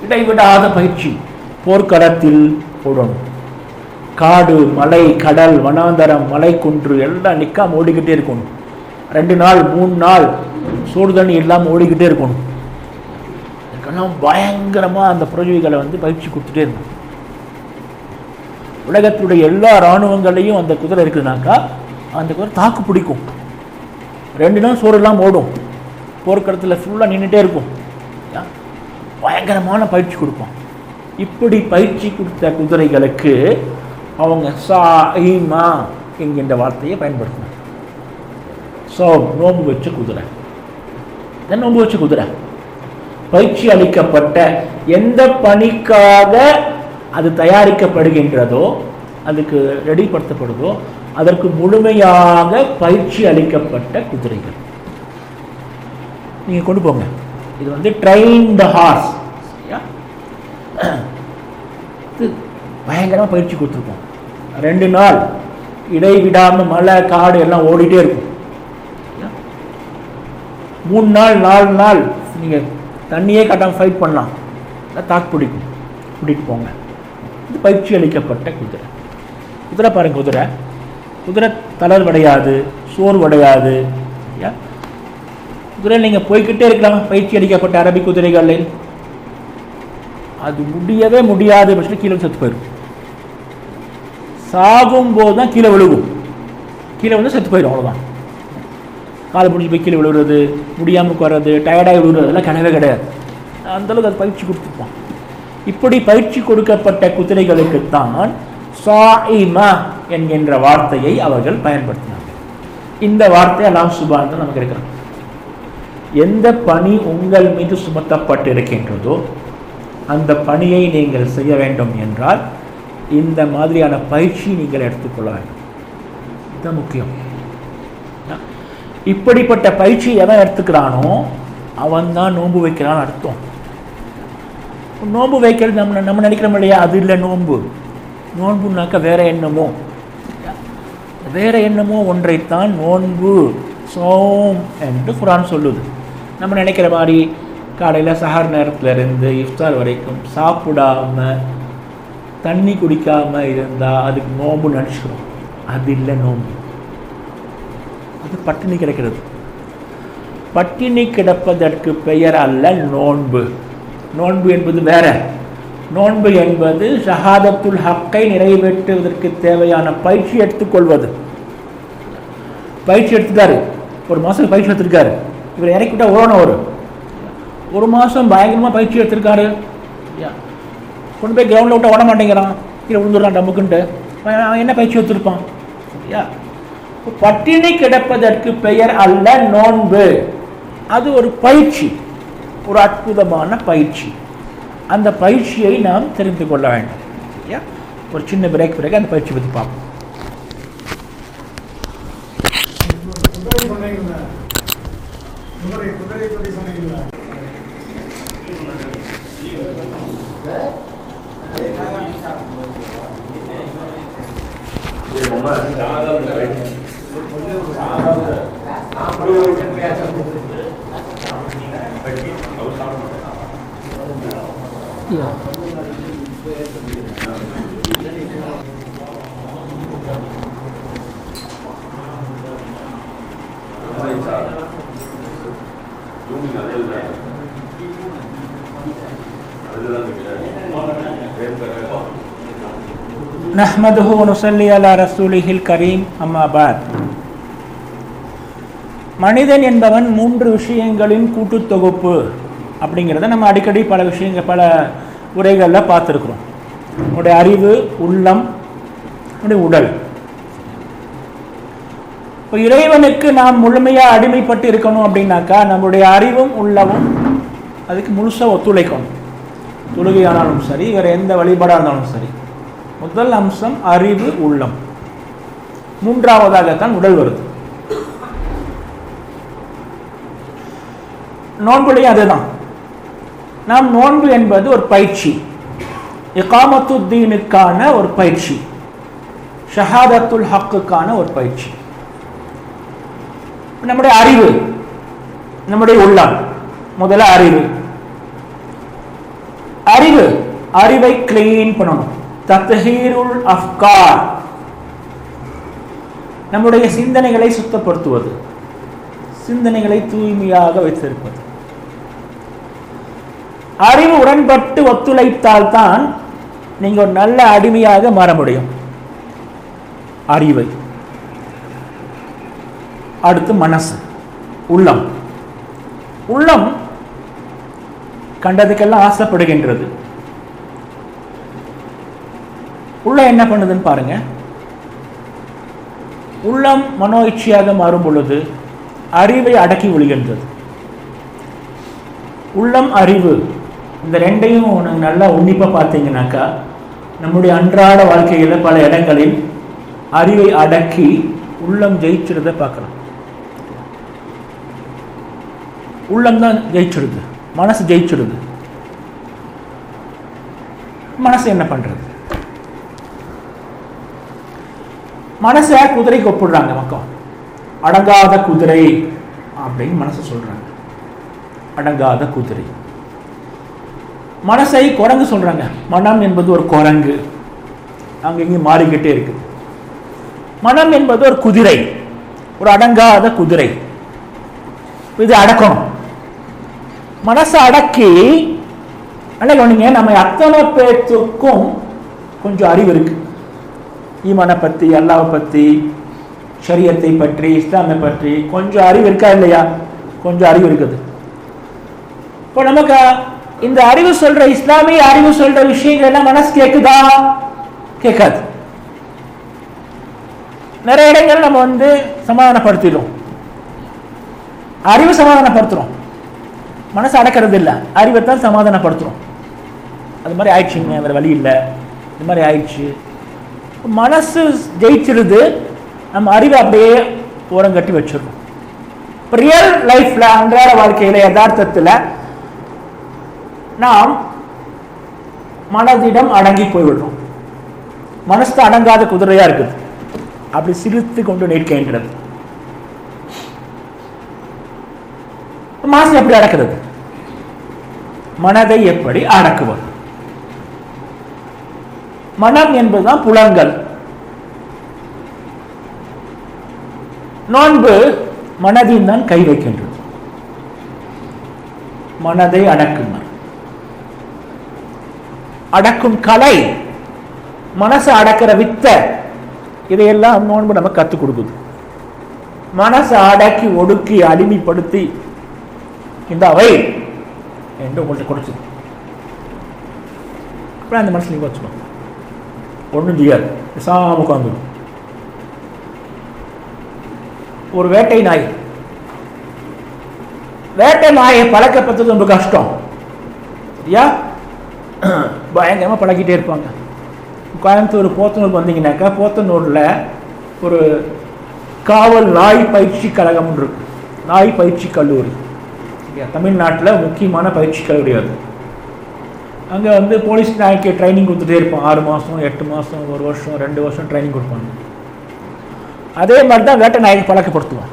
இடைவிடாத பயிற்சி. போர்க்களத்தில் போடணும். காடு, மலை, கடல், வனாந்தரம், மலை, குன்று எல்லாம் நிற்காம ஓடிக்கிட்டே இருக்கணும். 2 நாள் 3 நாள் சோறு தண்ணி இல்லாமல் ஓடிக்கிட்டே இருக்கணும். இதுக்கெல்லாம் பயங்கரமாக அந்த புரட்சிகளை பயிற்சி கொடுத்துட்டே இருக்கும். உலகத்துடைய எல்லா இராணுவங்களையும் அந்த குதிரை இருக்குதுனாக்கா அந்த குதிரை தாக்கு பிடிக்கும். 2 நாள் சோறு எல்லாம் ஓடும். போர்க்களத்தில் ஃபுல்லாக நின்றுட்டே இருக்கும். பயங்கரமான பயிற்சி கொடுப்பான். இப்படி பயிற்சி கொடுத்த குதிரைகளுக்கு அவங்க சாயிமா என்கின்ற வார்த்தையை பயன்படுத்தினாங்க. நோம்பு வச்ச குதிரை. நோம்பு வச்ச குதிரை பயிற்சி அளிக்கப்பட்ட எந்த பணிக்காக அது தயாரிக்கப்படுகின்றதோ, அதுக்கு ரெடிப்படுத்தப்படுதோ, அதற்கு முழுமையாக பயிற்சி அளிக்கப்பட்ட குதிரைகள் நீங்கள் கொண்டு போங்க. இது ட்ரெயின்டு ஹார்ஸ். பயங்கரமாக பயிற்சி கொடுத்துருக்கோம். 2 நாள் இடைவிடாமல் மலை, காடு எல்லாம் ஓடிட்டே இருக்கும். 3 நாள் 4 நாள் நீங்கள் தண்ணியே காட்டாமல் ஃபைட் பண்ணலாம், தாக்கு பிடிக்கும். கூட்டிகிட்டு போங்க. இது பயிற்சி அளிக்கப்பட்ட குதிரை. குதிரை பாருங்க, குதிரை தளர்வடையாது, சோர்வடையாது. குதிரை நீங்கள் போய்கிட்டே இருக்கலாம். பயிற்சி அளிக்கப்பட்ட அரபி குதிரைகளில் அது முடியவே முடியாது பட்சத்தில் கீழே செத்து போயிடும். சாகும் போது தான் கீழே விழுகும். கீழே செத்து போயிடும், அவ்வளோதான். கால் முடிஞ்சு போய் கீழே விழுகிறது, முடியாமல் வர்றது, டயர்டாகி விழுகிறது, அதெல்லாம் கிடையவே கிடையாது. அந்தளவுக்கு அது பயிற்சி கொடுத்துருப்பான். இப்படி பயிற்சி கொடுக்கப்பட்ட குதிரைகளுக்குத்தான் சாயிமா என்கின்ற வார்த்தையை அவர்கள் பயன்படுத்தினார்கள். இந்த வார்த்தை அல்லாஹ் சுப்ஹானஹு வ தஆலா நமக்கு இருக்கிறார். எந்த பணி உங்கள் மீது சுமத்தப்பட்டிருக்கின்றதோ அந்த பணியை நீங்கள் செய்ய வேண்டும் என்றால் இந்த மாதிரியான பயிற்சி நீங்கள் எடுத்துக்கொள்ள வேண்டும். இதுதான் முக்கியம். இப்படிப்பட்ட பயிற்சி எவன் எடுத்துக்கிறானோ அவன் தான் நோன்பு வைக்கிறான்னு அர்த்தம். நோன்பு வைக்கிறது நம்ம நினைக்கிறோம் இல்லையா, அது இல்லை நோன்பு. நோன்புனாக்கா வேற என்னமோ ஒன்றைத்தான் நோன்பு சோம் என்று குர்ஆன் சொல்லுது. நம்ம நினைக்கிற மாதிரி காலையில் சஹர் நேரத்தில் இருந்து இஃப்தார் வரைக்கும் சாப்பிடாம தண்ணி குடிக்காமல் இருந்தால் அதுக்கு நோன்பு நினச்சிக்கிறோம். அது இல்லை நோன்பு. அது பட்டினி கிடக்கிறது. பட்டினி கிடப்பதற்கு பெயர் அல்ல நோன்பு. நோன்பு என்பது வேற. நோன்பு என்பது ஷஹாதத்துல் ஹக்கை நிறைவேற்றுவதற்கு தேவையான பயிற்சி எடுத்துக்கொள்வது. பயிற்சி எடுத்துக்காரு, 1 மாதம் பயிற்சி எடுத்திருக்காரு. இவர் இறக்கிவிட்டா ஓடணும். 1 மாதம் பயங்கரமாக பயிற்சி எடுத்திருக்காரு. கொண்டு போய் கிரவுண்டில் விட்டால் ஓட மாட்டேங்கிறான், கீழே விழுந்துடுறான் டம்முக்குன்ட்டு. அவன் என்ன பயிற்சி எடுத்திருப்பான்? சரியா? பட்டினி கிடப்பதற்கு பெயர் அல்ல நோன்பு. அது ஒரு பயிற்சி, ஒரு அற்புதமான பயிற்சி. அந்த பயிற்சியை நாம் தெரிந்து கொள்ள வேண்டும். ஒரு சின்ன பிரேக் பிறகு அந்த பயிற்சி பற்றி பார்ப்போம். நஹ்மதுஹு வ நுஸல்லி அலா ரசூலிஹில் கரீம். அம்மா பாத். மனிதன் என்பவன் 3 விஷயங்களின் கூட்டுத் தொகுப்பு அப்படிங்கிறத நம்ம அடிக்கடி பல விஷயங்கள் பல உரைகளில் பார்த்துருக்குறோம். நம்முடைய அறிவு, உள்ளம், நம்முடைய உடல். இப்போ இறைவனுக்கு நாம் முழுமையாக அடிமைப்பட்டு இருக்கணும் அப்படின்னாக்கா நம்முடைய அறிவும் உள்ளமும் அதுக்கு முழுசாக ஒத்துழைக்கணும். தொழுகையானாலும் சரி, வேறு எந்த வழிபாடாக இருந்தாலும் சரி. முதல் அம்சம் அறிவு, உள்ளம். 3ஆவதாகத்தான் உடல் வருது. நோன்புலையும் அதுதான். நாம் நோன்பு என்பது ஒரு பயிற்சி, இகாமத்துத்தீனுக்கான ஒரு பயிற்சி, ஷஹாதத்துல் ஹக்குக்கான ஒரு பயிற்சி. நம்முடைய அறிவு, நம்முடைய உள்ளம். முதல்ல அறிவு. அறிவை கிளீன் பண்ணணும். தத்ஹீருல் அஃப்கார், நம்முடைய சிந்தனைகளை சுத்தப்படுத்துவது, சிந்தனைகளை தூய்மையாக வைத்திருப்பது. அறிவு உடன்பட்டு ஒத்துழைத்தால் தான் நீங்க ஒரு நல்ல அடிமையாக மாற முடியும். அறிவை. அடுத்து மனசு, உள்ளம். உள்ளம் கண்டதுக்கெல்லாம் ஆசைப்படுகின்றது. உள்ளம் என்ன பண்ணுதுன்னு பாருங்க. உள்ளம் மனோ இச்சையாக மாறும் பொழுது அறிவை அடக்கி ஒழிகின்றது. உள்ளம், அறிவு, இந்த ரெண்டையும் நல்லா உன்னிப்பாக பார்த்தீங்கன்னாக்கா நம்முடைய அன்றாட வாழ்க்கையில் பல இடங்களில் அறிவை அடக்கி உள்ளம் ஜெயிச்சிருத பார்க்கலாம். உள்ளம் தான் ஜெயிச்சிடுது, மனசு ஜெயிச்சிடுது. மனசு என்ன பண்றது? மனசை குதிரைக்கு ஒப்பிடுறாங்க மக்கள். அடங்காத குதிரை அப்படின்னு மனசு சொல்றாங்க. அடங்காத குதிரை. மனசை குரங்கு சொல்றாங்க. மனம் என்பது ஒரு குரங்கு, அங்கேயும் மாறிக்கிட்டே இருக்கு. மனம் என்பது ஒரு குதிரை, ஒரு அடங்காத குதிரை. இது அடக்கணும். மனசை அடக்கி நீங்க நம்ம அத்தனை பேர்த்துக்கும் கொஞ்சம் அறிவு இருக்கு. ஈமானை பற்றி, அல்லாஹ்வை பற்றி, ஷரியத்தை பற்றி, இஸ்லாமை பற்றி கொஞ்சம் அறிவு இருக்கா இல்லையா? கொஞ்சம் அறிவு இருக்குது. இப்போ நமக்கு இந்த அறிவு சொல்ற, இஸ்லாமிய அறிவு சொல்ற விஷயங்கள் எல்லாம் மனசு கேட்குதா? கேட்காது. நிறைய இடங்கள் நம்ம சமாதானப்படுத்திடும். அறிவு சமாதானப்படுத்துறோம், மனசு அடக்கிறது இல்லை. அறிவை தான் சமாதானப்படுத்துறோம். அது மாதிரி ஆயிடுச்சுங்க, வேற வழி இல்லை, இது மாதிரி ஆயிடுச்சு. மனசு ஜெயிச்சிருது, நம்ம அறிவை அப்படியே ஓரங்கட்டி வச்சிடறோம். ரியல் லைஃப்ல, அன்றாட வாழ்க்கையில, யதார்த்தத்தில் நாம் மனதிடம் அடங்கி போய்விடுறோம். மனசு அடங்காத குதிரையா இருக்குது, அப்படி சிரித்து கொண்டு நிற்கின்றது. மனசு எப்படி அடக்கிறது? மனதை எப்படி அடக்குவது? மனம் என்பதுதான் புலன்கள். நோன்பு மனதின் தான் கை வைக்கின்றது. மனதை அடக்குங்கள். அடக்கும் கலை, மனசை அடக்கிற வித்தை, இதையெல்லாம் நோன்பு நமக்கு கற்றுக் கொடுக்குது. மனசை அடக்கி ஒடுக்கி அடிமைப்படுத்தி இந்த அவை என்று உங்கள்கிட்ட கொடுத்து அப்புறம் அந்த மனசு நீங்க வச்சுக்கணும். ஒன்றும் செய்யாது, பேசாம உட்காந்துடும். ஒரு வேட்டை நாய், வேட்டை நாயை பழக்கப்பட்டது ரொம்ப கஷ்டம். சரியா? பயங்கரமாக பழகிட்டே இருப்பாங்க. கோயம்புத்தூர் போத்தனூர் வந்தீங்கன்னாக்கா போத்தனூரில் ஒரு காவல் நாய் பயிற்சி கழகம் இருக்கு, நாய் பயிற்சி கல்லூரி. தமிழ்நாட்டில் முக்கியமான பயிற்சி கல்லூரி அது. அங்கே வந்து போலீஸ் நாய்க்கு ட்ரைனிங் கொடுத்துட்டே இருப்போம். 6 மாதம் 8 மாதம் 1 வருஷம் 2 வருஷம் ட்ரைனிங் கொடுப்பாங்க. அதே மாதிரி தான் வேட்டை நாய்க்கு பழக்கப்படுத்துவோம்.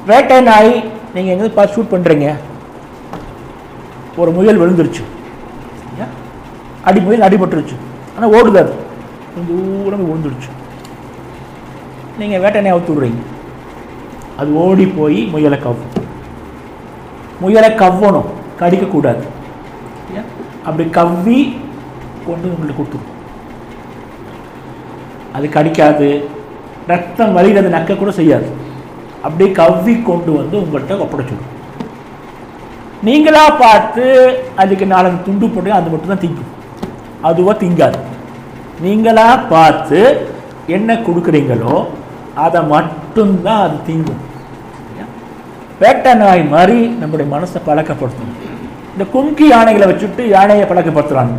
வேட்டை நாய் நீங்கள் எங்கேருந்து பார்த்து ஷூட் பண்ணுறீங்க, ஒரு முயல் விழுந்துருச்சு, முயல் அடிபட்டுருச்சு, ஆனால் ஓடுது, அது கொஞ்சம் தூரம் விழுந்துருச்சு. நீங்கள் வேட்டை நாய் அவுத்து விடுறீங்க, அது ஓடி போய் முயலை கவ்வும். முயலை கவ்வணும், கடிக்கக்கூடாது. அப்படி கவ்வி கொண்டு உங்களுக்கு கொடுத்துரும். அது கடிக்காது, ரத்தம் வலிகிறது நக்க கூட செய்யாது. அப்படி கவ்வி கொண்டு வந்து உங்கள்கிட்ட ஒப்படைச்சிடும். நீங்களா பார்த்து அதுக்கு 4 துண்டு போட்டு அது மட்டும் தான் திங்கும், அதுவாக திங்காது. நீங்களா பார்த்து என்ன கொடுக்குறீங்களோ அதை மட்டும்தான் அது திங்கும். வேட்டை நாய் மாதிரி நம்முடைய மனசை பழக்கப்படுத்தணும். இந்த கும்கி யானைகளை வச்சுட்டு யானையை பழக்கப்படுத்துறாங்க.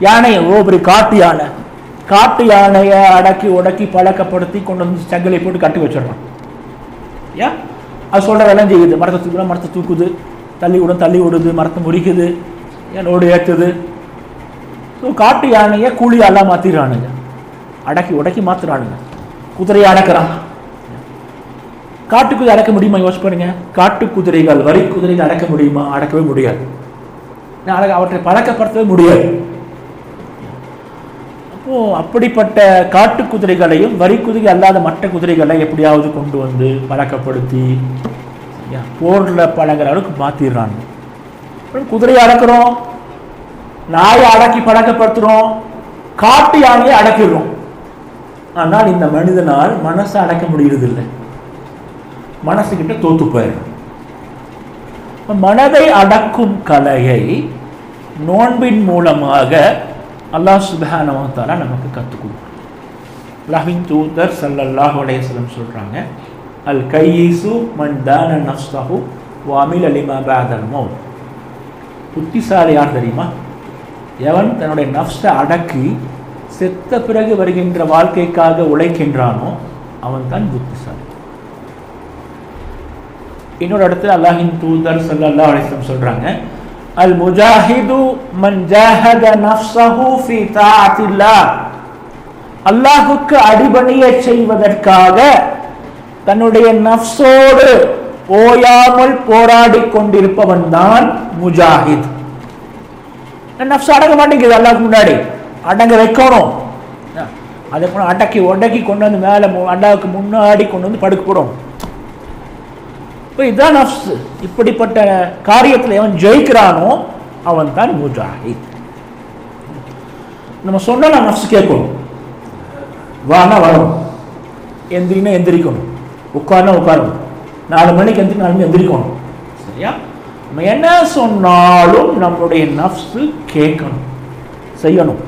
யானையை பெரிய காட்டு யானையை அடக்கி உடக்கி பழக்கப்படுத்தி கொண்டு வந்து சங்கலை போட்டு கட்டி வச்சிடறான். ஏன் அது சொல்றதெல்லாம் செய்யுது. மரத்தை தூக்குது, தள்ளி விடுது, மரத்தை முறிக்குது, லோடு ஏற்றுது. ஸோ காட்டு யானையை கூலியெல்லாம் மாற்றிடுறானுங்க, அடக்கி உடக்கி மாற்றுறானுங்க. குதிரையை அடக்கிறான். காட்டுக்குதிரை அடக்க முடியுமா? யோசிச்சு பாருங்க. காட்டு குதிரைகள், வரி குதிரைகள் அடக்க முடியுமா? அடக்கவே முடியாது. அவற்றை பழக்கப்படுத்தவே முடியாது. அப்போ அப்படிப்பட்ட காட்டு குதிரைகளையும் வரி குதிரை அல்லாத மற்ற குதிரைகளை எப்படியாவது கொண்டு வந்து பழக்கப்படுத்தி போர்ல பழகிற அளவுக்கு மாத்திடுறாங்க. குதிரையை அடக்கிறோம், நாயை அடக்கி பழக்கப்படுத்துறோம், காட்டு யானையை அடக்கிடுறோம். ஆனால் இந்த மனிதனால் மனசை அடக்க முடியறதில்லை. மனசுக்கிட்ட தோத்து போயிடும். மனதை அடக்கும் கலையை நோன்பின் மூலமாக அல்லாஹ் சுப்ஹானஹு வ தஆலா நமக்கு கற்றுக் கொடுக்கும். அல்லாஹ்வின் தூதர் ஸல்லல்லாஹு அலைஹி வஸல்லம் சொல்றாங்க, அல் கையிசு மன் தான நஃப்ஸஹு வ அமில லிமா பஅதல் மௌத். புத்திசாலி யார் தெரியுமா? எவன் தன்னுடைய நஃப்ஸை அடக்கி செத்த பிறகு வருகின்ற வாழ்க்கைக்காக உழைக்கின்றானோ அவன் தான் புத்திசாலி. இன்னொரு இடத்துல அல்லாஹ்வின் தூதர் ஸல்லல்லாஹு அலைஹி வஸல்லம் சொல்றாங்க, அல் முஜாஹிது மன் ஜாஹத நஃப்ஸஹு ஃபீ தாஅத்தில்லாஹ். அல்லாஹ்வுக்கு அடிபணிய செய்வதற்காக தன்னுடைய நஃப்ஸோடு ஓயாமல் போராடி கொண்டிருப்பவன் தான் முஜாஹித். நஃப்ஸ் அடங்க மாட்டேங்குது, அல்லாஹ்வுக்கு முன்னாடி அடங்க வைக்கணும். அதை அடக்கி உடக்கி கொண்டு வந்து மேலே அல்லாஹ்வுக்கு முன்னாடி கொண்டு வந்து படுக்க போடும். இப்போ இதுதான் நஃப்ஸ். இப்படிப்பட்ட காரியத்தில் எவன் ஜெயிக்கிறானோ அவன் தான் முஜாஹித். நம்ம சொன்னா நஃப்ஸ் கேட்கணும், வானா வரணும், எந்திரினா எந்திரிக்கணும், உட்கார்னா உட்காரணும், 4 மணிக்கு 4 மணிக்கு எந்திரிக்கணும். சரியா? நம்ம என்ன சொன்னாலும் நம்மளுடைய நஃப்ஸ் கேட்கணும், செய்யணும்.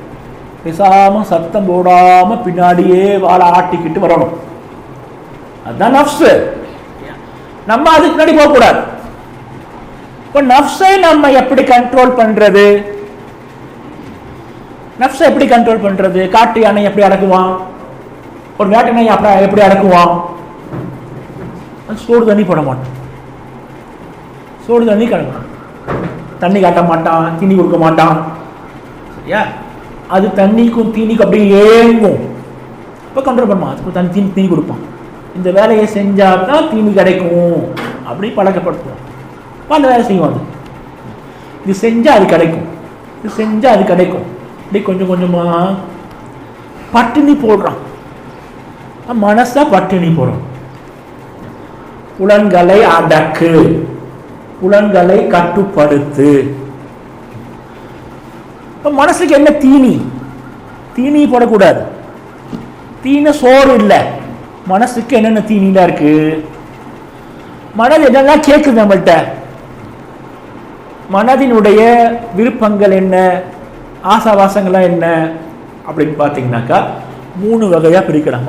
பேசாம சத்தம் போடாம பின்னாடியே வாழை ஆட்டிக்கிட்டு வரணும். அதுதான் நஃப்ஸ். நம்ம அதுக்கு முன்னாடி போகக்கூடாது. இப்போ நஃப்ஸை நம்ம எப்படி கண்ட்ரோல் பண்றது? நஃப்ஸை எப்படி கண்ட்ரோல் பண்றது? காட்டு யானை எப்படி அடக்குவான்? ஒரு வேட்டை நாய் எப்படி அடக்குவான்? சோடு தண்ணி போட மாட்டான், சோடு தண்ணி கிடக்கும், தண்ணி காட்ட மாட்டான், தீனி கொடுக்க மாட்டான். சரியா? அது தண்ணிக்கும் தீனிக்கும் அப்படியே ஏங்கும். இப்போ கண்ட்ரோல் பண்ணுவான், அதுக்கு தீனி கொடுப்பான். இந்த வேலையை செஞ்சால் தான் தீனி கிடைக்கும் அப்படி பழக்கப்படுத்துவோம். அந்த வேலை செய்வோம். இது செஞ்சால் அது கிடைக்கும், இது செஞ்சால் அது கிடைக்கும். அப்படி கொஞ்சம் கொஞ்சமாக பட்டினி போடுறான். மனசை பட்டினி போடுறோம். புலன்களை அடக்கு, புலன்களை கட்டுப்படுத்து. மனசுக்கு என்ன தீனி? தீனி போடக்கூடாது. தீனி சோறு இல்லை. மனசுக்கு என்னென்ன தீனிலாம் இருக்கு? மனது என்னெல்லாம் கேட்குது நம்மள்கிட்ட? மனதினுடைய விருப்பங்கள் என்ன, ஆசாவாசங்கள்லாம் என்ன அப்படின்னு பார்த்தீங்கன்னாக்கா 3 வகையாக பிரிக்கலாம்.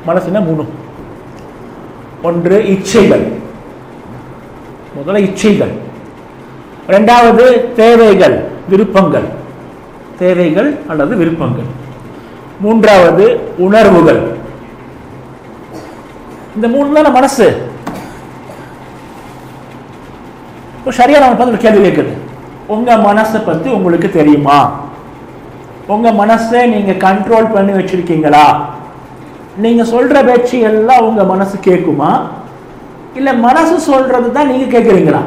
மனசுன்னா 3. ஒன்று இச்சைகள். முதல்ல இச்சைகள். இரண்டாவது தேவைகள், விருப்பங்கள், தேவைகள் அல்லது விருப்பங்கள். மூன்றாவது உணர்வுகள். இந்த மூணு தான மனசு. இப்போ சரியா நம்ம பார்த்து ஒரு கேள்வி கேட்குது, உங்க மனசை பத்தி உங்களுக்கு தெரியுமா? உங்க மனசை நீங்க கண்ட்ரோல் பண்ணி வச்சிருக்கீங்களா? நீங்க சொல்ற பேச்சு எல்லாம் உங்க மனசு கேட்குமா, இல்ல மனசு சொல்றது தான் நீங்க கேட்குறீங்களா?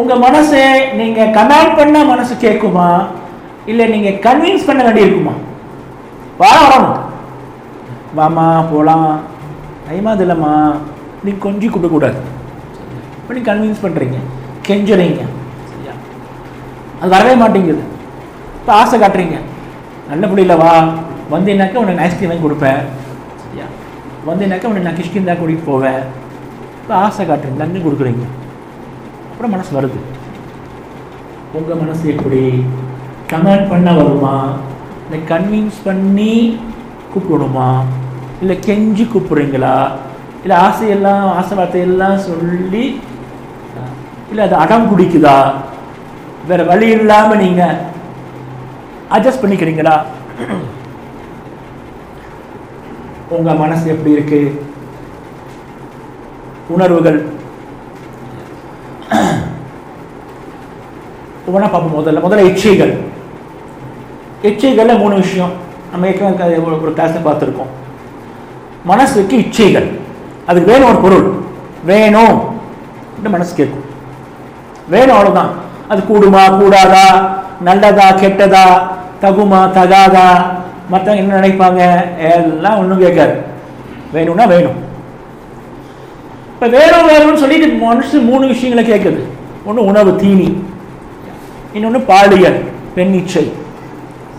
உங்க மனசை நீங்க கமாண்ட் பண்ண மனசு கேட்குமா, இல்ல நீங்க கன்வின்ஸ் பண்ண வேண்டி இருக்குமா? வரணும், வாமா போலாம், டைமாது இல்லைம்மா, நீங்க கொஞ்சம் கூப்பிடக்கூடாது. இப்போ நீங்க கன்வின்ஸ் பண்றீங்க, கெஞ்சுறீங்க, சரியா? அது வரவே மாட்டேங்குது. இப்போ ஆசை காட்டுறீங்க, நல்ல பிள்ளைல வா, வந்தீங்கன்னாக்கா உனக்கு ஐஸ்கிரீம் வாங்கி கொடுப்பேன், சரியா? வந்தீங்கன்னாக்கா உனக்கு நான் கிஷ்கிந்தா கூட்டிகிட்டு போவேன். இப்போ ஆசை காட்டுறீங்க, நன்றி கொடுக்குறீங்க. அப்புறம் மனசு வருது. உங்கள் மனசு எப்படி கமெண்ட் பண்ண வருமா, இல்லை கன்வின்ஸ் பண்ணி கூப்பிடணுமா, இல்லை கெஞ்சி கூப்பிடுறீங்களா, இல்லை ஆசையெல்லாம் ஆசை வார்த்தையெல்லாம் சொல்லி, இல்லை அது அடம் பிடிக்குதா, வேற வழி இல்லாமல் நீங்கள் அட்ஜஸ்ட் பண்ணிக்கிறீங்களா? உங்க மனசு எப்படி இருக்கு? உணர்வுகள் ஒவ்வொன்றா பார்ப்போம். முதல்ல இச்சைகள். இச்சைகள்ல 3 விஷயம் நம்ம ஏற்கனவே ஒரு கிளாஸ்ல பார்த்துருக்கோம். மனசுக்கு இச்சைகள், அதுக்கு வேணும் ஒரு பொருள், வேணும் மனசு கேட்கும், வேணும், அவ்வளவுதான். அது கூடுமா கூடாதா, நல்லதா கெட்டதா, தகுமா தகாதா, மற்றவங்க என்ன நினைப்பாங்க, எல்லாம் ஒன்றும் கேட்காது. வேணும்னா வேணும். இப்போ வேணும் வேணும்னு சொல்லிட்டு மனசு 3 விஷயங்களை கேட்குது. ஒன்று உணவு தீனி, இன்னொன்று பாலியல் பெண் இச்சை,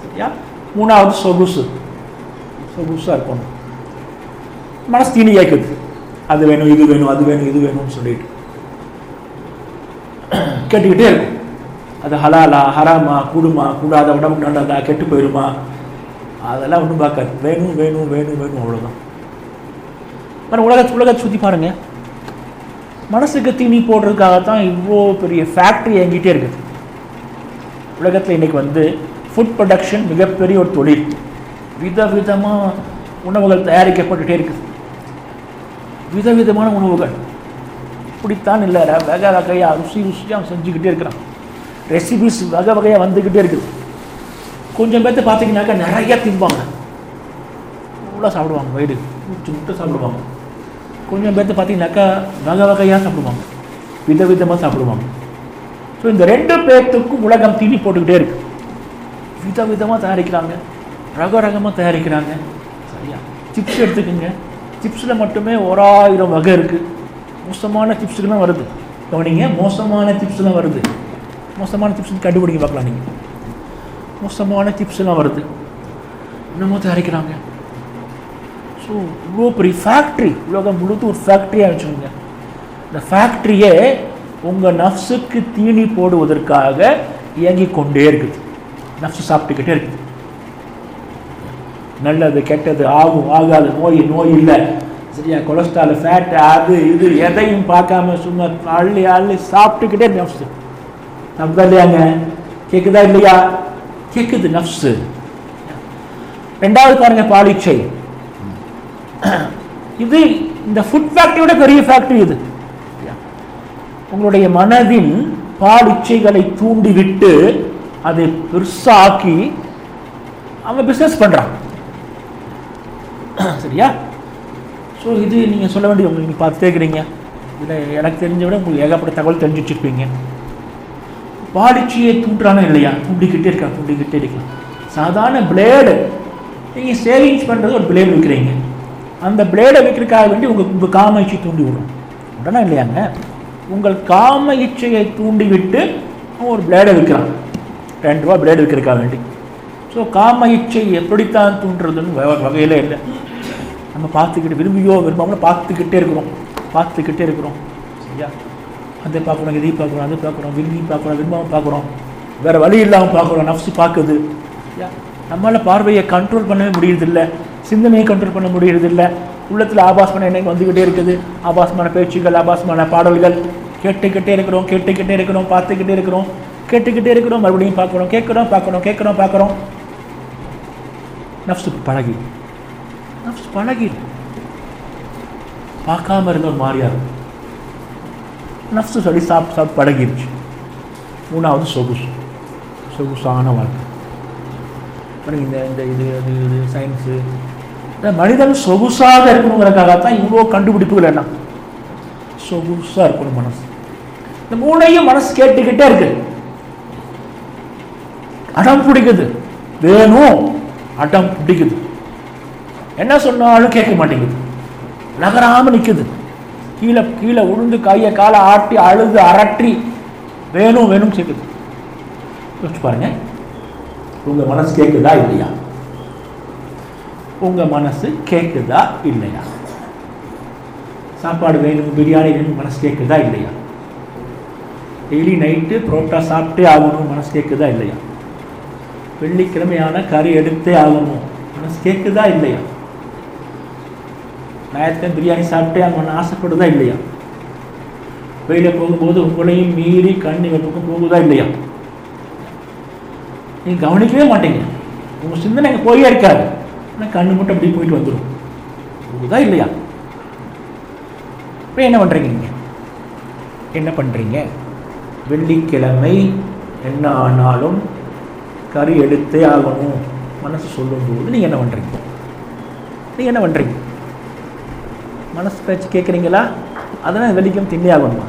சரியா? மூணாவது சொகுசாக இருக்கணும். மனசு தீனி கேட்குது, அது வேணும் இது வேணும் அது வேணும் இது வேணும்னு சொல்லிட்டு கேட்டுக்கிட்டே இருக்கும். அது ஹலாலா ஹராமா, கூடுமா கூடாத, உடம்புக்கு நல்லதா கெட்டு போயிடுமா, அதெல்லாம் ஒன்றும் பார்க்காது. வேணும் வேணும் வேணும் வேணும், அவ்வளோதான். உலகத்தை சுற்றி பாருங்க, மனசுக்கு தீனி போடுறதுக்காகத்தான் இவ்வளோ பெரிய ஃபேக்ட்ரி எங்கிட்டே இருக்குது. உலகத்தில் இன்னைக்கு ஃபுட் ப்ரொடக்ஷன் மிகப்பெரிய ஒரு தொழில். விதவிதமாக உணவுகள் தயாரிக்கப்பட்டுட்டே இருக்குது. விதவிதமான உணவுகள் இப்படித்தான் இல்லை, வகை வகையாக ருசியாக செஞ்சுக்கிட்டே இருக்கிறான். ரெசிபிஸ் வகை வகையாக வந்துக்கிட்டே இருக்குது. கொஞ்சம் பேர்த்த பார்த்தீங்கன்னாக்கா நிறைய திம்பாங்க, ஃபுல்லாக சாப்பிடுவாங்க, வயிறு முட்டை சாப்பிடுவாங்க. கொஞ்சம் பேர்த்த பார்த்தீங்கன்னாக்கா வகை வகையாக சாப்பிடுவாங்க, விதவிதமாக சாப்பிடுவாங்க. ஸோ இந்த 2 பேர்த்துக்கும் உலகம் தீனி போட்டுக்கிட்டே இருக்கு. விதவிதமாக தயாரிக்கிறாங்க, ரகரகமாக தயாரிக்கிறாங்க, சரியா? சிப்ஸ் எடுத்துக்கோங்க, சிப்ஸில் மட்டுமே 1000 வகை இருக்குது. மோசமான சிப்ஸுக்கெல்லாம் வருது, கவனிங்க, மோசமான சிப்ஸ்லாம் வருது. மோசமான சிப்ஸ் கண்டுபிடிக்க பார்க்கலாம் நீங்கள். மோசமான சிப்ஸ்லாம் வருது, இன்னமும் தயாரிக்கிறாங்க. ஸோ இவ்வளோ பெரிய ஃபேக்ட்ரி, உலகம் முழுத்து ஒரு ஃபேக்ட்ரியாக வச்சுக்கோங்க. இந்த ஃபேக்ட்ரியே உங்கள் நஃப்ஸுக்கு தீனி போடுவதற்காக இயங்கி கொண்டே இருக்குது. நஃப்ஸு சாப்பிட்டுக்கிட்டே இருக்குது. நல்லது கெட்டது, ஆகும் ஆகாது, நோய் இல்லை, சரியா? கொலஸ்ட்ரால் ஃபேட் அது இது எதையும் பார்க்காம சும்மா அள்ளி அள்ளி சாப்பிட்டுக்கிட்டே நஃப்ஸு. நம்புதா இல்லையாங்க? கேட்குதா இல்லையா? கேட்குது நஃப்ஸு. 2வது பாருங்க, பாலிச்சை. இது இந்த ஃபுட் ஃபேக்டரியோட பெரிய ஃபேக்டரி. இது உங்களுடைய மனதின் பால் இச்சைகளை தூண்டிவிட்டு அதை பெருசாக்கி அவன் பிஸ்னஸ் பண்ணுறான், சரியா? ஸோ இது நீங்கள் சொல்ல வேண்டிய, உங்களுக்கு நீங்கள் பார்த்து கேட்குறீங்க. இதில் எனக்கு தெரிஞ்ச விட உங்களுக்கு ஏகப்பட்ட தகவல் தெரிஞ்சு வச்சுருப்பீங்க. பாலிச்சியை தூண்டுறானே இல்லையா? தூண்டிக்கிட்டே இருக்கலாம். சாதாரண பிளேடு, நீங்கள் சேவிங்ஸ் பண்ணுறது ஒரு பிளேடு விற்கிறீங்க, அந்த பிளேடை விற்கிறதுக்காக வேண்டி உங்கள் காம இச்சை தூண்டி விடும். உடனே இல்லையாங்க? உங்கள் காம இச்சையை தூண்டிவிட்டு ஒரு பிளேடை விற்கிறான், 2 ரூபா பிளேடு விற்கிறதுக்காக வேண்டி. ஸோ காம இச்சை எப்படித்தான் தூண்டுறதுன்னு வகையில் இல்லை. நம்ம பார்த்துக்கிட்டு விரும்பாமல் பார்த்துக்கிட்டே இருக்கிறோம், சரியா? அதை பார்க்குறோம், இதை பார்க்குறோம், அதை பார்க்குறோம், விரும்பாமல் பார்க்குறோம், வேறு வழி இல்லாமல் பார்க்குறோம். நஃப்ஸு பார்க்குது, நம்மளால் பார்வையை கண்ட்ரோல் பண்ணவே முடியறதில்லை, சிந்தனையை கண்ட்ரோல் பண்ண முடியறதில்லை. உள்ளத்தில் ஆபாசமான எண்ணங்கள் வந்துக்கிட்டே இருக்குது. ஆபாசமான பேச்சுகள், ஆபாசமான பாடல்கள் கேட்டுக்கிட்டே இருக்கிறோம், பார்த்துக்கிட்டே இருக்கிறோம், கேட்டுக்கிட்டே இருக்கிறோம், மறுபடியும் பார்க்குறோம், கேட்குறோம். நஃப்ஸுக்கு பழகி பார்க்காம இருந்த ஒரு மாதிரியா இருக்கும். நஃப்ஸு சொல்லி சாப்பிட்டு பழகிருச்சு. மூணாவது சொகுசான வாழ்க்கை. இந்த இந்த இது அது இது சயின்ஸு, இந்த மனிதன் சொகுசாக இருக்கணுங்கிறக்காகத்தான் இவ்வளோ கண்டுபிடிப்புகள் எல்லாம். சொகுசாக இருக்கணும் மனசு. இந்த மூணையும் மனசு கேட்டுக்கிட்டே இருக்கு, அடம் பிடிக்குது, வேணும், அடம் பிடிக்குது. என்ன சொன்னாலும் கேட்க மாட்டேங்குது, நகராம நிற்குது, கீழே உளுந்து கையை காலை ஆட்டி அழுது அரற்றி வேணும் கேட்குது. யோசிச்சு பாருங்க, உங்க மனசு கேட்குதா இல்லையா? உங்க மனசு கேட்குதா இல்லையா? சாப்பாடு வேணும், பிரியாணி வேணும், மனசு கேட்குதா இல்லையா? டெய்லி நைட்டு புரோட்டா சாப்பிட்டே ஆகணும், மனசு கேட்குதா இல்லையா? வெள்ளிக்கிழமையான கறி எடுத்தே ஆகணும், மனசு கேட்குதா இல்லையா? ஞாயிற்றுக்கிழமை பிரியாணி சாப்பிட்டே ஆகணும்னு ஆசைப்படுதா இல்லையா? வெளியில் போகும்போது உங்களையும் மீறி கண்ணி பக்கம் போகுதா இல்லையா? நீங்கள் கவனிக்கவே மாட்டீங்க, உங்கள் சிந்தனை அங்கே போயே இருக்காது, ஆனால் கண்ணு மட்டும் அப்படி போயிட்டு வந்துடும். போகுதா இல்லையா? இப்போ என்ன பண்ணுறீங்க? வெள்ளிக்கிழமை என்ன ஆனாலும் கறி எடுத்தே ஆகணும் மனசு சொல்லும்போது நீங்கள் என்ன பண்ணுறீங்க? மனசு பேச்சு கேட்குறீங்களா? அதனால் வெள்ளிக்கிழமை தின்னே ஆகணுமா?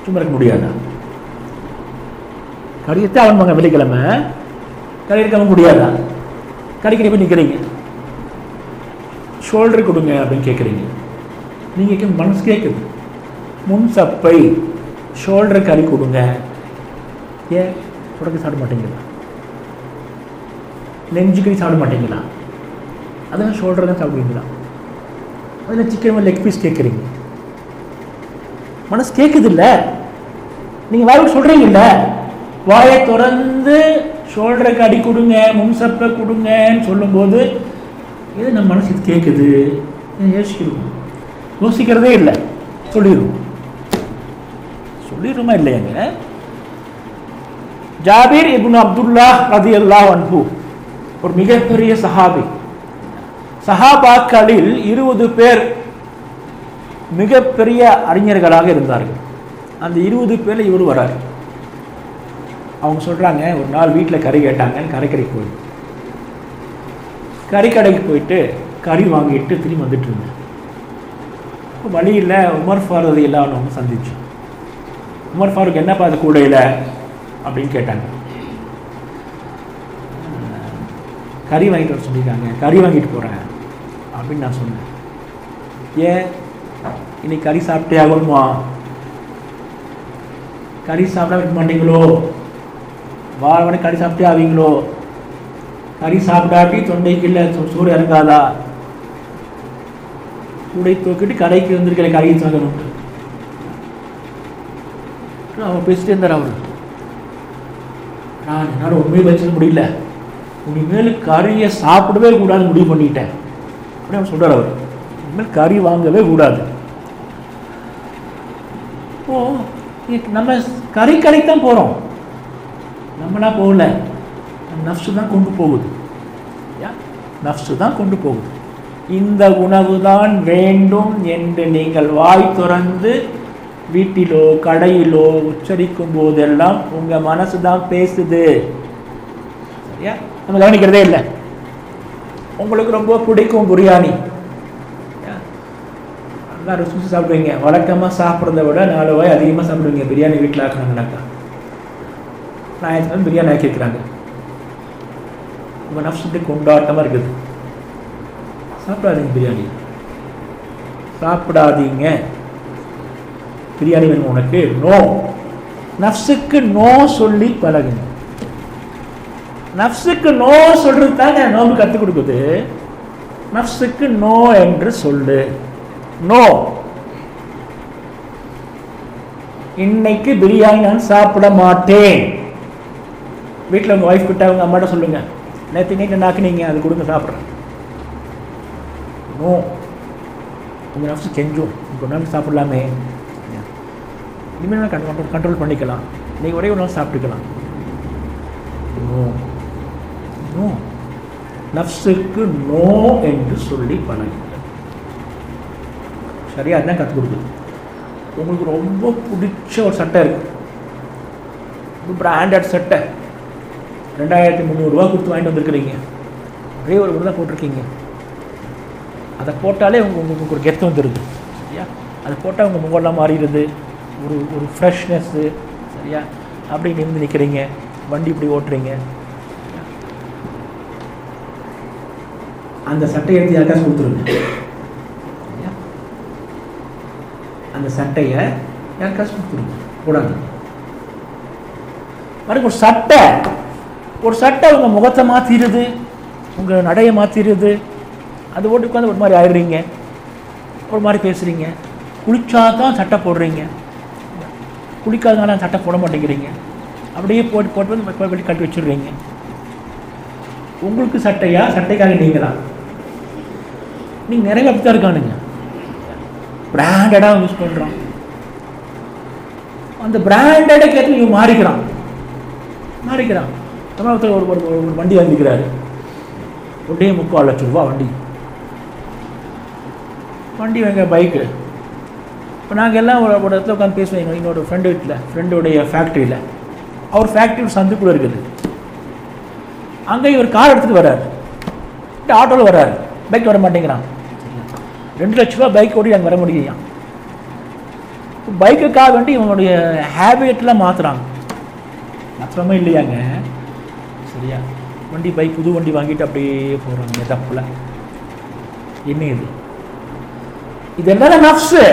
சும்மா இருக்க முடியாதா? கறியத்தே ஆகணுமாங்க வெள்ளிக்கிழமை, கறி எடுக்க முடியாதா? கறிக்கடை போய் நிற்கிறீங்க, ஷோல்டர் கொடுங்க அப்படின்னு கேட்குறீங்க. நீங்கள் மனசு கேட்குது, முன் சப்பை ஷோல்டர் கறி கொடுங்க. ஏன் சுடக்கி சாப்பிட மாட்டீங்களா? நெஞ்சுக்கறி சாப்பிட மாட்டீங்களா? அதெல்லாம் ஷோல்டர் தான் சாப்பிடுவீங்களா? அதில் சிக்கன் லெக் பீஸ் கேட்குறீங்க. மனசு கேட்குது இல்லை, நீங்கள் வேறு சொல்கிறீங்கல்ல, வாயை திறந்து ஷோல்டருக்கு அடி கொடுங்க, முன் சப்பை கொடுங்கன்னு சொல்லும்போது இது நம்ம மனசு இது கேட்குது, யோசிக்கிறதே இல்லை, சொல்லிடுமா இல்லையாங்க? ஜாபீர் இப்னு அப்துல்லாஹ் ரலியல்லாஹு அன்ஹு ஒரு மிகப்பெரிய சஹாபி. சஹாபாக்களில் 20 பேர் மிகப்பெரிய அறிஞர்களாக இருந்தார்கள். அந்த 20 பேரில் இவர் வராரு. அவங்க சொல்கிறாங்க, ஒரு நாள் வீட்டில் கறி கேட்டாங்க, கறிக்கடைக்கு போயிட்டு கறி வாங்கிட்டு திரும்பி வந்துட்டு இருந்தேன். வழியில் உமர் ஃபாரூக் எல்லாம் அவங்க சந்திச்சோம். உமர் ஃபாரூக் என்னப்பா அது கூடையில் அப்படின்னு கேட்டாங்க. கறி வாங்கிட்டு வர சொல்லியிருக்காங்க, கறி வாங்கிட்டு போகிறேன் அப்படின்னு நான் சொன்னேன். ஏன் இன்னைக்கு கறி சாப்பிட்டே ஆகணுமா? கறி சாப்பிட வைக்க மாட்டீங்களோ? வாழவனே கறி சாப்பிட்டே ஆவீங்களோ? கறி சாப்பிடாட்டி தொண்டைக்கு இல்லை சூடு இறங்காதா? கூடை தூக்கிட்டு கடைக்கு வந்திருக்கிற கறியை சாகணும். அவன் பேசிட்டே இருந்தார். நான் என்னால் உண்மையை வச்சுக்க முடியல, இனிமேல் கறியை சாப்பிடவே கூடாதுன்னு முடிவு பண்ணிட்டேன் அப்படின்னு அவன் சொல்கிறார். அவர் இனிமேல் கறி வாங்கவே கூடாது. நம்ம கறி கடைக்கு போகிறோம், நம்மளா போகல, நஃப்ஸு தான் கொண்டு போகுது. இந்த உணவு தான் வேண்டும் என்று நீங்கள் வாய் திறந்து வீட்டிலோ கடையிலோ உச்சரிக்கும் போதெல்லாம் உங்கள் மனசு தான் பேசுது. சரியா? நம்ம கவனிக்கிறதே இல்லை. உங்களுக்கு ரொம்ப பிடிக்கும் பிரியாணி, நல்லா ருசி சாப்பிடுவீங்க. வழக்கமாக சாப்பிட்றத விட 4 வாய் அதிகமாக சாப்பிடுவீங்க. பிரியாணி வீட்டில் ஆக்குனாங்கனாக்கா நான் பிரியாணி ஆக்கியிருக்கிறாங்க. உங்கள் நஃப்ஸ் கொண்டாட்டமாக இருக்குது. சாப்பிடாதீங்க பிரியாணி வேணும் உனக்கு, நோ. நஃப்ஸுக்கு நோ சொல்லி பழகுங்க. நஃப்ஸுக்கு நோ சொல்றது தாங்க நோம்பு கற்றுக் கொடுக்குது. நஃப்ஸுக்கு நோ என்று சொல்லு. நோ, இன்னைக்கு பிரியாணி நான் சாப்பிட மாட்டேன். வீட்டில் உங்கள் ஒய்ஃப் கிட்ட அவங்க அம்மாட்ட சொல்லுங்க, நேற்று நைட்டு நாக்குனீங்க, அது கொடுங்க சாப்பிட்றேன். நோ. உங்கள் நஃப்ஸு கெஞ்சும், உங்கள் நாள் சாப்பிடலாமே. இனிமேல் கண்ட்ரோல் பண்ணிக்கலாம், நீங்கள் ஒரே ஒன்று சாப்பிட்டுக்கலாம். நோ நோ, நஃப்ஸுக்கு நோ என்று சொல்லி பழகுங்க. சரியா அதுதான் கற்றுக் கொடுக்குது. உங்களுக்கு ரொம்ப பிடிச்ச ஒரு சட்டை இருக்குது, பிராண்டட் சட்டை, 2300 கொடுத்து வாங்கிட்டு வந்துருக்குறீங்க, ஒரே ஒரு தான் போட்டிருக்கீங்க. அதை போட்டாலே உங்களுக்கு ஒரு கெத்து வந்துடுது. சரியா, அதை போட்டால் உங்கள் முகம்லாம் மாறிடுது, ஒரு ஃப்ரெஷ்னஸ்ஸு. சரியா, அப்படி நின்று நிற்கிறீங்க, வண்டி இப்படி ஓட்டுறீங்க. அந்த சட்டையை எடுத்து யாருக்காச்சும் கொடுத்துருங்க. அந்த சட்டையை யாருக்காச்சும் கொடுத்துருங்க, கூடாது. பாருங்க, ஒரு சட்டை உங்கள் முகத்தை மாற்றிடுது, உங்கள் நடையை மாற்றிடுது. அது ஓட்டு உட்காந்து ஒரு மாதிரி ஆயிடுறீங்க, ஒரு மாதிரி பேசுகிறீங்க. குளிச்சா தான் சட்டை போடுறீங்க, குளிக்காதனால சட்டை போட மாட்டேங்கிறீங்க. அப்படியே போட்டு வந்து கட்டி வச்சுடுறீங்க. உங்களுக்கு சட்டையா, சட்டைக்காக நீங்களா? நீங்கள் நிறைய அப்படி தான் இருக்கானுங்க, பிராண்டடாக யூஸ் பண்ணுறான். அந்த பிராண்டடை கேட்டு இவன் மாறிக்கிறான். தமிழகத்தில் ஒரு வண்டி வாங்கிக்கிறாரு, 1.25 லட்சம் ரூபா வண்டி வாங்க, பைக்கு. இப்போ நாங்கள் எல்லாம் ஒரு இடத்துல உட்காந்து பேசுவோம், இன்னொரு ஃப்ரெண்டுடைய ஃபேக்ட்ரியில். அவர் ஃபேக்ட்ரி ஒரு சந்துக்குள்ளே இருக்குது. அங்கே இவர் கார் எடுத்துகிட்டு வர்றாரு, ஆட்டோவில் வர்றாரு, பைக் வர மாட்டேங்கிறான். 2 லட்ச ரூபா பைக் ஓடி அங்கே வர முடியும். பைக்குக்காக வேண்டி இவனுடைய ஹேபிட்லாம் மாற்றுறாங்க. மாத்திரமே இல்லையாங்க. சரியா, பைக் புது வண்டி வாங்கிட்டு அப்படியே போகிறாங்க தப்பில். என்ன இது என்ன நஃப்ஸு?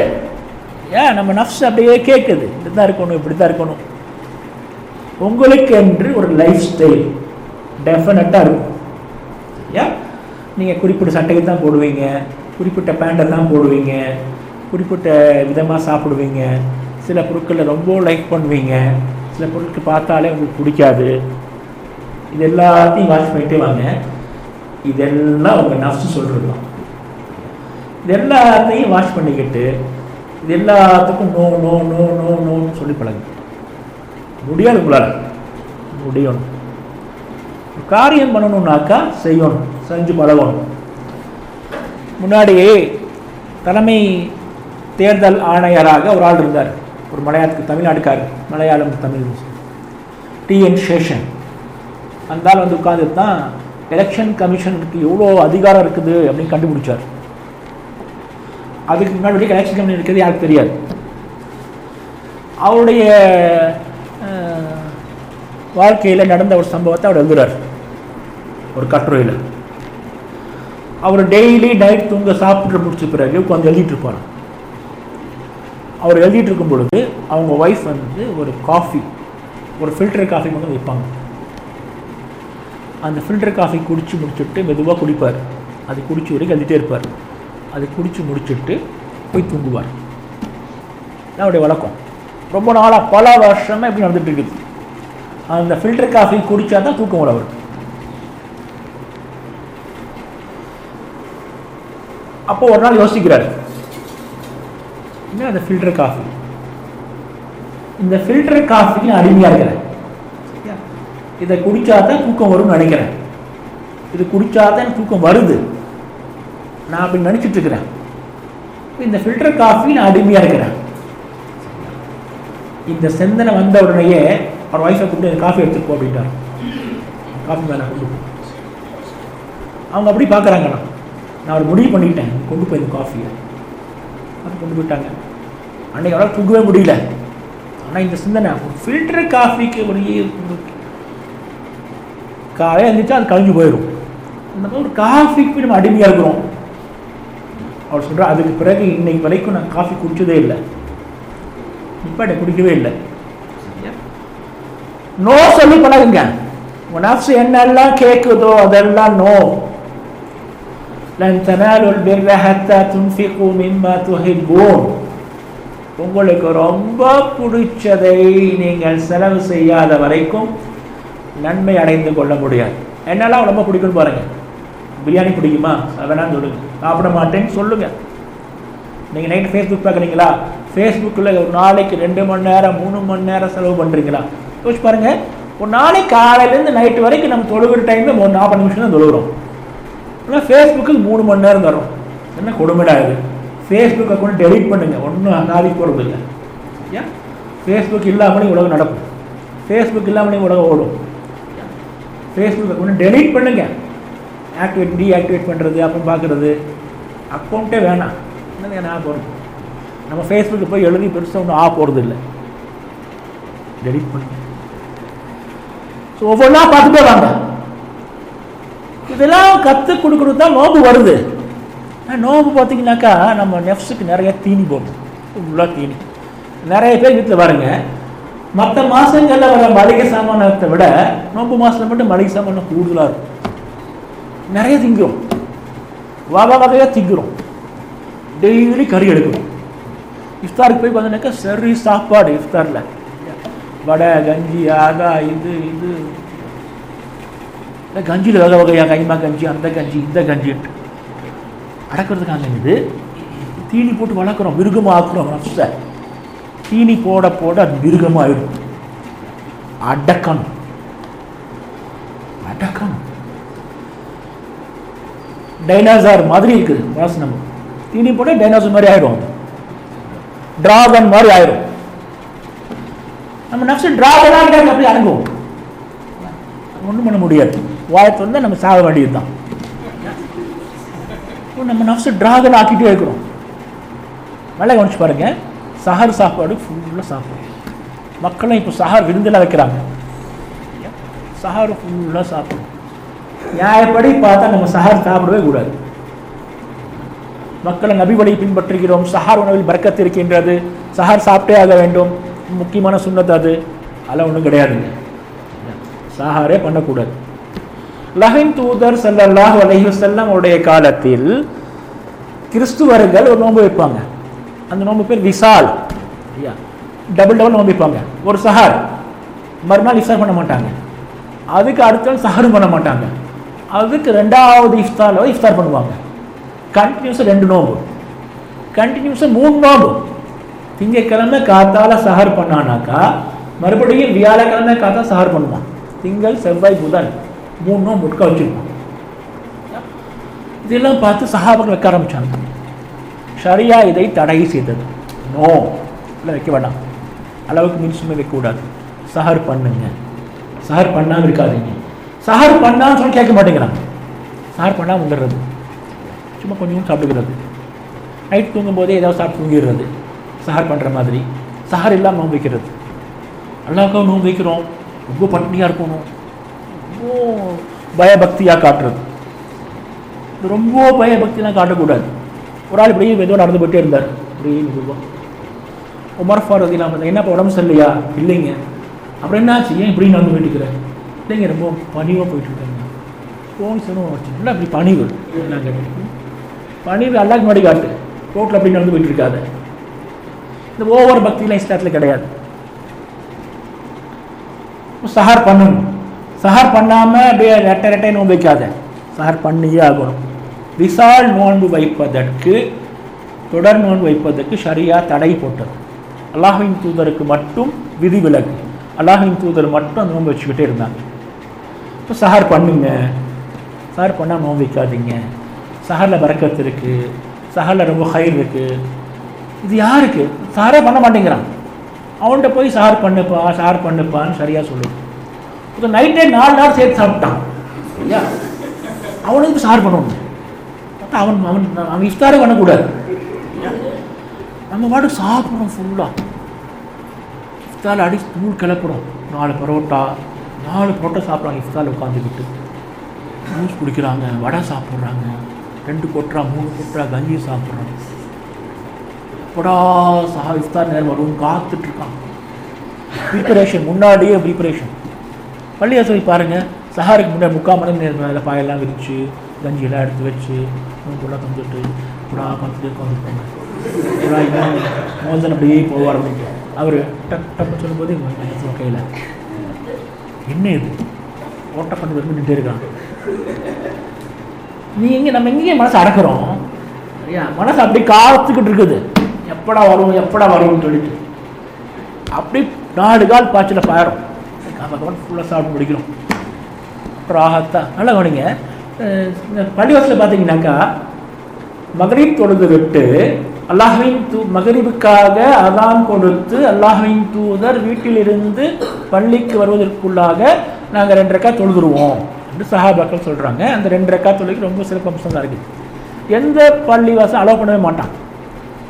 ஏன் நம்ம நஃப்ஸ் அப்படியே கேட்குது, இப்படி தான் இருக்கணும், இப்படி தான் இருக்கணும். உங்களுக்கு என்று ஒரு லைஃப் ஸ்டைல் டெஃபினட்டாக இருக்கும். ஏன் நீங்கள் குறிப்பிட்ட சட்டையை தான் போடுவீங்க, குறிப்பிட்ட பேண்டை தான் போடுவீங்க, குறிப்பிட்ட விதமாக சாப்பிடுவீங்க, சில பொருட்களை ரொம்ப லைக் பண்ணுவீங்க, சில பொருட்கள் பார்த்தாலே உங்களுக்கு பிடிக்காது. இது எல்லாத்தையும் வாட்ச் பண்ணிட்டே வாங்க. இதெல்லாம் உங்கள் நஃப்ஸ் சொல்கிறது தான். இது எல்லாத்தையும் வாட்ச் பண்ணிக்கிட்டு இது எல்லாத்துக்கும் நோ நோ நோ நோ நோன்னு சொல்லி பழகு. முடியாது, உங்களால் முடியணும். காரியம் பண்ணணுன்னாக்கா செய்யணும், செஞ்சு பழகணும். முன்னாடி தலைமை தேர்தல் ஆணையராக ஒரு ஆள் இருந்தார், ஒரு தமிழ்நாட்டுக்கார், மலையாளம் தமிழ், டிஎன் சேஷன். அந்த ஆள் வந்து உட்காந்து தான் எலெக்ஷன் கமிஷனுக்கு எவ்வளோ அதிகாரம் இருக்குது அப்படின்னு கண்டுபிடிச்சார். அதுக்கு முன்னாடி எலெக்ஷன் கமிஷன் இருக்கிறது யாருக்கு தெரியாது. அவருடைய வாழ்க்கையில் நடந்த ஒரு சம்பவத்தை அவர் எழுதுறார் ஒரு கட்டுரையில். அவர் டெய்லி நைட் தூங்க சாப்பிட்டு முடிச்ச பிறகு கொஞ்சம் எழுதிட்டு இருப்பார். அவர் எழுதிட்டு இருக்கும் பொழுது அவங்க ஒய்ஃப் வந்து ஒரு காஃபி, ஒரு ஃபில்டர் காஃபி மட்டும் வைப்பாங்க. அந்த ஃபில்டர் காஃபி குடிச்சு முடிச்சுட்டு மெதுவாக குடிப்பார். அது குடிச்சு வரைக்கும் எழுதிட்டே இருப்பார். அது குடிச்சு முடிச்சுட்டு போய் தூங்குவார். அவருடைய வழக்கம். ரொம்ப நாளாக பல வருஷமாக எப்படி நடந்துட்டு இருக்குது. அந்த ஃபில்டர் காஃபி குடித்தா தான் தூக்கம் வரும். அவர் அப்போ ஒரு நாள் யோசிக்கிறார், என்ன அந்த ஃபில்டர் காஃபி, இந்த ஃபில்டர் காஃபிக்கு நான் அடிமையாக இருக்கிறேன். இதை குடித்தா தான் தூக்கம் வரும்னு நினைக்கிறேன். இது குடித்தா தான் தூக்கம் வருது, நான் அப்படி நினச்சிட்டு இருக்கிறேன். இந்த ஃபில்டர் காஃபி நான் அடிமையாக இருக்கிறேன். இந்த சிந்தனை வந்த உடனேயே அவர் ஒய்ஃபை கூப்பிட்டு காஃபி எடுத்துட்டு போ அப்படின்ட்டார். காஃபி மேலே கொண்டு போ. அவங்க அப்படி பார்க்குறாங்கண்ணா, நான் ஒரு முடிவு பண்ணிட்டேன், கொண்டு போய் இந்த காஃபியை அப்படி கொண்டு போயிட்டாங்க. அன்றைக்கி அவரால் தூங்கவே முடியல. ஆனால் இந்த சிந்தனை ஃபில்டர் காஃபிக்கு ஒரு காலையில் இருந்துச்சு, அது கழிஞ்சு போயிடும். இந்த மாதிரி ஒரு காஃபிக்கு நம்ம அடிமையாக இருக்கிறோம். அவர் சொல்கிறார், அதுக்கு பிறகு இன்னைக்கு வரைக்கும் நான் காஃபி குடிச்சதே இல்லை, இப்போ அதை குடிக்கவே இல்லை. நோ சொல்லி பழகுங்க. உங்க நஃப்ஸ் என்னெல்லாம் கேட்குதோ அதெல்லாம் நோ. லன் தனாலுல் பிர்ர ஹத்தா துன்ஃபிகு மிம்மா துஹிப்பூன். உங்களுக்கு ரொம்ப பிடிச்சதை நீங்கள் செலவு செய்யாத வரைக்கும் நன்மை அடைந்து கொள்ள முடியாது. என்னெல்லாம் ரொம்ப பிடிக்கும்னு பாருங்க. பிரியாணி பிடிக்குமா, வேணான்னு சொல்லுங்க. சாப்பிட மாட்டேன்னு சொல்லுங்க. நீங்கள் நைட்டு ஃபேஸ்புக் பார்க்குறீங்களா, ஃபேஸ்புக்கில் ஒரு நாளைக்கு 2 மணி நேரம் 3 மணி நேரம் செலவு பண்ணுறீங்களா? யோசிச்சு பாருங்கள். ஒரு நாளைக்கு காலையிலேருந்து நைட்டு வரைக்கும் நம்ம தொழுகிற டைமில் 40 நிமிஷம் தான் தொழுகிறோம். ஆனால் ஃபேஸ்புக்கு 3 மணி நேரம் தரும். என்ன கொடுமைடாது. ஃபேஸ்புக் அக்கௌண்ட் டெலீட் பண்ணுங்கள், ஒன்றும் சாதி போகிறது இல்லை. ஏன் ஃபேஸ்புக் இல்லாமலே உலகம் நடக்கும், ஃபேஸ்புக் இல்லாமலே உலகம் ஓடும். ஃபேஸ்புக் அக்கௌண்ட் டெலீட் பண்ணுங்கள். ஆக்டிவேட் டீஆக்டிவேட் பண்ணுறது அப்புறம் பார்க்குறது, அக்கௌண்ட்டே வேணாம். என்னங்க நான் போகிறோம், நம்ம ஃபேஸ்புக்கு போய் எழுதி பெருசாக ஒன்றும் போகிறது இல்லை, டெலீட் பண்ணுங்க. ஸோ ஒவ்வொன்றா பார்த்துட்டே வாங்க. இதெல்லாம் கற்றுக் கொடுக்குறது தான் நோம்பு வருது. நோம்பு பார்த்தீங்கன்னாக்கா நம்ம நெஃப்ஸுக்கு நிறைய தீனி போடும், ஃபுல்லாக தீனி. நிறைய பேர் வீட்டில் பாருங்க, மற்ற மாதங்களில் வர மளிகை சாமானத்தை விட நோம்பு மாதத்தில் மட்டும் மளிகை சாமான் கூடுதலாக இருக்கும். நிறைய திங்கிறோம், வகையாக திங்கிறோம், டெய்லி கறி எடுக்கிறோம். இஃப்தாருக்கு போய் பார்த்தீங்கன்னாக்கா சரி சாப்பாடு. இஃப்தாரில் வடை கஞ்சி ஆகா இது இது கஞ்சியில் வகையாக கைமா கஞ்சி, அந்த கஞ்சி இந்த கஞ்சின்ட்டு அடக்கிறதுக்காக இது தீனி போட்டு வளர்க்குறோம், மிருகமாக ஆக்குறோம். நஃப்ஸை தீனி போட போட அது மிருகமாகிடும். அடக்கணும் அடக்கணும். டைனாசர் மாதிரி இருக்குது மனசு. நம்ம தீனி போட டைனாசர் மாதிரி ஆயிடும், டிராகன் மாதிரி ஆயிடும். நம்ம நஃப்ஸ் டிராகனாக அப்படி அடங்குவோம், ஒன்றும் பண்ண முடியாது. வாயத்து வந்து நம்ம சாக வேண்டியது தான். நம்ம நஃப்ஸ் டிராகன் ஆக்கிட்டே இருக்கிறோம். நல்லா கவனிச்சு பாருங்க. சஹர் சாப்பாடு ஃபுல்லாக சாப்பிடும். மக்களும் இப்போ சஹர் விருந்தெல்லாம் வைக்கிறாங்க, சஹர் ஃபுல்லாக சாப்பிடும். நியாயப்படி பார்த்தா நம்ம சஹர் சாப்பிடவே கூடாது. மக்களை நபி வழியை பின்பற்றுகிறோம், சஹர் உணவில் பரக்கத்து இருக்கின்றது, சஹர் சாப்பிட்டே ஆக வேண்டும், முக்கியமான சுன்னத் அது. அதெல்லாம் ஒன்றும் கிடையாதுங்க, சஹாரே பண்ணக்கூடாது. லஹின் தூதர் ஸல்லல்லாஹு அலைஹி வஸல்லம் உடைய காலத்தில் கிறிஸ்துவர்கள் ஒரு நோன்பு வைப்பாங்க. அந்த நோன்பு பேர் விசால். டபுள் நோன்பு வைப்பாங்க. ஒரு சஹர், மறுநாள் இஃப்தார் பண்ண மாட்டாங்க. அதுக்கு அடுத்த நாள் சஹரும் பண்ண மாட்டாங்க. அதுக்கு 2வது இஃப்தார் பண்ணுவாங்க. கண்டினியூஸாக 2 நோன்பு, கண்டினியூஸாக 3 நோன்பு. திங்கக்கிழமை காத்தால சஹர் பண்ணானாக்கா மறுபடியும் வியாழக்கிழமை காத்தா சஹர் பண்ணுவான். திங்கள் செவ்வாய் புதன் 3 நோன்பு முட்க வச்சுருப்பான். இதெல்லாம் பார்த்து சஹாபாக்கள் வைக்க ஆரம்பித்தாங்க. ஷரியா இதை தடை செய்தது. நோ இல்லை, வைக்க வேண்டாம், அளவுக்கு மின்சுமை வைக்கக்கூடாது. சஹர் பண்ணுங்க, சஹர் பண்ணாமல் இருக்காதீங்க. சஹர் பண்ணான்னு சொல்லி கேட்க மாட்டேங்கிறாங்க. சஹர் பண்ணாமல் வந்துடுறது, சும்மா கொஞ்சம் சாப்பிட்டுக்கிறது, நைட் தூங்கும் போதே ஏதாவது சாப்பிட்டு தூங்கிடுறது, சஹர் பண்ணுற மாதிரி. சஹர் இல்லாமல் நோன்பு வைக்கிறது. அல்லாஹ்வுக்காக நோன்பு வைக்கிறோம், ரொம்ப பட்டினியாக இருக்கணும், ரொம்ப பயபக்தியாக காட்டுறது. ரொம்ப பயபக்திலாம் காட்டக்கூடாது. ஒரு ஆள் இப்படியே மெதுவாக நடந்து போயிட்டே இருந்தார், இப்படியே மெதுவாக. உமர் ஃபாரூக் இல்லாமல் என்னப்பா உடம்பு சரியில்லையா? இல்லைங்க. அப்புறம் என்னாச்சு, ஏன் இப்படி நடந்து போயிட்டுருக்கிறேன்? இல்லைங்க, ரொம்ப பணிவாக போயிட்டுருக்காங்க. ஃபோன் சொன்ன இல்லை, அப்படி பணிவு. நான் கேட்டேன், பணிவு அல்லாஹ்க்கு முன்னாடி காட்டு, ரோட்டில் அப்படி நடந்து போயிட்டு இருக்காது. இந்த ஓவர் பக்திலாம் இஸ்லாத்தில் கிடையாது. சஹர் பண்ணணும். சஹர் பண்ணாமல் அப்படியே ரெட்டை நோன்பு வைக்காத, சஹர் பண்ணியே ஆகணும். விசால் நோன்பு வைப்பதற்கு, தொடர் நோன்பு வைப்பதற்கு ஷரியா தடை போட்டது. அல்லாஹ்வின் தூதருக்கு மட்டும் விதிவிலக்கு. அல்லாஹ்வின் தூதர் மட்டும் அந்த நோன்பு வச்சுக்கிட்டே இருந்தாங்க. இப்போ சஹர் பண்ணுங்க, சஹர் பண்ணால் நோன்பு வைக்காதீங்க. சஹரில் பரக்கத்து இருக்குது, சஹரில் ரொம்ப ஹைர் இருக்குது. இது யாருக்கு? சஹரே பண்ண மாட்டேங்கிறான். அவன்கிட்ட போய் சஹர் பண்ணுப்பான்னு சரியாக சொல்லுது. இப்போ நைட்டே 4 நாள் சேர்த்து சாப்பிட்டான் இல்லையா? அவனுக்கு சஹர் பண்ணணும். அவன் அவன் அவன் இஃப்தாரே பண்ணக்கூடாது. நம்ம பாட்டு சாப்பிட்றோம் ஃபுல்லாக. இஃப்தாரில் அடி தூள் கிளப்புறோம். 4 பரோட்டா சாப்பிட்றாங்க இஃப்தாரில் உட்காந்துக்கிட்டு. ஜூஸ் குடிக்கிறாங்க, வடை சாப்பிட்றாங்க, 2 கொட்டுறா 3 கொட்டுறா கஞ்சி சாப்பிட்றாங்க. எப்படா இஃப்தார் நேரம் வரும் காத்துட்ருக்காங்க. ப்ரிப்பரேஷன், முன்னாடியே ப்ரிப்பரேஷன். பள்ளியாசல் பாருங்கள், சஹருக்கு முன்னாடி 3/4 மணி நேரம் மேலே பாயெல்லாம் விரித்து கஞ்சியெல்லாம் எடுத்து வச்சு நோம்பெல்லாம் தந்துட்டு புடா பார்த்துட்டு உட்காந்துருப்பாங்க. புடா இன்னும் மோதன் அப்படியே போவார். அப்படின்ட்டு அவர் டப்பு சொல்லும்போது கையில் என்ன இது ஓட்ட பண்ணி நின்றுட்டே இருக்காங்க. நம்ம எங்கேயும் மனசை அடக்கிறோம். மனசு அப்படி காத்துக்கிட்டு இருக்குது. எப்படா வரும்னு சொல்லிட்டு அப்படி 4 கால் பாய்ச்சல பாயிரும். ஃபுல்லாக சாப்பிட்டு முடிக்கிறோம். அப்புறம் ஆகத்தான் நல்லா கவனிங்க. பள்ளிவாசலில் பார்த்தீங்கன்னாக்கா மகரிப் தொழுது விட்டு அல்லாஹ்வின் மகரிபுக்காக அதான் கொடுத்து அல்லாஹ்வின் தூதர் வீட்டிலிருந்து பள்ளிக்கு வருவதற்குள்ளாக நாங்கள் 2 ரக்காத் தொழுதுருவோம் என்று சஹாபாக்கள் சொல்கிறாங்க. அந்த 2 ரக்காத் தொழுகைக்கு ரொம்ப சிறப்பம்சம் தான் இருக்குது. எந்த பள்ளிவாசல் அலோவ் பண்ணவே மாட்டான்.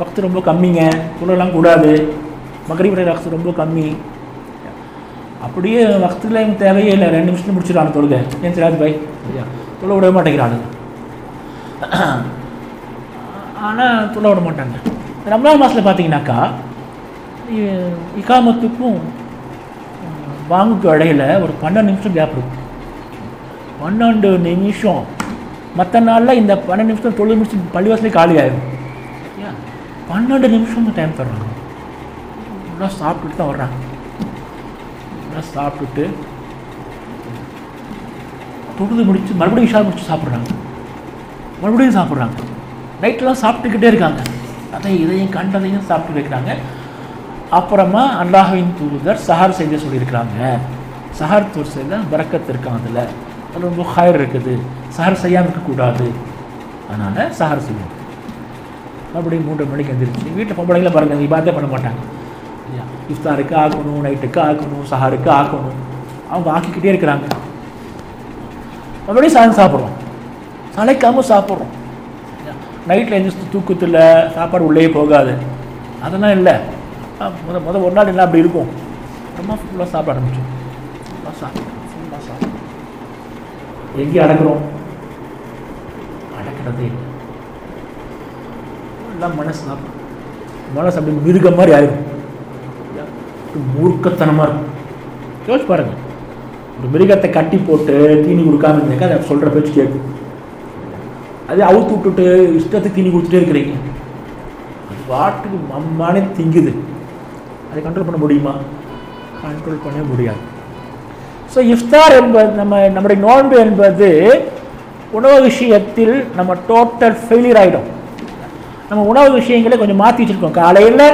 வக்து ரொம்ப கம்மிங்க, தொழலாம் கூடாது, மகரிபுடைய வக்து ரொம்ப கம்மி. அப்படியே வக்துல தேவையே இல்லை, 2 நிமிஷத்துல முடிச்சிடறாங்க தொழுகை. ஏன் சரி பாய் சரியா தொழ விட மாட்டேங்கிறாங்க. ஆனால் தொழ விட மாட்டாங்க. ரம்ஜான் மாதத்தில் பார்த்தீங்கன்னாக்கா இகாமத்துக்கும் வாங்குக்கு இடையில ஒரு 12 நிமிஷம் கேப் இருக்கும். 12 நிமிஷம். மற்ற நாளில் இந்த 12 நிமிஷம் தொழில் நிமிஷம் பள்ளிவாசலே காலி ஆகிடும். 12 நிமிஷம் டைம் தர்றாங்க. நல்லா சாப்பிட்டுட்டு தான் வர்றாங்க. நல்லா சாப்பிட்டுட்டு தொழுது முடிச்சு மறுபடியும் இஷா முடிச்சு சாப்பிட்றாங்க. மறுபடியும் சாப்பிட்றாங்க. நைட்டெலாம் சாப்பிட்டுக்கிட்டே இருக்காங்க. இதையும் கண்டதையும் சாப்பிட்டு வைக்கிறாங்க. அப்புறமா அல்லாஹ்வின் தூதர் சஹர் செய்ய சொல்லியிருக்கிறாங்க. சஹர் தூர் செய்த பரக்கத்து இருக்கான், அதில் ரொம்ப ஹயர் இருக்குது. சஹர் செய்யாமல் இருக்கக்கூடாது, அதனால் சஹர் செய்யும். மறுபடியும் 3 மணிக்கு எழுந்திரிச்சு வீட்டில் பொம்பளைங்களை பாருங்கள், இபாதே பண்ண மாட்டாங்க. இஃப்தாருக்கு ஆக்கணும், நைட்டுக்கு ஆக்கணும், சஹருக்கு ஆக்கணும். அவங்க ஆக்கிக்கிட்டே இருக்கிறாங்க. மறுபடியும் சாதம் சாப்பிட்றோம், சளைக்காமல் சாப்பிட்றோம். நைட்டில் எழுந்திரிச்சு தூக்கத்தில் சாப்பாடு உள்ளே போகாது, அதெல்லாம் இல்லை. முதல் ஒரு நாள் என்ன அப்படி இருக்கும், ரொம்ப ஃபுல்லாக சாப்பிட ஆரம்பிச்சோம். ஃபுல்லாக சாப்பிட்றோம். எங்கேயும் அடக்குறோம், அடக்கிறதே இல்லை. எல்லாம் மனசு அப்படி மிருகம் மாதிரி ஆயிடும், மூர்க்கத்தனமாக இருக்கும். யோசிச்சு பாருங்க, ஒரு மிருகத்தை கட்டி போட்டு தீனி கொடுக்காம இருந்தாக்கா அதை சொல்கிற பேச்சு கேட்கும். அதே அவுத்து விட்டுட்டு இஷ்டத்துக்கு தீனி கொடுத்துட்டே இருக்கிறீங்க, அது வாட்டுக்கு மம்மானே திங்குது. அதை கண்ட்ரோல் பண்ண முடியுமா? கண்ட்ரோல் பண்ண முடியாது. ஸோ இஃப்தார் என்பது நம்முடைய நோன்பு என்பது உணவு விஷயத்தில் நம்ம டோட்டல் ஃபெயிலியர் ஆகிடும். நம்ம உணவு விஷயங்களை கொஞ்சம் மாற்றி வச்சுருக்கோம். காலையில்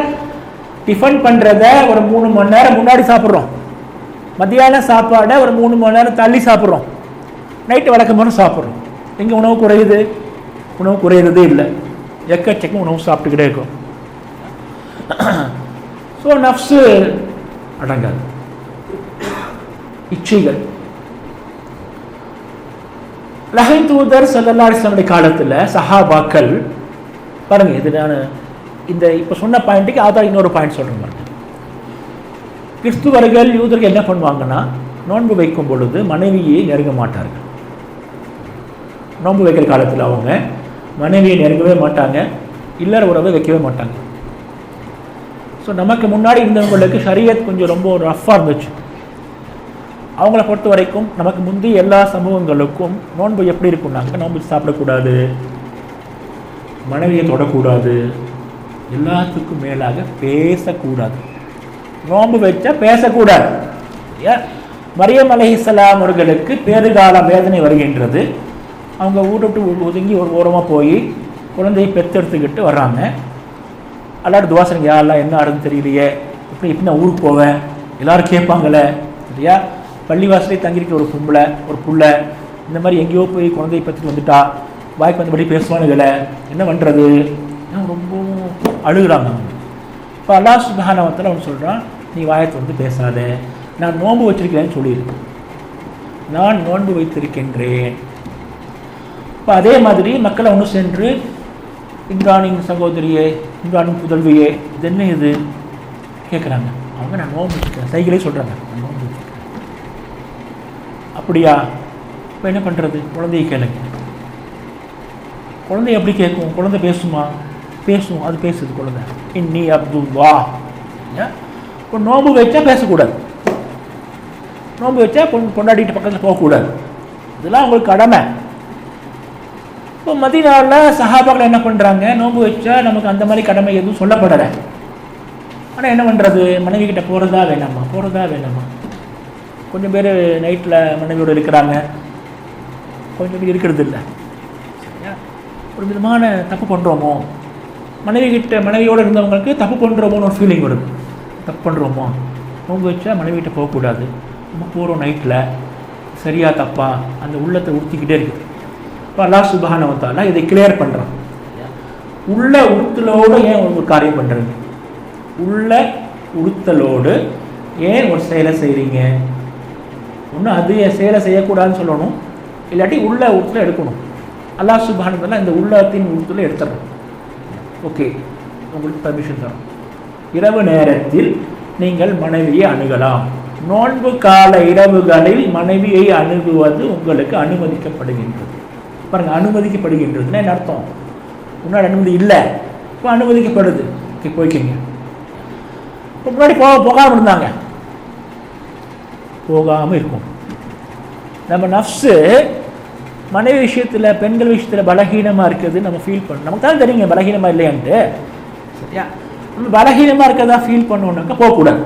டிஃபன் பண்ணுறத ஒரு 3 மணி நேரம் முன்னாடி சாப்பிட்றோம். மத்தியான சாப்பாடை ஒரு 3 மணி நேரம் தள்ளி சாப்பிட்றோம். நைட்டு வழக்கமான சாப்பிட்றோம். எங்கே உணவு குறையுது? உணவு குறையிறதே இல்லை. எக்கச்சக்கம் உணவு சாப்பிட்டுக்கிட்டே இருக்கும். ஸோ நஃப்ஸு அடங்காது, இச்சைகள். லஹன் தூதர் ஸல்லல்லாஹு அலைஹி வஸல்லம் காலத்தில் சஹாபாக்கள் பாருங்க, இது நான் இந்த இப்போ சொன்ன பாயிண்ட்டுக்கு ஆதார் இன்னொரு பாயிண்ட் சொல்கிறேன் பாருங்க. கிறிஸ்துவர்கள் யூதர்கள் என்ன பண்ணுவாங்கன்னா, நோன்பு வைக்கும் பொழுது மனைவியை நெருங்க மாட்டார்கள். நோன்பு வைக்கிற காலத்தில் அவங்க மனைவியை நெருங்கவே மாட்டாங்க, இல்லற உறவை வைக்கவே மாட்டாங்க. ஸோ நமக்கு முன்னாடி இருந்தவங்களுக்கு ஷரியத் கொஞ்சம் ரொம்ப ரஃப்பாக இருந்துச்சு. அவங்கள பொறுத்த வரைக்கும் நமக்கு முந்தி எல்லா சமூகங்களுக்கும் நோன்பு எப்படி இருக்குன்னாங்க, நோன்பு சாப்பிடக்கூடாது, மனைவியை தொடக்கூடாது, எல்லாத்துக்கும் மேலாக பேசக்கூடாது. நோன்பு வச்சா பேசக்கூடாது. மரியம் அலைஹிஸ்ஸலாம் அவர்களுக்கு பேறுகால வேதனை வருகின்றது. அவங்க ஊட்ட விட்டு ஒதுங்கி ஒரு ஓரமாக போய் குழந்தையை பெற்றெடுத்துக்கிட்டு வர்றாங்க. எல்லாரும் துவாசனைங்க, யாரெல்லாம் என்ன ஆடுன்னு தெரியலையே, எப்படி நான் ஊருக்கு போவேன், எல்லோரும் கேட்பாங்களே சரியா. பள்ளிவாசலே தங்கியிருக்கிற ஒரு பொம்பளை ஒரு புள்ள இந்த மாதிரி எங்கேயோ போய் குழந்தையை பற்றிட்டு வந்துட்டா, வாய்க்கு வந்தபடி பேசுவானுங்களே, என்ன பண்ணுறது, ரொம்ப அழுகுறாங்க. இப்போ அல்லாஹ் சுப்ஹானஹு வ தஆலா அவன் சொல்கிறான், நீ வாயத்தை வந்து பேசாத, நான் நோன்பு வச்சிருக்கிறேன்னு சொல்லியிருக்கேன், நான் நோன்பு வைத்திருக்கின்றேன். இப்போ அதே மாதிரி மக்களை ஒன்று சென்று, இம்ரானின் சகோதரியே, இம்ரானின் புதல்வியே, இது என்ன இது கேட்குறாங்க. அவங்க நான் நோன்பு வச்சுருக்கேன், சைக்கிளே சொல்கிறாங்க, நான் நோன்பு வச்சுருக்கேன். அப்படியா? இப்போ என்ன பண்ணுறது? குழந்தையை கேளுங்க. குழந்தை எப்படி கேட்கும்? குழந்தை பேசுமா? பேசும், அது பேசுது குழந்தை. இன்னி அப்துல்லா. இப்போ நோன்பு வச்சா பேசக்கூடாது, நோன்பு வச்சா பொண்டாட்டிகிட்ட பக்கத்தில் போகக்கூடாது, இதெல்லாம் அவங்களுக்கு கடமை. இப்போ மதீனாவில் சஹாபாக்கள் என்ன பண்ணுறாங்க, நோன்பு வச்சா நமக்கு அந்த மாதிரி கடமை எதுவும் சொல்லப்படலை. ஆனால் என்ன பண்ணுறது, மனைவி கிட்ட போகிறதா வேணாமா. கொஞ்சம் பேர் நைட்டில் மனைவியோடு இருக்கிறாங்க, கொஞ்சம் பேர் இருக்கிறது இல்லை. ஒரு விதமான தப்பு பண்ணுறோமோ, மனைவியோடு இருந்தவங்களுக்கு தப்பு பண்ணுறோமோன்னு ஒரு ஃபீலிங் வருது. தப்பு பண்ணுறோமோ, நோன்பு வச்சா மனைவிகிட்ட போகக்கூடாது, நம்ம போகிறோம் நைட்டில், சரியா தப்பா அந்த உள்ளத்தை உறுத்திக்கிட்டே இருக்குது. இப்போ அல்லாஹ் சுப்ஹானஹு வ தஆலா இதை கிளியர் பண்ணுறான். உள்ள உறுத்தலோடு ஏன் ஒரு காரியம் பண்ணுறீங்க? உள்ள உறுத்தலோடு ஏன் ஒரு செயலை செய்கிறீங்க? ஒன்று அது செயலை செய்யக்கூடாதுன்னு சொல்லணும், இல்லாட்டி உள்ள உறுத்தலை எடுக்கணும். அல்லாஹ் சுப்ஹானஹு வ தஆலா இந்த உள்ளத்தின் உறுத்தலை எடுத்துடணும். ஓகே, உங்களுக்கு பர்மிஷன் தரும். இரவு நேரத்தில் நீங்கள் மனைவியை அணுகலாம். நோன்பு கால இரவுகளில் மனைவியை அணுகுவது உங்களுக்கு அனுமதிக்கப்படுகின்றது. பாருங்க, அனுமதிக்கப்படுகின்றதுன்னா என்ன அர்த்தம்? முன்னாடி அனுமதி இல்லை, இப்போ அனுமதிக்கப்படுது. ஓகே, போய்க்கிங்க. இப்போ முன்னாடி போகாமல் இருந்தாங்க, போகாமல் இருக்கும். நம்ம நஃப்ஸு மனைவி விஷயத்தில், பெண்கள் விஷயத்தில் பலகீனமாக இருக்குது நம்ம ஃபீல் பண்ணணும். நமக்கு தான் தெரியுங்க பலகீனமாக இல்லையான்ட்டு. சரியா? நம்ம பலகீனமாக இருக்கிறதா ஃபீல் பண்ணோன்னாக்கா போகக்கூடாது.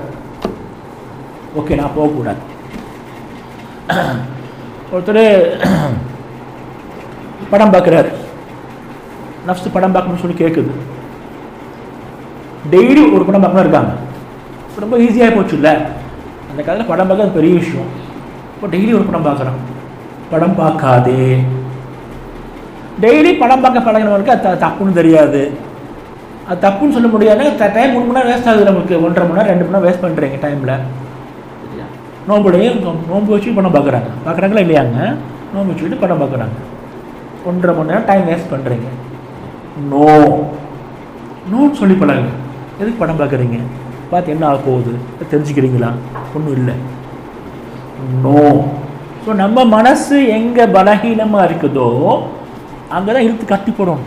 ஓகே, நான் போகக்கூடாது. ஒருத்தர் படம் பார்க்குறாரு, நஃப்ஸ் படம் பார்க்கணும்னு சொல்லி கேட்குது. டெய்லி ஒரு படம் பார்க்கணும் இருக்காங்க. ரொம்ப ஈஸியாக போச்சு இல்லை? அந்த காலத்தில் படம் பார்க்க பெரிய விஷயம். இப்போ டெய்லி ஒரு படம் பார்க்குறான். படம் பார்க்காதே. டெய்லி படம் பார்க்க பழகினவருக்கு அது தப்புன்னு தெரியாது. அது தப்புன்னு சொல்ல முடியாது. டைம் 3 மணி நேரம் வேஸ்ட் ஆகுது நமக்கு. 1.5 மணி நேரம் 2 மணி நேரம் வேஸ்ட் பண்ணுறீங்க டைமில். நோன்பு வச்சு படம் பார்க்குறாங்களா இல்லையாங்க? நோன்பு வச்சுக்கிட்டு படம் பார்க்குறாங்க. 1.5 மணி நேரம் டைம் வேஸ்ட் பண்ணுறீங்க. நோன்னு சொல்லி பழகுங்க. எதுக்கு படம் பார்க்குறீங்க? பார்த்து என்ன ஆக போகுது தெரிஞ்சுக்கிறீங்களா? ஒன்றும் இல்லை. நோ. ஸோ நம்ம மனசு எங்கே பலகீனமாக இருக்குதோ அங்கே தான் இழுத்து கட்டி போடணும்.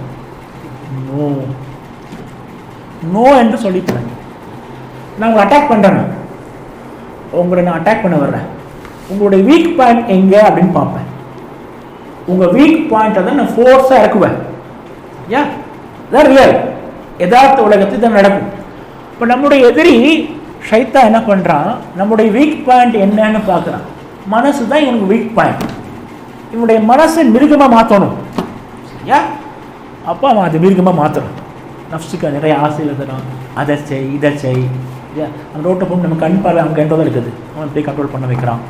நோ நோ என்று சொல்லிப்பேன். நான் உங்களை அட்டாக் பண்ணுறேன், உங்களை நான் அட்டாக் பண்ண வர்றேன். உங்களுடைய வீக் பாயிண்ட் எங்கே அப்படின்னு பார்ப்பேன். உங்கள் வீக் பாயிண்ட்டை தான் நான் ஃபோர்ஸாக இறக்குவேன். இதான் ரியல் யதார்த்த உலகத்தில் தான் நடக்கும். இப்போ நம்முடைய எதிரி ஷைத்தான் என்ன பண்ணுறான்? நம்முடைய வீக் பாயிண்ட் என்னன்னு பார்க்குறான். மனசு தான் இவனுக்கு வீக் பாயிண்ட். இவனுடைய மனசை மிருகமாக மாற்றணும். சரியா? அப்போ அவன் அது மிருகமாக மாற்றணும். நஃப்ஸுக்கு நிறைய ஆசையில் தரான். அதை செய், இதை செய். அந்த ரோட்டை போட்டு நம்ம கண் பார்வை அவங்க கண்ட்ரோல் தான் இருக்குது. அவன் போய் கண்ட்ரோல் பண்ண வைக்கிறான்.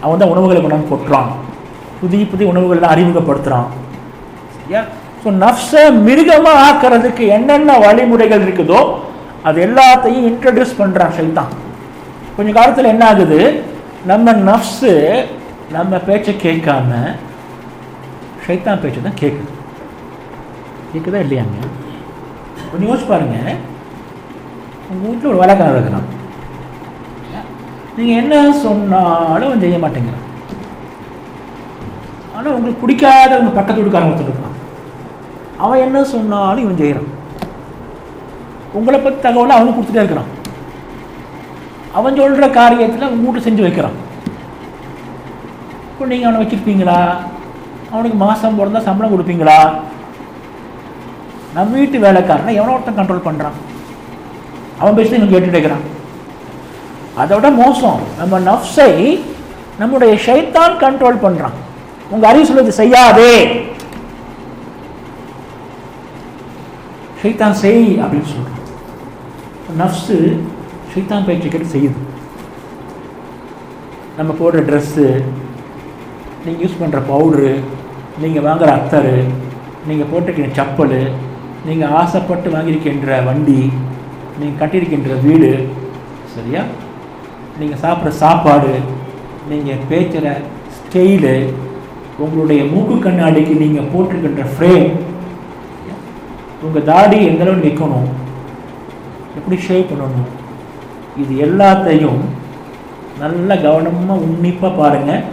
அவன் தான் உணவுகளை கொண்டாந்து கொட்டுறான். புதிய புதிய உணவுகளெல்லாம் அறிமுகப்படுத்துகிறான். சரியா? ஸோ நஃப்ஸை மிருகமாக ஆக்கிறதுக்கு என்னென்ன வழிமுறைகள் இருக்குதோ அது எல்லாத்தையும் இன்ட்ரடியூஸ் பண்ணுறான் ஷைத்தான். கொஞ்சம் காலத்தில் என்ன ஆகுது? நம்ம நஃப்ஸு நம்ம பேச்சை கேட்காம ஷைத்தான் பேச்சை தான் கேட்குது. கேட்குதா இல்லையாங்க? கொஞ்சம் யோசிச்சு பாருங்க. உங்கள் வீட்டில் ஒரு வேலைக்காரன் இருக்கிறான். நீங்கள் என்ன சொன்னாலும் அவன் செய்ய மாட்டேங்கிறான். ஆனால் உங்களுக்கு பிடிக்காத உங்கள் பக்கத்து வீட்டுக்காரன் ஒருத்தர் இருக்கான். அவன் என்ன சொன்னாலும் இவன் செய்கிறான். உங்களை பற்றி தகவலை அவனுக்கு கொடுத்துட்டே இருக்கிறான். அவன் சொல்கிற காரியத்தில் அவன் வீட்டு செஞ்சு வைக்கிறான். இப்போ நீங்கள் அவனை வச்சுருப்பீங்களா? அவனுக்கு மாதம் பிறந்தா சம்பளம் கொடுப்பீங்களா? நம்ம வீட்டு வேலைக்காரனை எவனோ ஒருத்தன் கண்ட்ரோல் பண்ணுறான். அவன் பேசி இவன் கேட்டுட்டு இருக்கிறான். அதோட மோசம், நம்ம நஃப்ஸை நம்முடைய ஷைத்தான் கண்ட்ரோல் பண்ணுறான். உங்கள் அறிவு சொல்வது செய்யாதே, ஷைத்தான் செய் அப்படின்னு சொல்கிறான். நஃப்ஸு ஷைத்தான் பேச்சை கேட்டு செய்யுது. நம்ம போடுற ட்ரெஸ்ஸு, நீங்கள் யூஸ் பண்ணுற பவுட்ரு, நீங்கள் வாங்குகிற அத்தரு, நீங்கள் போட்டிருக்கிற செப்பல், நீங்கள் ஆசைப்பட்டு வாங்கியிருக்கின்ற வண்டி, நீங்கள் கட்டியிருக்கின்ற வீடு, சரியா? நீங்கள் சாப்பிட்ற சாப்பாடு, நீங்கள் பேச்சுற ஸ்டைலு, உங்களுடைய மூக்கு கண்ணாடிக்கு நீங்கள் போட்டிருக்கின்ற ஃப்ரேம், உங்கள் தாடி எந்தளவு நிற்கணும், எப்படி ஷேவ் பண்ணணும், இது எல்லாத்தையும் நல்ல கவனமாக உன்னிப்பாக பாருங்கள்.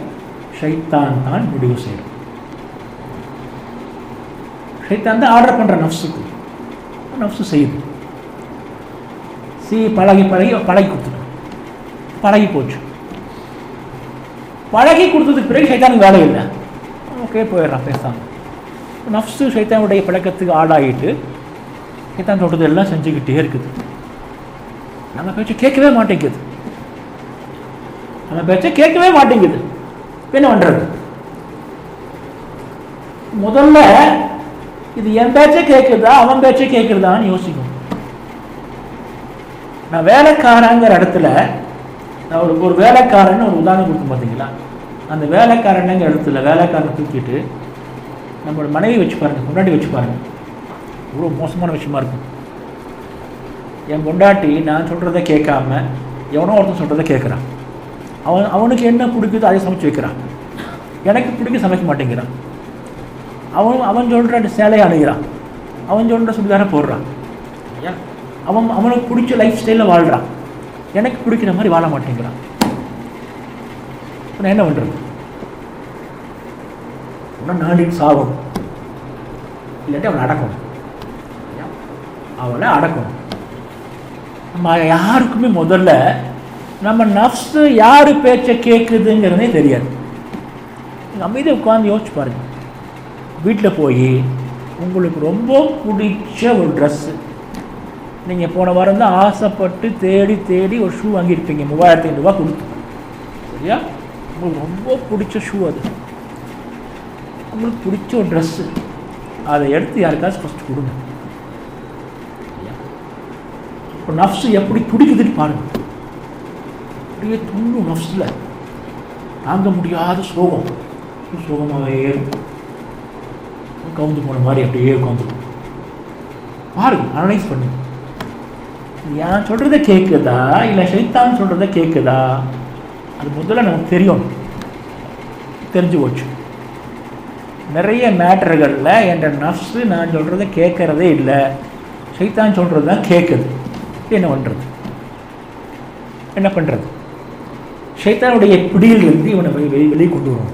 ஷைத்தான் தான் முடிவு செய்யும். ஷைத்தான் தான் ஆர்டர் பண்ணுற நஃப்ஸுக்கு. நஃப்ஸு செய்யுது. பழகி கொடுத்துட்டு பழகி போச்சு. பழகி கொடுத்ததுக்கு பிறகு ஷைத்தானுக்கு வேலை இல்லை. ஓகே, போயிடுறான் பேசாமல். நஃப்ஸு ஷைத்தானுடைய பழக்கத்துக்கு ஆளாகிட்டு ஷைத்தான் சொல்கிறது எல்லாம் செஞ்சுக்கிட்டே இருக்குது. நம்ம பேச்சை கேட்கவே மாட்டேங்குது. என்ன பண்ணுறது? முதல்ல இது என் பேச்சை கேட்குதா அவன் பேச்சை கேட்குறதான்னு யோசிக்கும். நான் வேலைக்காரங்கிற இடத்துல நான் ஒரு வேலைக்காரன்னு ஒரு உதாரணம் கொடுத்து பார்த்தீங்களா, அந்த வேலைக்காரனுங்கிற இடத்துல வேலைக்காரனை தூக்கிட்டு நம்மளோட மனைவி வச்சு பாருங்க, பொண்டாட்டி வச்சு பாருங்க, இவ்வளோ மோசமான விஷயமா இருக்கும். என் பொண்டாட்டி நான் சொல்கிறத கேட்காம எவனோ ஒருத்தன் சொல்கிறத கேட்குறான். அவனுக்கு என்ன பிடிக்குதோ அதை சமைச்சு வைக்கிறான், எனக்கு பிடிக்க சமைக்க மாட்டேங்கிறான். அவன் சொல்கிற சேலையை அணுகிறான், அவன் சொல்கிற சுடிதாரை போடுறான். அவனுக்கு பிடிச்ச லைஃப் ஸ்டைலில் வாழ்கிறான், எனக்கு பிடிக்கிற மாதிரி வாழ மாட்டேங்கிறான். நான் என்ன பண்ணுறது? நாடின் சாகும், இல்லாட்டி அவனை அடக்கணும், அவளை அடக்கணும். நம்ம யாருக்குமே முதல்ல நம்ம நஃப்ஸு யார் பேச்சை கேட்குதுங்கிறதே தெரியாது. அமைதியாக உட்காந்து யோசிச்சு பாருங்க. வீட்டில் போய் உங்களுக்கு ரொம்ப பிடிச்ச ஒரு ட்ரெஸ்ஸு, நீங்கள் போன வாரம் தான் ஆசைப்பட்டு தேடி ஒரு ஷூ வாங்கியிருப்பீங்க, 3500 ரூபா கொடுத்து, சரியா? உங்களுக்கு ரொம்ப பிடிச்ச ஷூ, அது உங்களுக்கு பிடிச்ச ஒரு ட்ரெஸ்ஸு, அதை எடுத்து யாருக்காச்சும் ஃபஸ்ட்டு கொடுங்க. இப்போ நஃப்ஸு எப்படி துடிக்குதுன்னு பாருங்கள். அப்படியே துண்ணும் நஃப்ஸில் தாங்க முடியாத சோகமாகவே இருக்கும். கவுந்து போன மாதிரி அப்படியே உட்காந்துருக்கும். பாருங்க, அனலைஸ் பண்ணுங்க. ஏன் சொல்கிறத கேட்குதா இல்லை ஷைத்தான் சொல்கிறத கேட்குதா? அது முதல்ல நமக்கு தெரியும். தெரிஞ்சு போச்சு. நிறைய மேட்டர்களில் என்ற நஃப்ஸு நான் சொல்கிறத கேட்குறதே இல்லை, ஷைத்தான் சொல்கிறது தான் கேட்குது. என்ன பண்ணுறது? ஷைத்தானுடைய பிடியிலிருந்து இவனை வெளியே கொண்டு வரணும்.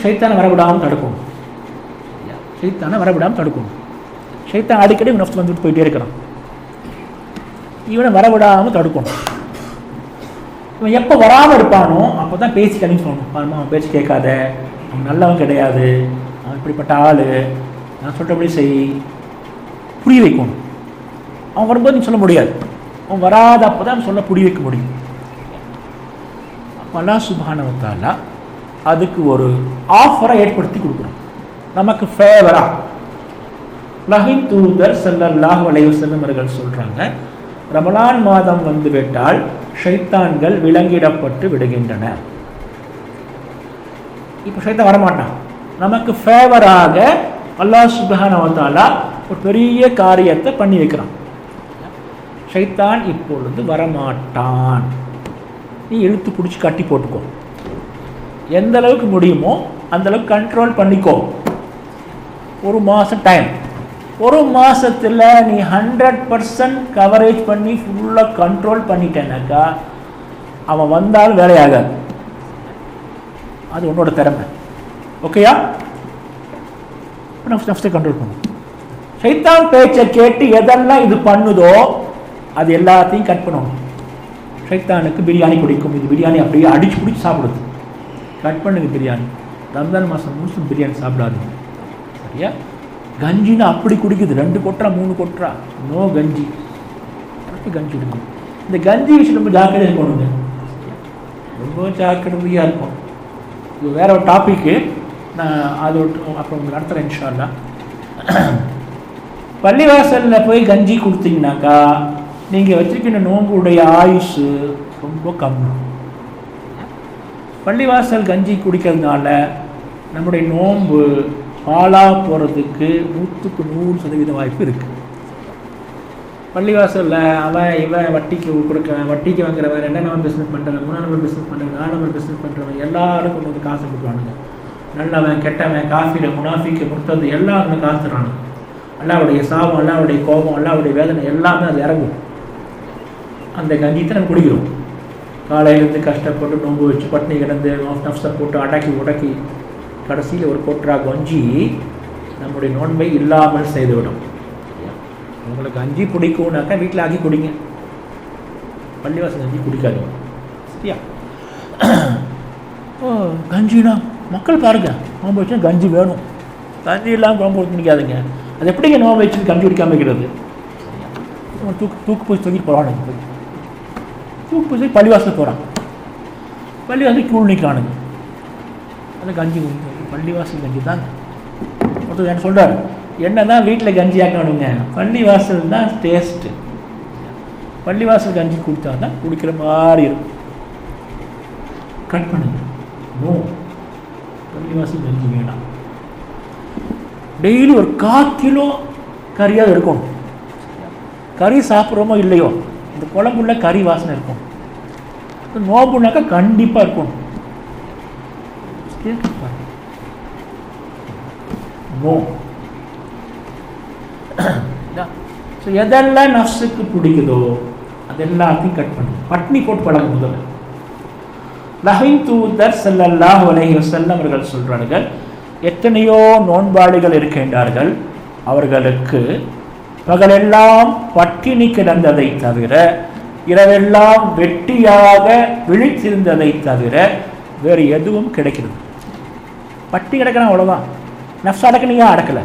ஷைத்தானை வரவிடாமல் தடுக்கணும். ஷைத்தான் அடிக்கடி நஃப்ஸ் வந்துட்டு போயிட்டே இருக்கிறான். இவனை வரவிடாமல் தடுக்கணும். இவன் எப்போ வராமல் இருப்பானோ அப்போ தான் பேசி கணிச்சு சொல்லணும். பாருமா, அவன் பேச்சு கேட்காத, அவன் நல்லவன் கிடையாது, அவன் இப்படிப்பட்ட ஆள், நான் சொல்கிறபடி செய், புரிய வைக்கணும். அவன் வரும்போது நீ சொல்ல முடியாது, அவன் வராத அப்போ தான் சொல்ல புரிய வைக்க முடியும். அல்லாஹ் சுப்ஹானஹு வ தஆலா அதுக்கு ஒரு ஆஃபரை ஏற்படுத்தி கொடுக்குறோம். நமக்கு ஃபேவரா அல்லாஹ்வின் தூதர் ஸல்லல்லாஹு அலைஹி வஸல்லம் அவர்கள் சொல்கிறாங்க, ரமலான் மாதம் வந்து விட்டால் ஷைத்தான்கள் விலங்கிடப்பட்டு விடுகின்றன. இப்போ ஷைத்தான் வரமாட்டான். நமக்கு ஃபேவராக அல்லாஹ் சுப்ஹானஹு வ தஆலா ஒரு பெரிய காரியத்தை பண்ணி வைக்கிறான். ஷைத்தான் இப்பொழுது வரமாட்டான். நீ இழுத்து பிடிச்சி கட்டி போட்டுக்கோ, எந்த அளவுக்கு முடியுமோ அந்த அளவுக்கு கண்ட்ரோல் பண்ணிக்கோ. ஒரு மாதம் டைம், ஒரு மாதத்தில் நீ 100% கவரேஜ் பண்ணி ஃபுல்லாக கண்ட்ரோல் பண்ணிட்டேனாக்கா அவன் வந்தாலும் வேலையாகாது. அது உன்னோட திறமை. ஓகேயா? நஃப்ஸை கண்ட்ரோல் பண்ணு. ஷைத்தான் பேச்சை கேட்டு எதெல்லாம் இது பண்ணுதோ அது எல்லாத்தையும் கட் பண்ணணும். ஷைத்தானுக்கு பிரியாணி பிடிக்கும், இது பிரியாணி அப்படியே அடிச்சு பிடிச்சி சாப்பிடுது. கட் பண்ணுங்க பிரியாணி. ரம்ஜான் மாதம் முழுசும் பிரியாணி சாப்பிடாதீங்க, சரியா? கஞ்சின்னா அப்படி குடிக்குது, 2 கொட்டுறா 3 கொட்டுறா, நோ கஞ்சி. கஞ்சி குடிக்கணும். இந்த கஞ்சி விஷயம் ரொம்ப ஜாக்கிரதையாக இருக்கணுங்க, ரொம்ப ஜாக்கிரதையாக இருக்கும். இது வேற ஒரு டாப்பிக்கு, நான் அது அப்புறம் உங்களுக்கு நடத்துகிறேன் இன்ஷா அல்லாஹ். பள்ளிவாசலில் போய் கஞ்சி கொடுத்தீங்கன்னாக்கா நீங்கள் வச்சுக்கிற நோம்புடைய ஆயுசு ரொம்ப கம்மி. பள்ளிவாசல் கஞ்சி குடிக்கிறதுனால நம்முடைய நோன்பு பாலாக போகிறதுக்கு 100% வாய்ப்பு இருக்குது. பள்ளிவாசலில் அவன் இவன் வட்டிக்கு கொடுக்குறவன், வட்டிக்கு வாங்குறவன், 2 நம்பர் பிஸ்னஸ் பண்ணுறவன், 3 நம்பர் பிஸ்னஸ் பண்ணுறவன், 4 நம்பர் பிஸ்னஸ் பண்ணுறவன் எல்லாரும் கொண்டு வந்து காசு கொடுக்குறானுங்க. நல்லவன் கெட்டவன், காஃபில முனாஃபிக்கு முர்த்தது எல்லாரும் காசு தரானுங்க. அல்லாவுடைய சாபம், அல்லாவுடைய கோபம், அல்லாவுடைய வேதனை எல்லாமே அது இறங்கும். அந்த கஞ்சித்தை நம்ம குடிக்கிறோம். காலையிலேருந்து கஷ்டப்பட்டு நோம்பு வச்சு பட்னி கிடந்து நஃப்ஸை போட்டு உடக்கி கடைசியில் ஒரு கொட்ரா கஞ்சி நம்முடைய நோன்பை இல்லாமல் செய்துவிடும். உங்களுக்கு கஞ்சி பிடிக்கும்னாக்கா வீட்டில் ஆக்கி குடிங்க, பள்ளிவாசல் கஞ்சி குடிக்காதீங்க, சரியா? கஞ்சினா மக்கள் பாருங்க, நோம்பு வச்சா கஞ்சி வேணும், கஞ்சி இல்லாமல் நோம்பு குடிக்காதுங்க. அது எப்படிங்க நோம்பு வச்சு கஞ்சி குடிக்காமல் வைக்கிறது? தூக்கு போய் தூக்கிட்டு போகிறானுங்க, தூக்கு போய் பள்ளிவாசல் போகிறான், பள்ளிவாசல் கூழ் நிற்கிறானுங்க. அந்த கஞ்சி பள்ளிவாசல் கஞ்சி தாங்க. ஒருத்தர் என்ன சொல்கிறார், என்ன தான் வீட்டில் கஞ்சி ஆக்கணுங்க, பள்ளிவாசல் தான் டேஸ்ட்டு, பள்ளிவாசல் கஞ்சி குடித்தா தான் குடிக்கிற மாதிரி இருக்கும். கட் பண்ணுங்க. நோ, பள்ளிவாசல் கஞ்சி வேணாம். டெய்லி ஒரு 1/4 கிலோ கறியாக இருக்கணும். கறி சாப்பிட்றோமோ இல்லையோ இந்த குழம்புள்ள கறி வாசனை இருக்கும். நோம்புனாக்கா கண்டிப்பாக இருக்கணும். நோ. ஸோ எதெல்லாம் நஃப்ஸுக்கு பிடிக்குதோ அதெல்லாத்தையும் கட் பண்ணும். பட்னி போட்டு பழகும். முதல்ல நஹின் தூதர் ஸல்லல்லாஹு அலைஹி வஸல்லம் அவர்கள் சொல்றார்கள், எத்தனையோ நோன்பாளிகள் இருக்கின்றார்கள், அவர்களுக்கு பகலெல்லாம் பட்டினி கிடந்ததை தவிர, இரவெல்லாம் வெட்டியாக விழித்திருந்ததை தவிர வேறு எதுவும் கிடைக்கிறது. பட்டி கிடக்கிறான், அவ்வளோதான். நஃப்ஸ் அடக்குனீங்க, அடக்கலை.